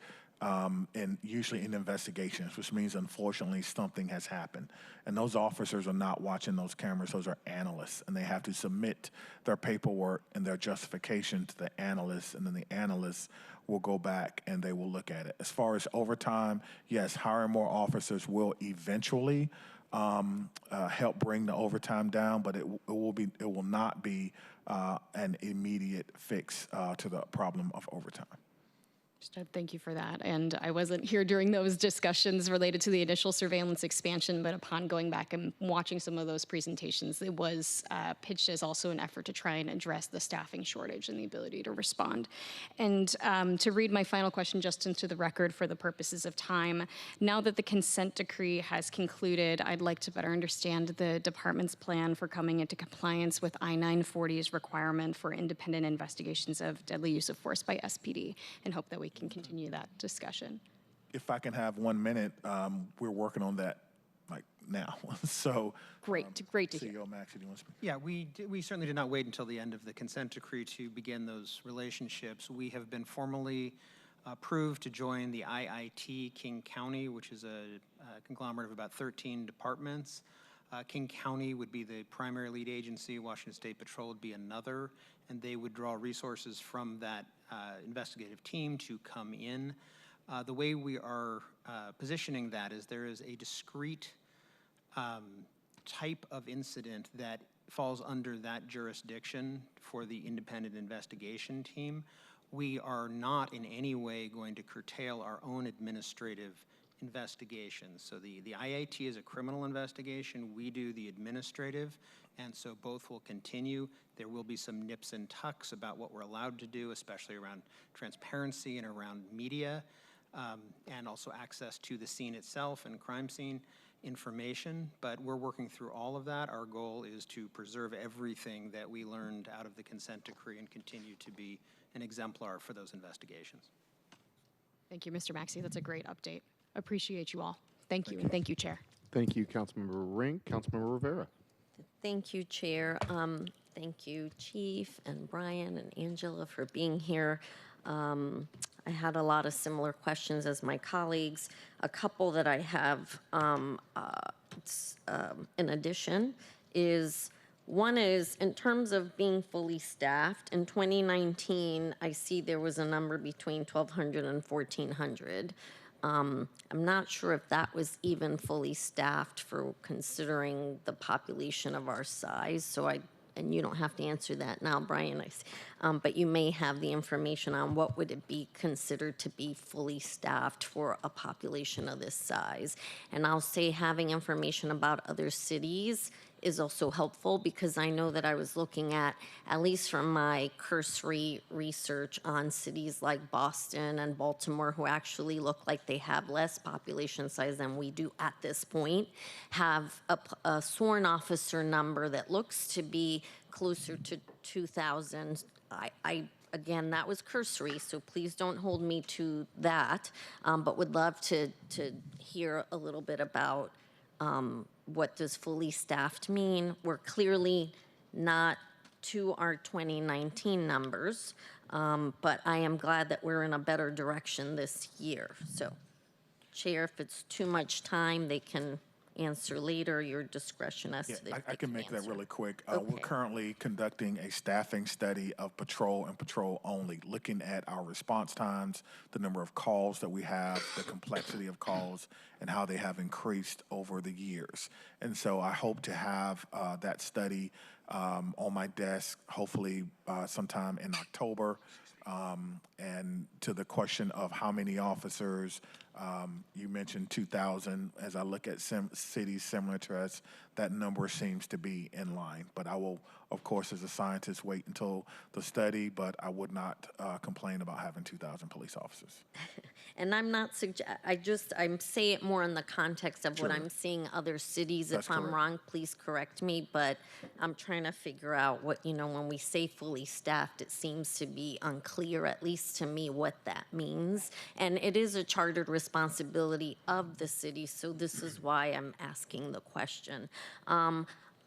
usually in investigations, which means unfortunately something has happened. And those officers are not watching those cameras, those are analysts, and they have to submit their paperwork and their justification to the analysts, and then the analysts will go back and they will look at it. As far as overtime, yes, hiring more officers will eventually help bring the overtime down, but it will not be an immediate fix to the problem of overtime. Thank you for that. And I wasn't here during those discussions related to the initial surveillance expansion, but upon going back and watching some of those presentations, it was pitched as also an effort to try and address the staffing shortage and the ability to respond. And to read my final question just into the record for the purposes of time, now that the consent decree has concluded, I'd like to better understand the department's plan for coming into compliance with I-940's requirement for independent investigations of deadly use of force by SPD, and hope that we can continue that discussion. If I can have 1 minute, we're working on that like now. So great to hear. CEO Maxey, do you want to speak? Yeah, we certainly did not wait until the end of the consent decree to begin those relationships. We have been formally approved to join the IIT King County, which is a conglomerate of about 13 departments. King County would be the primary lead agency, Washington State Patrol would be another, and they would draw resources from that investigative team to come in. The way we are positioning that is there is a discrete type of incident that falls under that jurisdiction for the independent investigation team. We are not in any way going to curtail our own administrative investigations. So the IAT is a criminal investigation. We do the administrative, and so both will continue. There will be some nips and tucks about what we're allowed to do, especially around transparency and around media, and also access to the scene itself and crime scene information. But we're working through all of that. Our goal is to preserve everything that we learned out of the consent decree and continue to be an exemplar for those investigations. Thank you, Mr. Maxey. That's a great update. Appreciate you all. Thank you, and thank you, Chair. Thank you, Councilmember Rink. Councilmember Rivera. Thank you, Chair. Thank you, Chief and Brian and Angela for being here. I had a lot of similar questions as my colleagues. A couple that I have in addition is, one is in terms of being fully staffed. In 2019, I see there was a number between 1,200 and 1,400. I'm not sure if that was even fully staffed for considering the population of our size. So and you don't have to answer that now, Brian, but you may have the information on what would it be considered to be fully staffed for a population of this size. And I'll say having information about other cities is also helpful, because I know that I was looking at least from my cursory research on cities like Boston and Baltimore, who actually look like they have less population size than we do at this point, have a sworn officer number that looks to be closer to 2,000. Again, that was cursory, so please don't hold me to that, but would love to hear a little bit about what does fully staffed mean. We're clearly not to our 2019 numbers, but I am glad that we're in a better direction this year. So, Chair, if it's too much time, they can answer later, your discretion as to I can make that really quick. Okay. We're currently conducting a staffing study of patrol and patrol only, looking at our response times, the number of calls that we have, the complexity of calls, and how they have increased over the years. And so I hope to have that study on my desk, hopefully sometime in October. And to the question of how many officers, you mentioned 2,000. As I look at cities similar to us, that number seems to be in line. But I will, of course, as a scientist, wait until the study, but I would not complain about having 2,000 police officers. And I'm not I'm saying it more in the context of what I'm seeing other cities. That's if I'm correct. wrong, please correct me, but I'm trying to figure out what, when we say fully staffed, it seems to be unclear, at least to me, what that means. And it is a chartered responsibility of the city, so this is why I'm asking the question.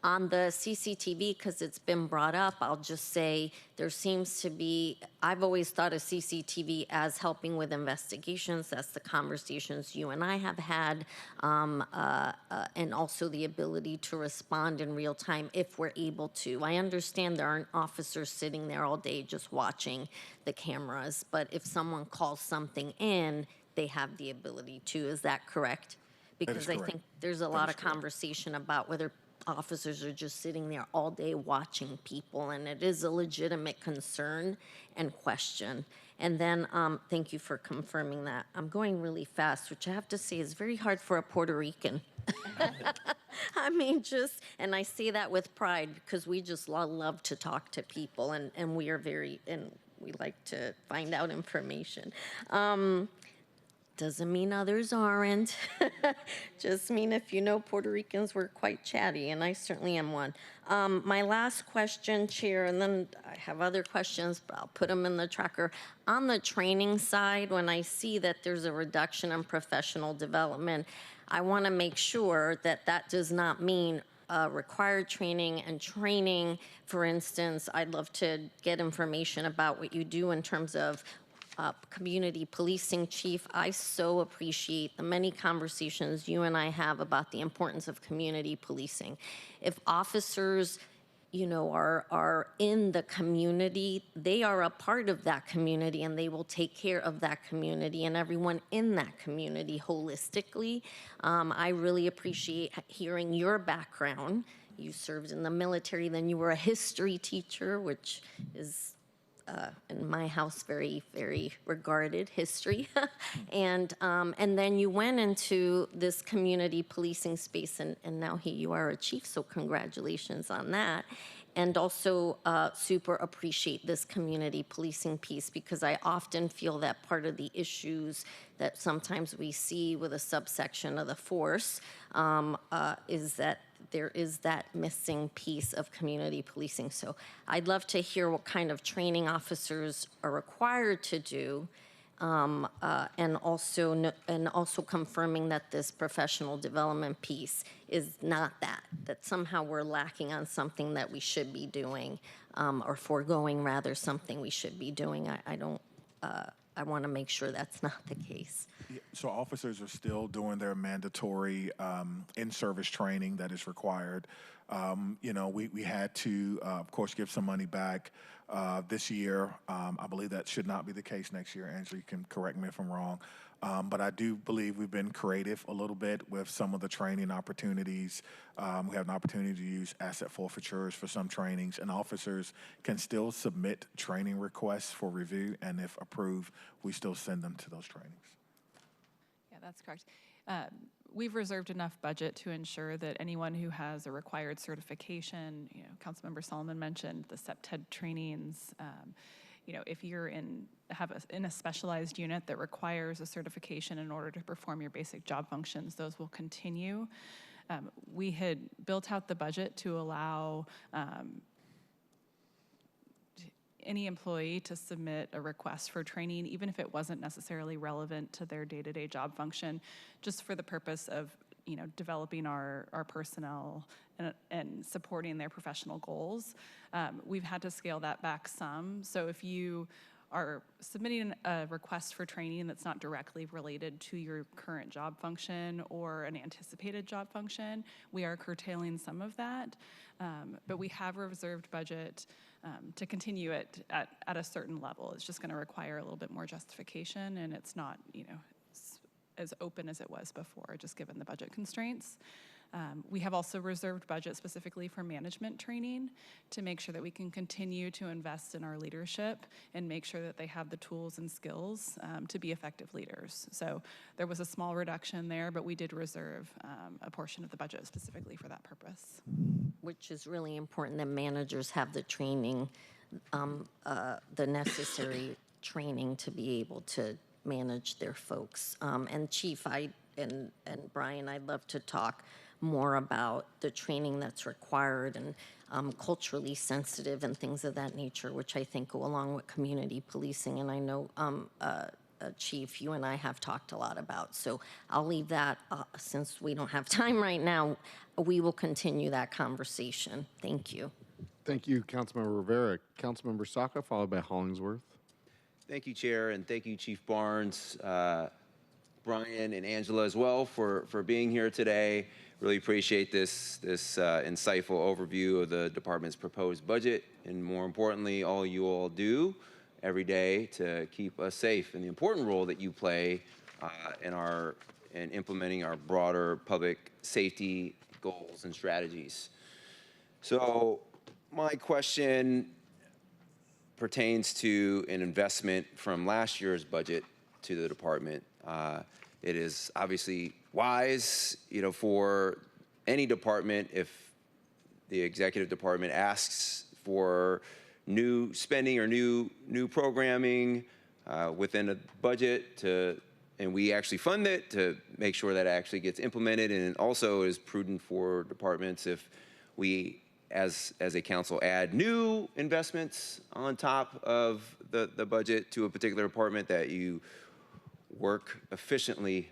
On the CCTV, because it's been brought up, I'll just say there seems to be, I've always thought of CCTV as helping with investigations. That's the conversations you and I have had, and also the ability to respond in real time if we're able to. I understand there aren't officers sitting there all day just watching the cameras, but if someone calls something in, they have the ability to. Is that correct? Because I think there's a lot of conversation about whether officers are just sitting there all day watching people, and it is a legitimate concern and question. And then, thank you for confirming that. I'm going really fast, which I have to say is very hard for a Puerto Rican. I mean, and I say that with pride because we just love to talk to people, and we are and we like to find out information. Doesn't mean others aren't. Just mean if you know Puerto Ricans, we're quite chatty, and I certainly am one. My last question, Chair, and then I have other questions, but I'll put them in the tracker. On the training side, when I see that there's a reduction in professional development, I want to make sure that that does not mean required training and training. For instance, I'd love to get information about what you do in terms of community policing. Chief, I so appreciate the many conversations you and I have about the importance of community policing. If officers, are in the community, they are a part of that community, and they will take care of that community and everyone in that community holistically. I really appreciate hearing your background. You served in the military, then you were a history teacher, which is in my house, very, very regarded history. and then you went into this community policing space, and now here you are a chief, so congratulations on that. And also super appreciate this community policing piece, because I often feel that part of the issues that sometimes we see with a subsection of the force is that there is that missing piece of community policing. So I'd love to hear what kind of training officers are required to do, and also confirming that this professional development piece is not that somehow we're lacking on something that we should be doing, or foregoing rather something we should be doing. I want to make sure that's not the case. Yeah, so officers are still doing their mandatory in-service training that is required. We had to, of course, give some money back this year. I believe that should not be the case next year. Angela, you can correct me if I'm wrong. But I do believe we've been creative a little bit with some of the training opportunities. We have an opportunity to use asset forfeitures for some trainings, and officers can still submit training requests for review, and if approved, we still send them to those trainings. Yeah, that's correct. We've reserved enough budget to ensure that anyone who has a required certification, Councilmember Solomon mentioned the CEPTED trainings. If you're in a specialized unit that requires a certification in order to perform your basic job functions, those will continue. We had built out the budget to allow any employee to submit a request for training, even if it wasn't necessarily relevant to their day-to-day job function, just for the purpose of developing our personnel and supporting their professional goals. We've had to scale that back some. So if you are submitting a request for training that's not directly related to your current job function or an anticipated job function, we are curtailing some of that. But we have reserved budget to continue it at a certain level. It's just going to require a little bit more justification, and it's not, as open as it was before, just given the budget constraints. We have also reserved budget specifically for management training to make sure that we can continue to invest in our leadership and make sure that they have the tools and skills to be effective leaders. So there was a small reduction there, but we did reserve a portion of the budget specifically for that purpose. Which is really important that managers have the training, the necessary training to be able to manage their folks. And Chief, and Brian, I'd love to talk more about the training that's required and culturally sensitive and things of that nature, which I think go along with community policing. And I know, Chief, you and I have talked a lot about. So I'll leave that, since we don't have time right now, we will continue that conversation. Thank you. Thank you, Councilmember Rivera. Councilmember Saka, followed by Hollingsworth. Thank you, Chair, and thank you, Chief Barnes, Brian, and Angela as well for being here today. Really appreciate this insightful overview of the department's proposed budget, and more importantly, all you all do every day to keep us safe, and the important role that you play in implementing our broader public safety goals and strategies. So my question pertains to an investment from last year's budget to the department. It is obviously wise, for any department, if the executive department asks for new spending or new programming within a budget and we actually fund it, to make sure that it actually gets implemented. And it also is prudent for departments if we, as a council, add new investments on top of the budget to a particular department, that you work efficiently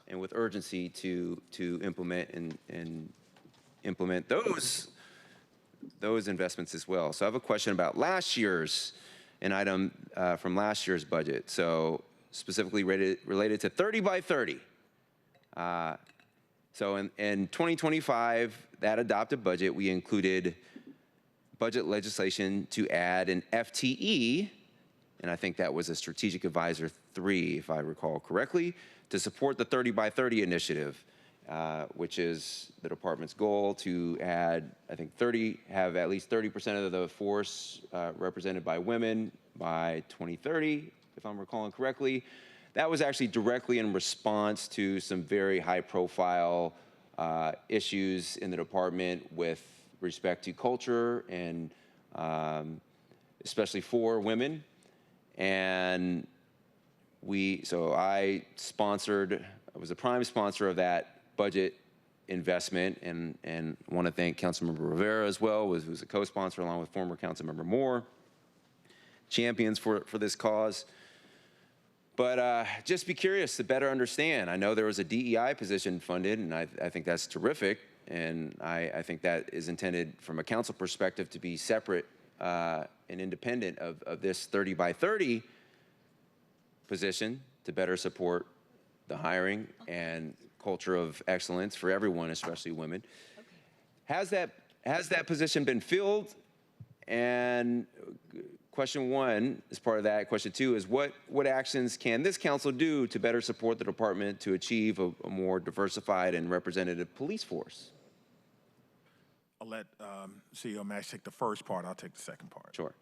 and with urgency to implement and implement those investments as well. So I have a question about an item from last year's budget. So specifically related to 30 by 30. So in 2025, that adopted budget, we included budget legislation to add an FTE, and I think that was a Strategic Advisor 3, if I recall correctly, to support the 30 by 30 initiative, which is the department's goal to add, I think, have at least 30% of the force represented by women by 2030, if I'm recalling correctly. That was actually directly in response to some very high-profile issues in the department with respect to culture, and especially for women. And so I was a prime sponsor of that budget investment, and want to thank Councilmember Rivera as well, who's a co-sponsor along with former Councilmember Moore, champions for this cause. But just be curious to better understand. I know there was a DEI position funded, and I think that's terrific, and I think that is intended from a council perspective to be separate and independent of this 30 by 30 position, to better support the hiring and culture of excellence for everyone, especially women. Okay. Has that position been filled? And question one is part of that. Question two is what actions can this council do to better support the department to achieve a more diversified and representative police force? I'll let CEO Max take the first part. I'll take the second part. Sure.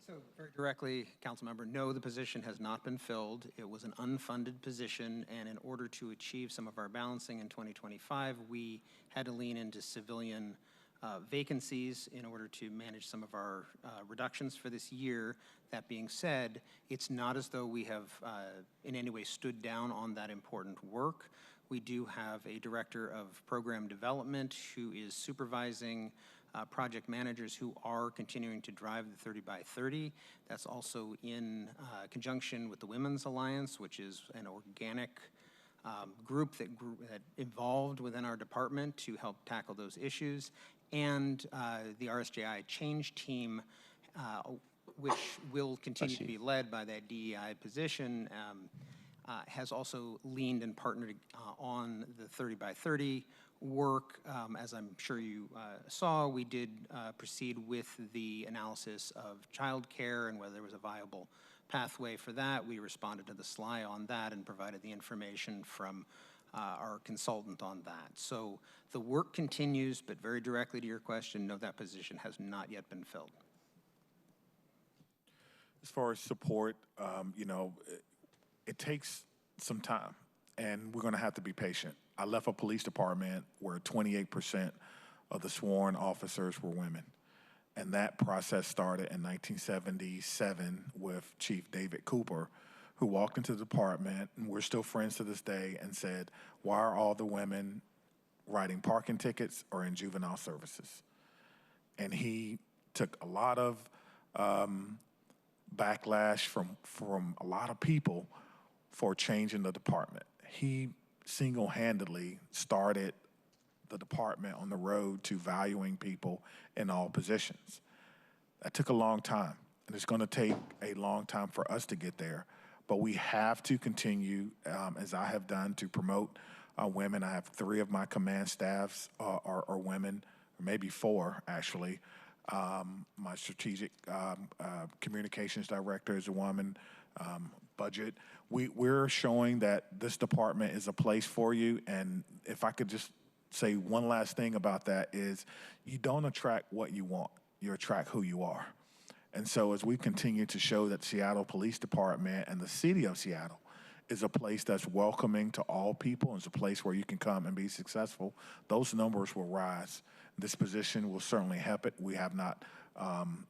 So very directly, Councilmember, no, the position has not been filled. It was an unfunded position, and in order to achieve some of our balancing in 2025, we had to lean into civilian vacancies in order to manage some of our reductions for this year. That being said, it's not as though we have in any way stood down on that important work. We do have a director of program development who is supervising project managers who are continuing to drive the 30 by 30. That's also in conjunction with the Women's Alliance, which is an organic group that evolved within our department to help tackle those issues. And the RSJI Change Team, which will continue to be led by that DEI position, has also leaned and partnered on the 30 by 30 work. As I'm sure you saw, we did proceed with the analysis of childcare and whether there was a viable pathway for that. We responded to the SLI on that and provided the information from our consultant on that. So the work continues, but very directly to your question, no, that position has not yet been filled. As far as support, it takes some time, and we're going to have to be patient. I left a police department where 28% of the sworn officers were women, and that process started in 1977 with Chief David Cooper, who walked into the department, and we're still friends to this day, and said, "Why are all the women writing parking tickets or in juvenile services?" And he took a lot of backlash from a lot of people for changing the department. He single-handedly started the department on the road to valuing people in all positions. That took a long time, and it's going to take a long time for us to get there. But we have to continue, as I have done, to promote women. I have 3 of my command staffs are women, or maybe 4, actually. My strategic communications director is a woman. Budget. We're showing that this department is a place for you. And if I could just say one last thing about that is, you don't attract what you want. You attract who you are. And so as we continue to show that Seattle Police Department and the city of Seattle is a place that's welcoming to all people, it's a place where you can come and be successful, those numbers will rise. This position will certainly help it. We have not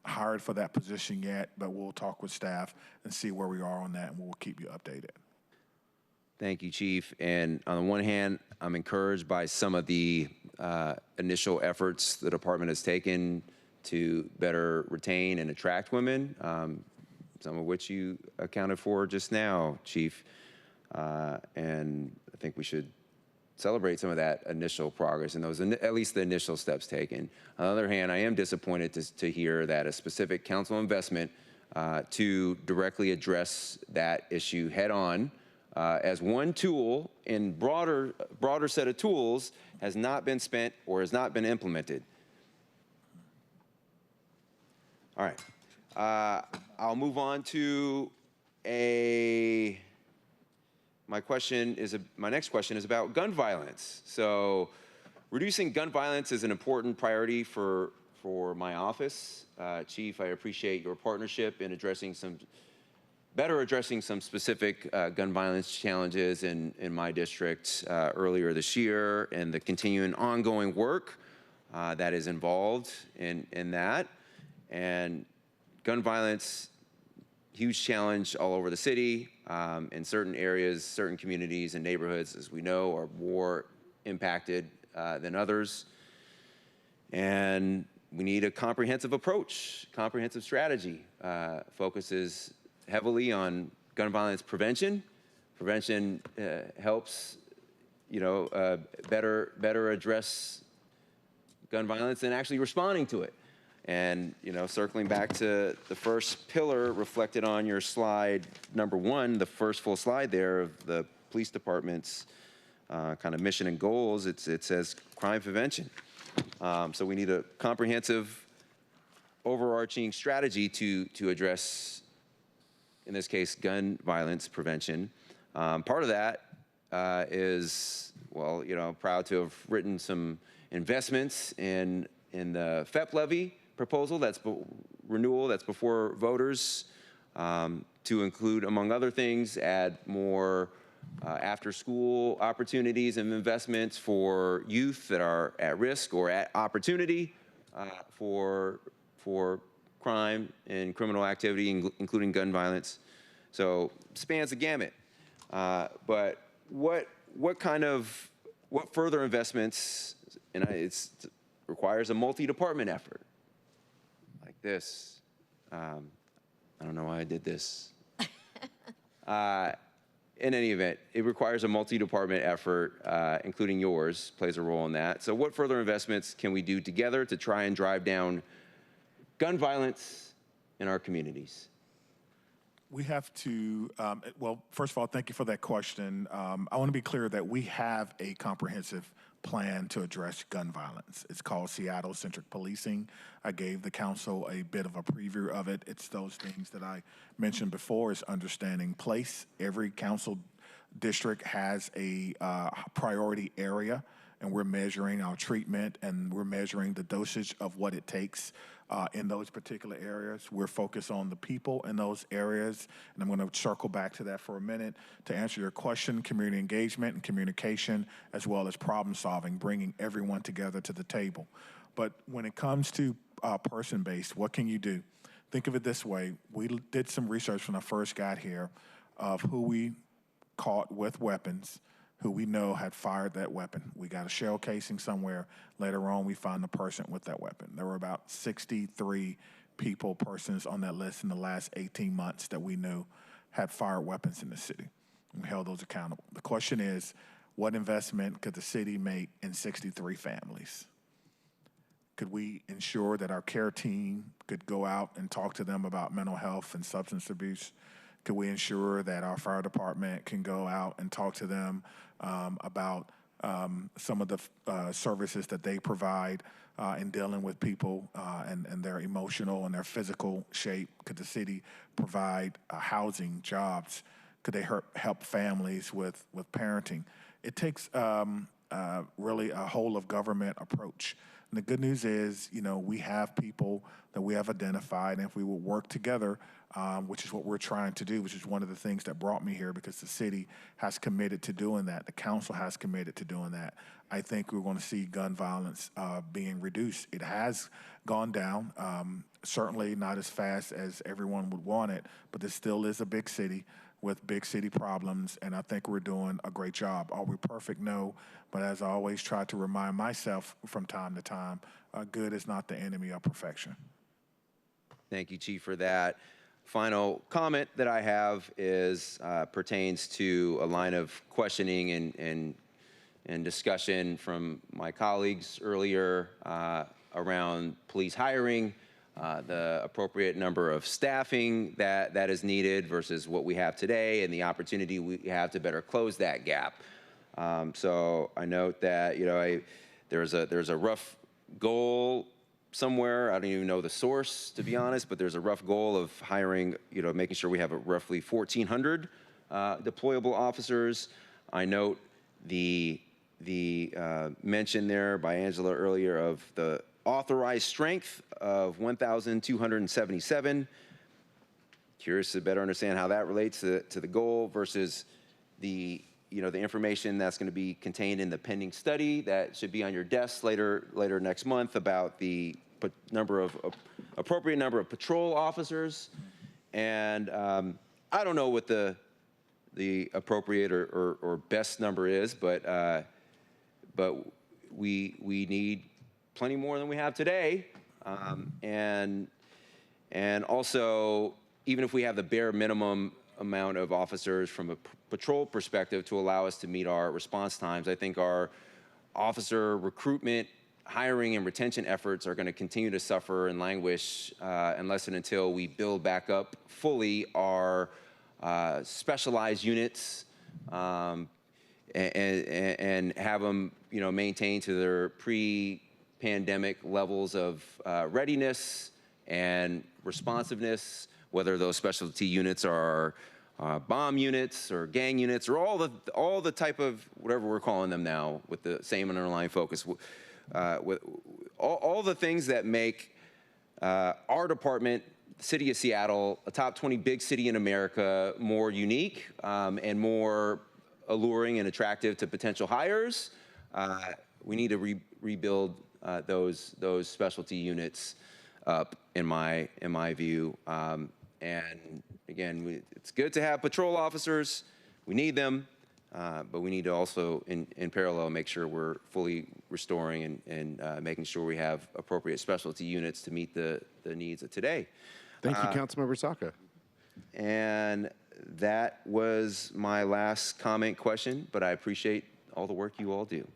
hired for that position yet, but we'll talk with staff and see where we are on that, and we'll keep you updated. Thank you, Chief. And on the one hand, I'm encouraged by some of the initial efforts the department has taken to better retain and attract women, some of which you accounted for just now, Chief. And I think we should celebrate some of that initial progress and those, at least the initial steps taken. On the other hand, I am disappointed to hear that a specific council investment to directly address that issue head on as one tool in broader set of tools has not been spent or has not been implemented. All right, I'll move on to my next question is about gun violence. So reducing gun violence is an important priority for my office. Chief, I appreciate your partnership in better addressing some specific gun violence challenges in my district earlier this year, and the continuing ongoing work that is involved in that. And gun violence, huge challenge all over the city. In certain areas, certain communities and neighborhoods, as we know, are more impacted than others. And we need a comprehensive approach, comprehensive strategy. Focuses heavily on gun violence prevention. Prevention helps, better address gun violence than actually responding to it. And, circling back to the first pillar reflected on your slide number 1, the first full slide there of the police department's kind of mission and goals, it says crime prevention. So we need a comprehensive, overarching strategy to address, in this case, gun violence prevention. Part of that is, proud to have written some investments in the FEP levy proposal renewal that's before voters, to include, among other things, add more after-school opportunities and investments for youth that are at risk or at opportunity for crime and criminal activity, including gun violence. So spans the gamut. But what further investments? And it requires a multi-department effort. Like this. I don't know why I did this. In any event, it requires a multi-department effort, including yours, plays a role in that. So what further investments can we do together to try and drive down gun violence in our communities? We have to, first of all, thank you for that question. I want to be clear that we have a comprehensive plan to address gun violence. It's called Seattle-centric policing. I gave the council a bit of a preview of it. It's those things that I mentioned before. It's understanding place. Every council district has a priority area, and we're measuring our treatment, and we're measuring the dosage of what it takes in those particular areas. We're focused on the people in those areas, and I'm going to circle back to that for a minute to answer your question. Community engagement and communication, as well as problem solving, bringing everyone together to the table. But when it comes to person-based, what can you do? Think of it this way. We did some research when I first got here of who we caught with weapons, who we know had fired that weapon. We got a shell casing somewhere. Later on, we found the person with that weapon. There were about 63 persons on that list in the last 18 months that we knew had fired weapons in the city. We held those accountable. The question is, what investment could the city make in 63 families? Could we ensure that our care team could go out and talk to them about mental health and substance abuse? Could we ensure that our fire department can go out and talk to them about some of the services that they provide in dealing with people and their emotional and their physical shape? Could the city provide housing, jobs? Could they help families with parenting? It takes really a whole of government approach. And the good news is, we have people that we have identified, and if we will work together, which is what we're trying to do, which is one of the things that brought me here, because the city has committed to doing that. The council has committed to doing that. I think we're going to see gun violence being reduced. It has gone down, certainly not as fast as everyone would want it, but this still is a big city with big city problems, and I think we're doing a great job. Are we perfect? No, but as I always try to remind myself from time to time, good is not the enemy of perfection. Thank you, Chief, for that. Final comment that I have is pertains to a line of questioning and discussion from my colleagues earlier around police hiring, the appropriate number of staffing that is needed versus what we have today, and the opportunity we have to better close that gap. So I note that there's a rough goal somewhere. I don't even know the source, to be honest, but there's a rough goal of hiring, making sure we have roughly 1,400 deployable officers. I note the mention there by Angela earlier of the authorized strength of 1,277. Curious to better understand how that relates to the goal versus the information that's going to be contained in the pending study that should be on your desk later next month about the appropriate number of patrol officers. And I don't know what the appropriate or best number is, but we need plenty more than we have today. And also, even if we have the bare minimum amount of officers from a patrol perspective to allow us to meet our response times, I think our officer recruitment, hiring, and retention efforts are going to continue to suffer and languish unless and until we build back up fully our specialized units and have them, maintain to their pre-pandemic levels of readiness and responsiveness, whether those specialty units are bomb units or gang units or all the type of whatever we're calling them now with the same underlying focus, with all the things that make our department, the city of Seattle, a top 20 big city in America, more unique and more alluring and attractive to potential hires. We need to rebuild those specialty units up, in my view. And again, it's good to have patrol officers. We need them, but we need to also, in parallel, make sure we're fully restoring and making sure we have appropriate specialty units to meet the needs of today. Thank you, Councilmember Saka. And that was my last comment question, but I appreciate all the work you all do.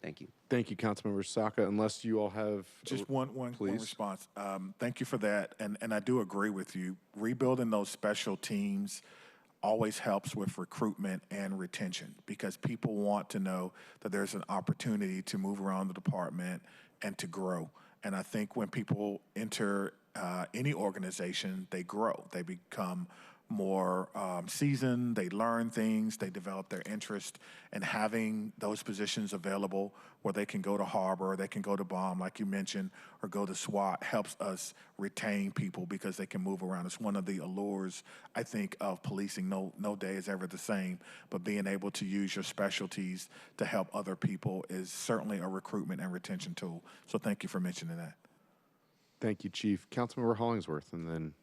Thank you. Thank you, Councilmember Saka. Unless you all have just one response. Thank you for that, and I do agree with you. Rebuilding those special teams always helps with recruitment and retention because people want to know that there's an opportunity to move around the department and to grow. And I think when people enter any organization, they grow. They become more seasoned, they learn things, they develop their interest, and having those positions available where they can go to Harbor, they can go to BOM, like you mentioned, or go to SWAT helps us retain people because they can move around. It's one of the allures, I think, of policing. No day is ever the same, but being able to use your specialties to help other people is certainly a recruitment and retention tool. So thank you for mentioning that. Thank you, Chief. Councilmember Hollingsworth, and then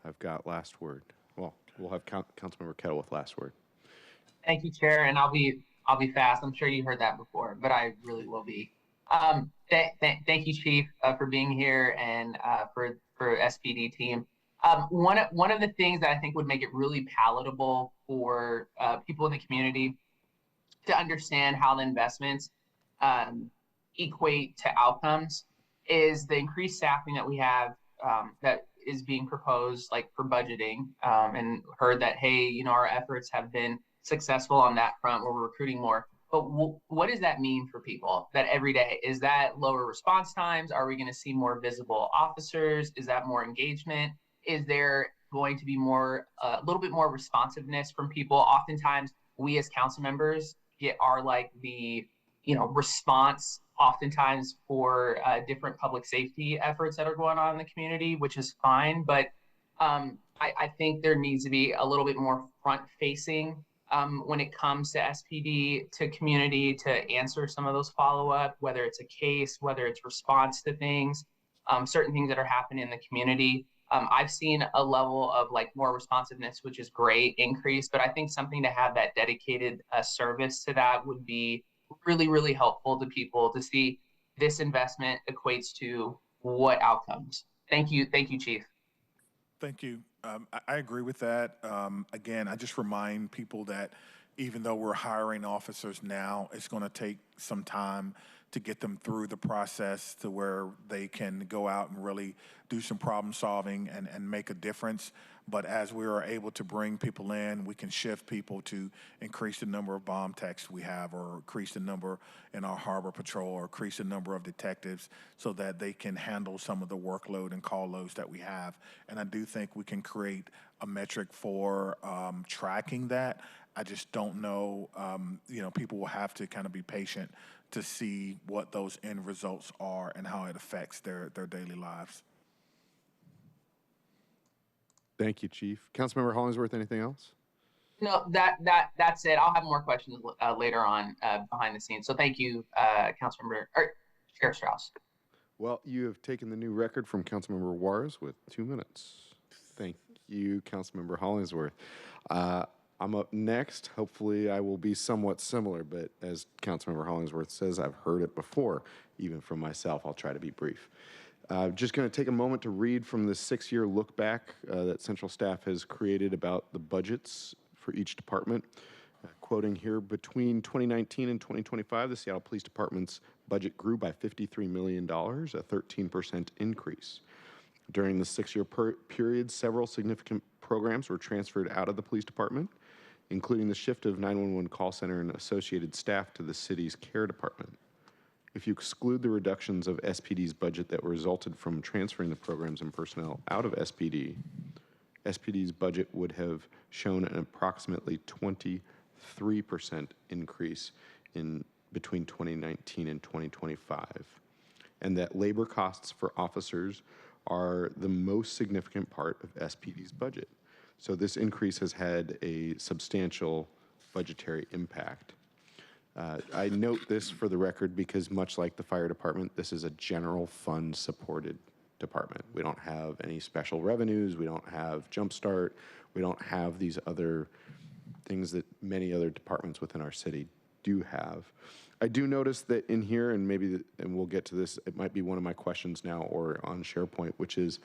I've got last word. Well, we'll have Councilmember Kettle with last word. Thank you, Chair, and I'll be fast. I'm sure you heard that before, but I really will be. Thank you, Chief, for being here and for SPD team. One of the things that I think would make it really palatable for people in the community to understand how the investments equate to outcomes is the increased staffing that we have that is being proposed, like for budgeting, and heard that, hey, our efforts have been successful on that front where we're recruiting more. But what does that mean for people that every day? Is that lower response times? Are we going to see more visible officers? Is that more engagement? Is there going to be a little bit more responsiveness from people? Oftentimes, we as council members get our the response oftentimes for different public safety efforts that are going on in the community, which is fine. But I think there needs to be a little bit more front facing when it comes to SPD, to community, to answer some of those follow up, whether it's a case, whether it's response to things, certain things that are happening in the community. I've seen a level of like more responsiveness, which is great, increase, but I think something to have that dedicated service to that would be really, really helpful to people to see this investment equates to what outcomes. Thank you, Chief. Thank you. I agree with that. Again, I just remind people that even though we're hiring officers now, it's going to take some time to get them through the process to where they can go out and really do some problem solving and make a difference. But as we are able to bring people in, we can shift people to increase the number of bomb techs we have, or increase the number in our harbor patrol, or increase the number of detectives so that they can handle some of the workload and call loads that we have. And I do think we can create a metric for tracking that. I just don't know, people will have to kind of be patient to see what those end results are and how it affects their daily lives. Thank you, Chief. Councilmember Hollingsworth, anything else? No, that's it. I'll have more questions later on behind the scenes. So thank you, Chair Strauss. Well, you have taken the new record from Councilmember Juarez with 2 minutes. Thank you, Councilmember Hollingsworth. I'm up next. Hopefully I will be somewhat similar, but as Councilmember Hollingsworth says, I've heard it before, even from myself. I'll try to be brief. Just going to take a moment to read from the 6-year look back that central staff has created about the budgets for each department. Quoting here, between 2019 and 2025, the Seattle Police Department's budget grew by $53 million, a 13% increase. During the 6-year period, several significant programs were transferred out of the police department, including the shift of 911 call center and associated staff to the city's care department. If you exclude the reductions of SPD's budget that resulted from transferring the programs and personnel out of SPD, SPD's budget would have shown an approximately 23% increase in between 2019 and 2025, and that labor costs for officers are the most significant part of SPD's budget. So this increase has had a substantial budgetary impact. I note this for the record because much like the fire department, this is a general fund supported department. We don't have any special revenues. We don't have Jumpstart. We don't have these other things that many other departments within our city do have. I do notice that in here, and and we'll get to this, it might be one of my questions now or on SharePoint, which is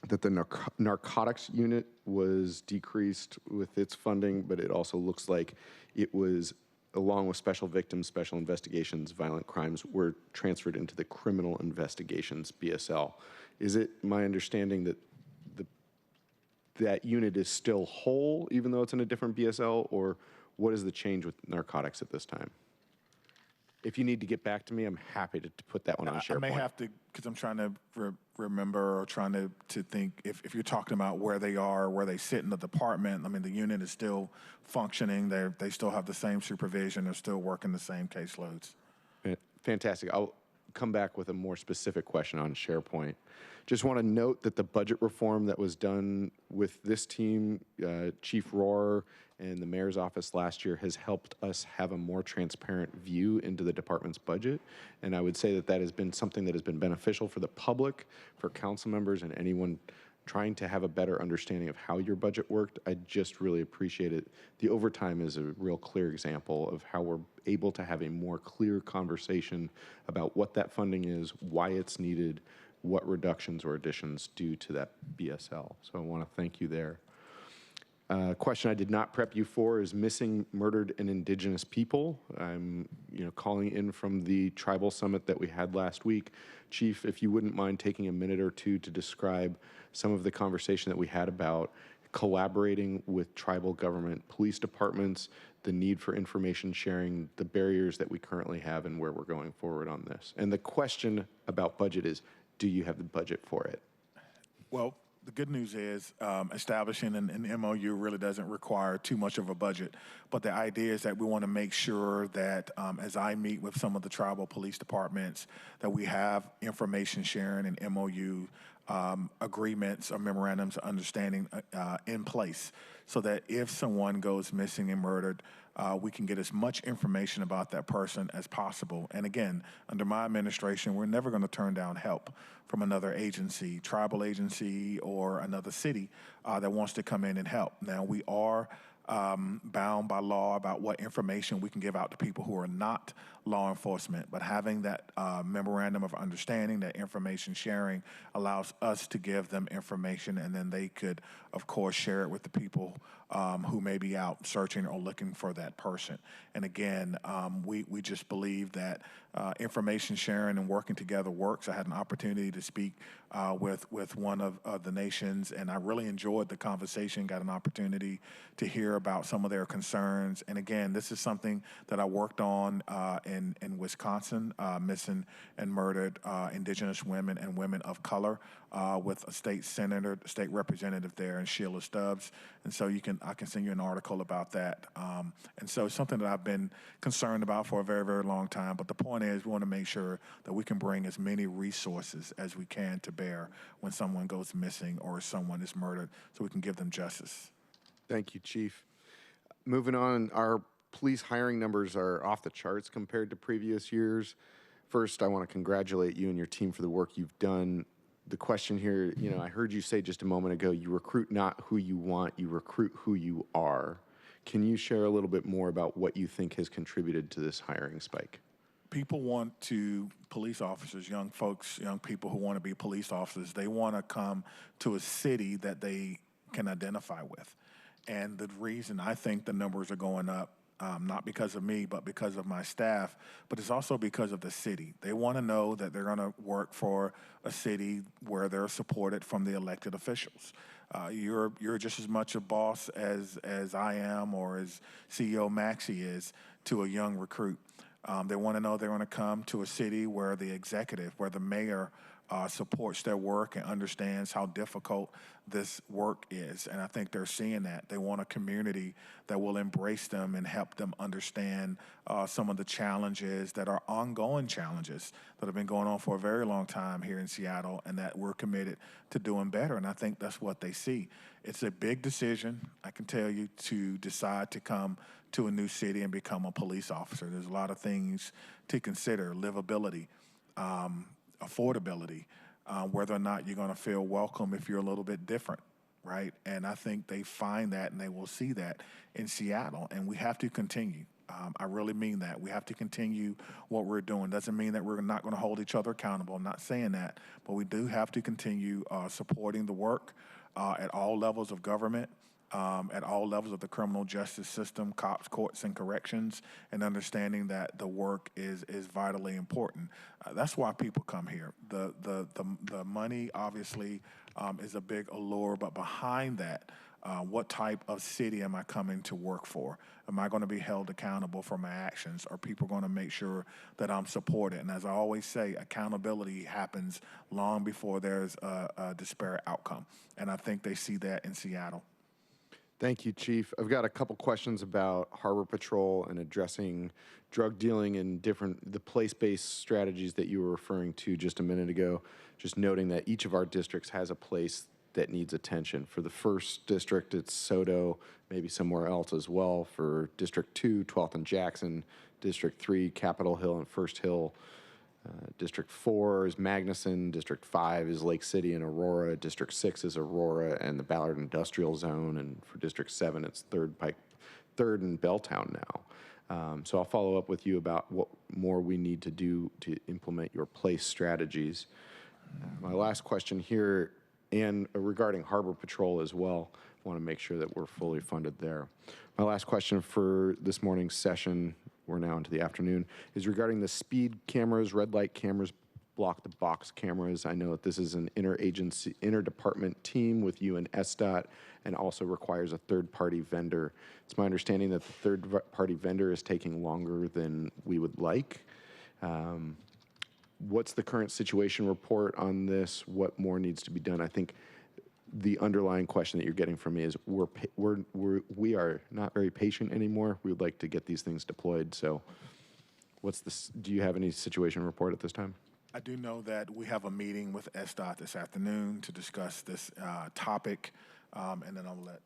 that the narcotics unit was decreased with its funding, but it also looks like it was, along with special victims, special investigations, violent crimes, were transferred into the criminal investigations BSL. Is it my understanding that that unit is still whole, even though it's in a different BSL, or what is the change with narcotics at this time? If you need to get back to me, I'm happy to put that one on SharePoint. I may have to, because I'm trying to remember or trying to think if you're talking about where they are, where they sit in the department. I mean, the unit is still functioning. They still have the same supervision. They're still working the same caseloads. Fantastic. I'll come back with a more specific question on SharePoint. Just want to note that the budget reform that was done with this team, Chief Rohr and the mayor's office last year, has helped us have a more transparent view into the department's budget. And I would say that that has been something that has been beneficial for the public, for council members, and anyone trying to have a better understanding of how your budget worked. I just really appreciate it. The overtime is a real clear example of how we're able to have a more clear conversation about what that funding is, why it's needed, what reductions or additions do to that BSL. So I want to thank you there. Question I did not prep you for is missing, murdered, and indigenous people. I'm calling in from the tribal summit that we had last week. Chief, if you wouldn't mind taking a minute or two to describe some of the conversation that we had about collaborating with tribal government police departments, the need for information sharing, the barriers that we currently have, and where we're going forward on this. And the question about budget is, do you have the budget for it? Well, the good news is establishing an MOU really doesn't require too much of a budget. But the idea is that we want to make sure that as I meet with some of the tribal police departments, that we have information sharing and MOU agreements or memorandums of understanding in place, so that if someone goes missing and murdered, we can get as much information about that person as possible. And again, under my administration, we're never going to turn down help from another agency, tribal agency, or another city that wants to come in and help. Now, we are bound by law about what information we can give out to people who are not law enforcement, but having that memorandum of understanding, that information sharing, allows us to give them information, and then they could, of course, share it with the people who may be out searching or looking for that person. And again, we just believe that information sharing and working together works. I had an opportunity to speak with one of the nations, and I really enjoyed the conversation, got an opportunity to hear about some of their concerns. And again, this is something that I worked on in Wisconsin, missing and murdered indigenous women and women of color with a state senator, state representative there, and Sheila Stubbs. And so I can send you an article about that. And so it's something that I've been concerned about for a very, very long time. But the point is, we want to make sure that we can bring as many resources as we can to bear when someone goes missing or someone is murdered, so we can give them justice. Thank you, Chief. Moving on, our police hiring numbers are off the charts compared to previous years. First, I want to congratulate you and your team for the work you've done. The question here, I heard you say just a moment ago, you recruit not who you want, you recruit who you are. Can you share a little bit more about what you think has contributed to this hiring spike? People want to, police officers, young folks, young people who want to be police officers, they want to come to a city that they can identify with. And the reason I think the numbers are going up, not because of me, but because of my staff, but it's also because of the city. They want to know that they're going to work for a city where they're supported from the elected officials. You're just as much a boss as I am, or as CEO Maxey is, to a young recruit. They want to know they're going to come to a city where the executive, where the mayor supports their work and understands how difficult this work is. And I think they're seeing that. They want a community that will embrace them and help them understand some of the challenges that are ongoing challenges that have been going on for a very long time here in Seattle, and that we're committed to doing better. And I think that's what they see. It's a big decision, I can tell you, to decide to come to a new city and become a police officer. There's a lot of things to consider: livability, affordability, whether or not you're going to feel welcome if you're a little bit different, right? And I think they find that and they will see that in Seattle, and we have to continue. I really mean that. We have to continue what we're doing. Doesn't mean that we're not going to hold each other accountable. I'm not saying that, but we do have to continue supporting the work at all levels of government, at all levels of the criminal justice system, cops, courts, and corrections, and understanding that the work is vitally important. That's why people come here. The money obviously is a big allure, but behind that, what type of city am I coming to work for? Am I going to be held accountable for my actions? Are people going to make sure that I'm supported? And as I always say, accountability happens long before there's a disparate outcome. And I think they see that in Seattle. Thank you, Chief. I've got a couple questions about Harbor Patrol and addressing drug dealing and the place-based strategies that you were referring to just a minute ago. Just noting that each of our districts has a place that needs attention. For the first district, it's Soto, maybe somewhere else as well. For District 2, 12th and Jackson. District 3, Capitol Hill and First Hill. District 4 is Magnuson. District 5 is Lake City and Aurora. District 6 is Aurora and the Ballard Industrial Zone. And for District 7, it's 3rd and Belltown now. So I'll follow up with you about what more we need to do to implement your place strategies. My last question here, and regarding Harbor Patrol as well, I want to make sure that we're fully funded there. My last question for this morning's session, we're now into the afternoon, is regarding the speed cameras, red light cameras, block the box cameras. I know that this is an interdepartment team with you and SDOT, and also requires a third-party vendor. It's my understanding that the third-party vendor is taking longer than we would like. What's the current situation report on this? What more needs to be done? I think the underlying question that you're getting from me is we are not very patient anymore. We would like to get these things deployed. So do you have any situation report at this time? I do know that we have a meeting with SDOT this afternoon to discuss this topic, and then I'll let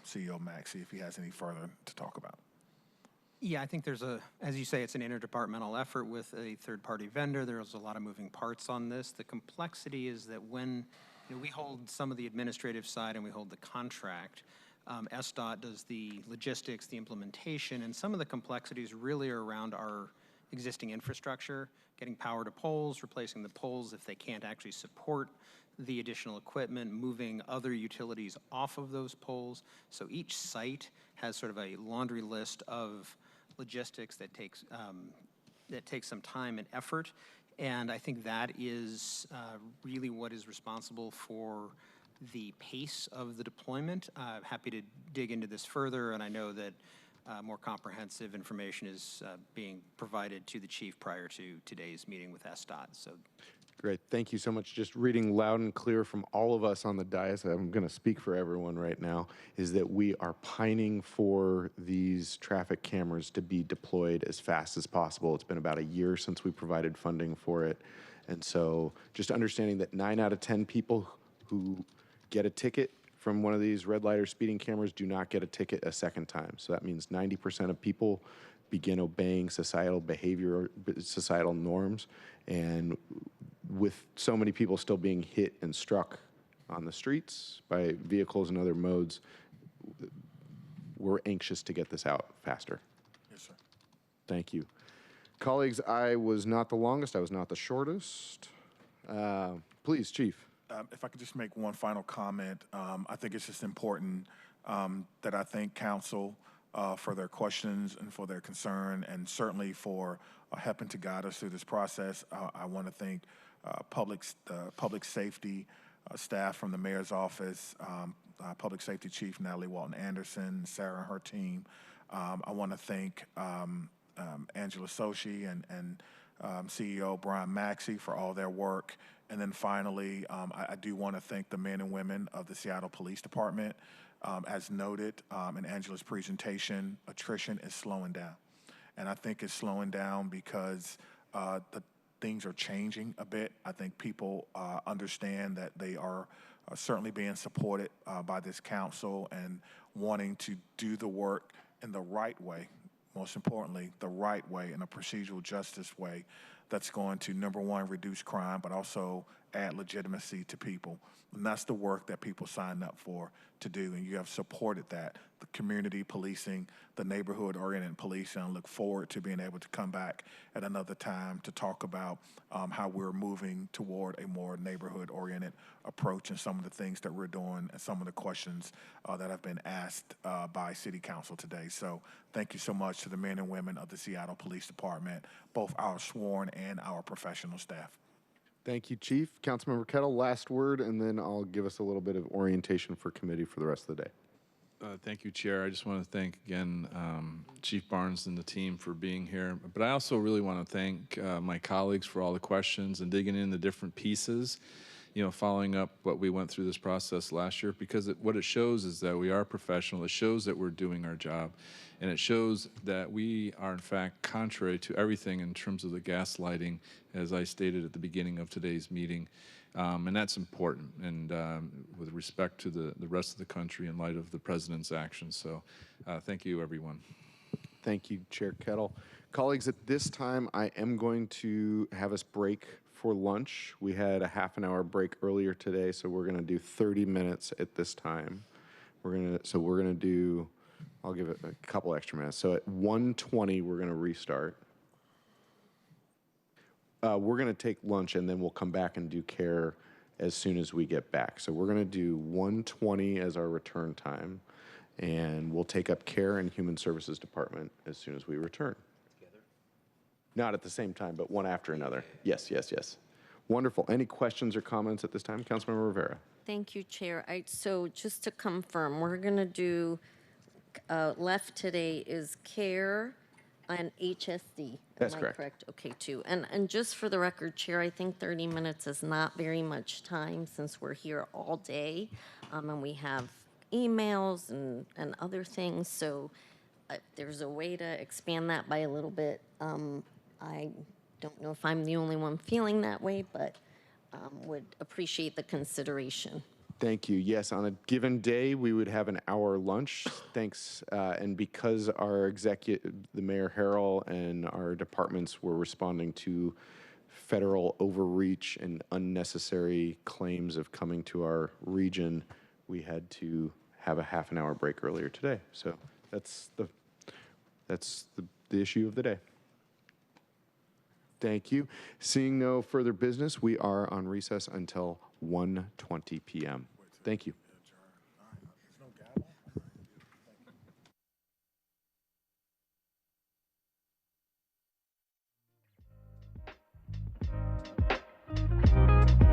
CEO Mack see if he has any further to talk about. Yeah, I think there's as you say, it's an interdepartmental effort with a third-party vendor. There's a lot of moving parts on this. The complexity is that when we hold some of the administrative side and we hold the contract, SDOT does the logistics, the implementation, and some of the complexities really are around our existing infrastructure, getting power to poles, replacing the poles if they can't actually support the additional equipment, moving other utilities off of those poles. So each site has sort of a laundry list of logistics that takes some time and effort. And I think that is really what is responsible for the pace of the deployment. Happy to dig into this further, and I know that more comprehensive information is being provided to the chief prior to today's meeting with SDOT. So, great, thank you so much. Just reading loud and clear from all of us on the dais, I'm going to speak for everyone right now, is that we are pining for these traffic cameras to be deployed as fast as possible. It's been about a year since we provided funding for it. And so just understanding that 9 out of 10 people who get a ticket from one of these red light or speeding cameras do not get a ticket a second time. So that means 90% of people begin obeying societal behavior or societal norms. And with so many people still being hit and struck on the streets by vehicles and other modes, we're anxious to get this out faster. Yes, sir. Thank you. Colleagues, I was not the longest. I was not the shortest. Please, Chief. If I could just make one final comment, I think it's just important that I thank council for their questions and for their concern, and certainly for helping to guide us through this process. I want to thank public safety staff from the mayor's office, public safety chief Natalie Walton Anderson, Sarah and her team. I want to thank Angela Sochi and CEO Brian Maxey for all their work. And then finally, I do want to thank the men and women of the Seattle Police Department. As noted in Angela's presentation, attrition is slowing down. And I think it's slowing down because the things are changing a bit. I think people understand that they are certainly being supported by this council and wanting to do the work in the right way. Most importantly, the right way, in a procedural justice way that's going to, number one, reduce crime, but also add legitimacy to people. And that's the work that people signed up for to do, and you have supported that. The community policing, the neighborhood-oriented policing. I look forward to being able to come back at another time to talk about how we're moving toward a more neighborhood-oriented approach and some of the things that we're doing and some of the questions that have been asked by City Council today. So thank you so much to the men and women of the Seattle Police Department, both our sworn and our professional staff. Thank you, Chief. Councilmember Kettle, last word, and then I'll give us a little bit of orientation for committee for the rest of the day. Thank you, Chair. I just want to thank, again, Chief Barnes and the team for being here. But I also really want to thank my colleagues for all the questions and digging in the different pieces, following up what we went through this process last year, because what it shows is that we are professional. It shows that we're doing our job. And it shows that we are, in fact, contrary to everything in terms of the gaslighting, as I stated at the beginning of today's meeting. And that's important, and with respect to the rest of the country in light of the president's actions. So thank you, everyone. Thank you, Chair Kettle. Colleagues, at this time, I am going to have us break for lunch. We had a half-an-hour break earlier today, so we're going to do 30 minutes at this time. We're going to do, I'll give it a couple extra minutes. So at 1:20, we're going to restart. We're going to take lunch, and then we'll come back and do care as soon as we get back. So we're going to do 1:20 as our return time, and we'll take up care and human services department as soon as we return. Together? Not at the same time, but one after another. Yes, yes, yes. Wonderful. Any questions or comments at this time? Councilmember Rivera. Thank you, Chair. So just to confirm, we're going to do, left today is care, And HSD. That's Am I correct. Okay, too. And just for the record, Chair, I think 30 minutes is not very much time since we're here all day, and we have emails and other things. So if there's a way to expand that by a little bit, I don't know if I'm the only one feeling that way, but would appreciate the consideration. Thank you. Yes, on a given day, we would have an hour lunch. Thanks. And because our the Mayor Harrell and our departments were responding to federal overreach and unnecessary claims of coming to our region, we had to have a half an hour break earlier today. So that's the issue of the day. Thank you. Seeing no further business, we are on recess until 1:20 p.m. Thank you.